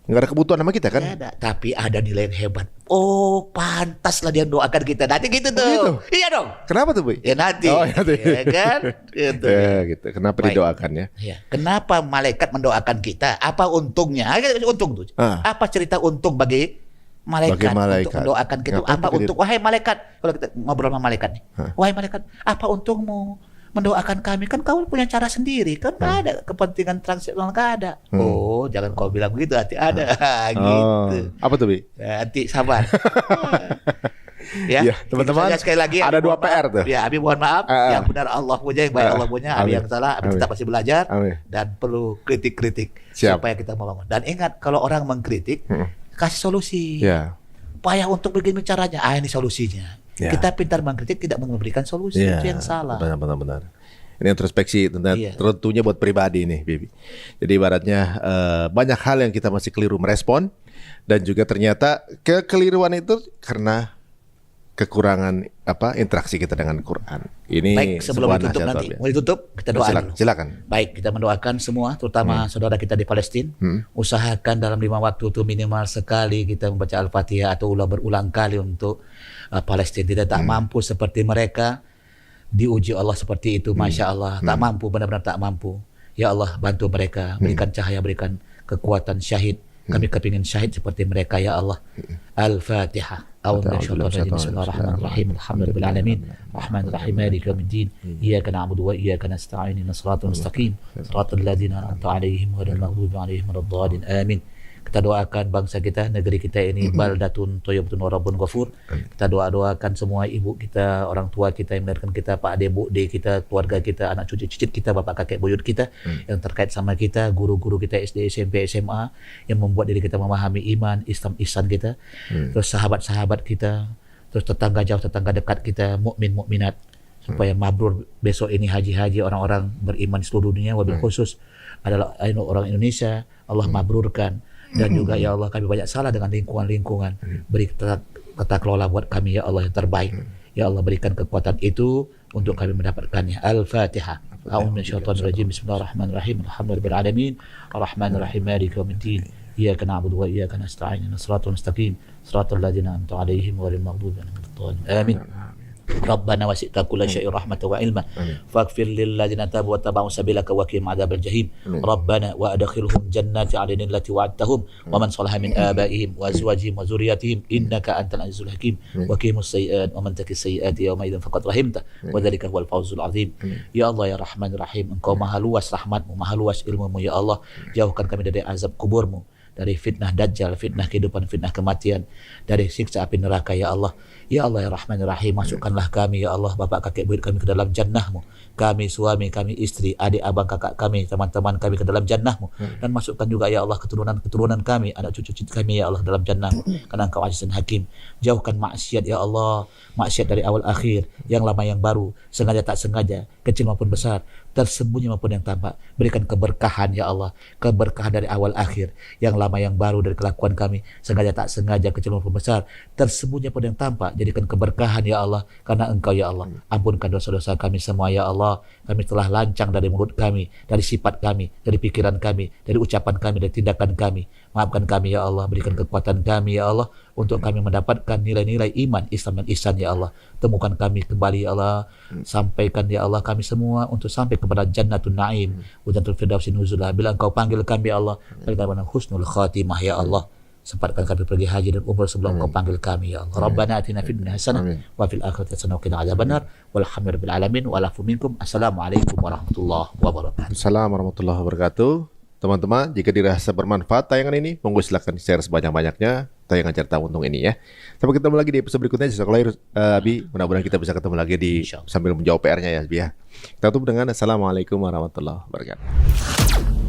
Nggak ada kebutuhan sama kita kan? Nggak ada, tapi ada nilai yang hebat. Oh, pantaslah dia doakan kita. Nanti gitu tuh. Gitu? Iya dong. Kenapa tuh, Bu? Ya nanti. Oh, nanti. Ya kan? Gitu. Ya, gitu. Kenapa didoakan ya? Ya. Kenapa malaikat mendoakan kita? Apa untungnya? Untung tuh. Apa cerita untung bagi malaikat untuk mendoakan kita? Ngapain apa untuk wahai malaikat? Kalau kita ngobrol sama malaikat nih. Wahai malaikat, apa untungmu mendoakan kami? Kan kau punya cara sendiri. Kan nggak ada kepentingan transaksional, nggak ada. Oh, jangan kau bilang begitu, hati ada. Gitu. Apa tuh, Bi? Hati sabar. Ya, teman-teman. Sekali lagi ada 2 PR tuh. Ya, Abi mohon maaf. Yang benar Allah punya, yang baik Allah punya. Abi yang salah, Abi tetap masih belajar. Dan perlu kritik-kritik supaya kita membangun. Dan ingat, kalau orang mengkritik, kasih solusi. Payah untuk begini caranya. Ini solusinya. Kita pintar mengkritik, tidak memberikan solusi. Itu yang salah. Benar. Ini introspeksi tentunya buat pribadi nih, Bibi. Jadi ibaratnya banyak hal yang kita masih keliru merespon, dan juga ternyata kekeliruan itu karena kekurangan interaksi kita dengan Quran. Ini baik, sebelum ditutup nanti. Mau ditutup, kita doa dulu. Silakan. Baik, kita mendoakan semua, terutama saudara kita di Palestina. Usahakan dalam 5 waktu itu minimal sekali kita membaca Al-Fatihah atau berulang kali untuk Palestina. Tidak tak mampu seperti mereka, diuji Allah seperti itu. Masya Allah, tak mampu, benar-benar tak mampu. Ya Allah, bantu mereka, berikan cahaya, berikan kekuatan syahid. Kami kepingin syahid seperti mereka ya Allah. Al-Fatihah. Bismillahirrahmanirrahim. Alhamdulillahirabbil alamin. Rahmanirrahim. Maliki yaumiddin. Iyyaka na'budu wa iyyaka nasta'in. Ihdinas siratal mustaqim. Siratal ladzina an'amta 'alaihim ghairil maghdubi 'alaihim waladdallin. Amin. Kita doakan bangsa kita, negeri kita ini baldatun thayyibun wa rabbun ghafur. Kita doakan semua ibu kita, orang tua kita yang melahirkan kita, Pak Ade, Bu De kita, keluarga kita, anak cucu cicit kita, bapak kakek buyut kita yang terkait sama kita, guru-guru kita SD, SMP, SMA yang membuat diri kita memahami iman, Islam, ihsan kita. Terus sahabat-sahabat kita, terus tetangga jauh, tetangga dekat kita, mukmin mukminat, supaya mabrur besok ini haji-haji orang-orang beriman di seluruh dunia, wabil khusus adalah orang Indonesia. Allah mabrurkan. Dan juga ya Allah, kami banyak salah dengan lingkungan. Beri tata kelola buat kami ya Allah yang terbaik. Ya Allah, berikan kekuatan itu untuk kami mendapatkannya. Al-Fatihah. A'udzu minasyaitonir rajim. Bismillahirrahmanirrahim. Alhamdulillahirabbil alamin. Arrahmanirrahim. Maliki yaumiddin. Iyyaka na'budu wa iyyaka nasta'in. Ihdinas siratal mustaqim. Siratal ladzina an'amta 'alaihim ghairil maghdubi 'alaihim waladdallin. Amin. Rabbana wasi'ta kulla syai'in rahmatan wa ilma faghfir lil ladzina tabu wa tabi'u sabilaka wa qihim adzabal jahim. Rabbana wa adkhilhum jannati 'adnin allati wa'adtahum wa man salaha min abaihim wa azwajihim wa dzurriyyatihim innaka antal azizul hakim wa qimus sayyi'at wa man taqis sayyi'ati yawma idzin faqad rahimta wa dzalika huwal fawzul 'azim. Ya Allah ya Rahman Rahim, Engkau maha luas rahmatmu, maha luas ilmumu ya Allah. Jauhkan kami dari azab kuburmu, dari fitnah dajjal, fitnah kehidupan, fitnah kematian, dari siksa api neraka ya Allah. Ya Allah ya Rahman ya Rahim, masukkanlah kami ya Allah, bapak kakek buyut kami ke dalam jannah-Mu. Kami suami, kami istri, adik abang kakak kami, teman-teman kami ke dalam jannah-Mu. Dan masukkan juga ya Allah keturunan-keturunan kami, anak cucu-cucu kami ya Allah dalam jannah-Mu. Karena Engkau Aziz dan Hakim. Jauhkan maksiat ya Allah, maksiat dari awal akhir, yang lama yang baru, sengaja tak sengaja, kecil maupun besar, tersembunyi maupun yang tampak. Berikan keberkahan ya Allah, keberkahan dari awal akhir, yang lama yang baru dari kelakuan kami, sengaja tak sengaja, kecil maupun besar, tersembunyi maupun yang tampak. Jadikan keberkahan ya Allah, karena Engkau ya Allah. Ampunkan dosa-dosa kami semua ya Allah. Kami telah lancang dari mulut kami, dari sifat kami, dari pikiran kami, dari ucapan kami, dari tindakan kami. Maafkan kami ya Allah, berikan kekuatan kami ya Allah, untuk kami mendapatkan nilai-nilai iman, Islam dan ihsan ya Allah. Temukan kami kembali ya Allah, sampaikan ya Allah kami semua untuk sampai kepada Jannatun Naim, Jannatul Firdausi nuzulah. Bila Engkau panggil kami ya Allah, berikan husnul khatimah ya Allah. Sempatkan kami pergi haji dan umrah sebelum Engkau panggil kami ya Allah. Rabbana atina fid dunya hasanah wa fil akhirati hasanah wa qina adzabannar. Walhamdulillahirabbil alamin wa alafu minkum. Assalamualaikum warahmatullahi wabarakatuh. Assalamualaikum warahmatullahi wabarakatuh. Teman-teman, jika dirasa bermanfaat tayangan ini, monggo silakan share sebanyak-banyaknya tayangan Cerita Untung ini ya. Sampai ketemu lagi di episode berikutnya. Jazakallahu Abi. Mudah-mudahan kita bisa ketemu lagi di sambil menjawab PR-nya ya, Abi ya. Kita tutup dengan assalamualaikum warahmatullahi wabarakatuh.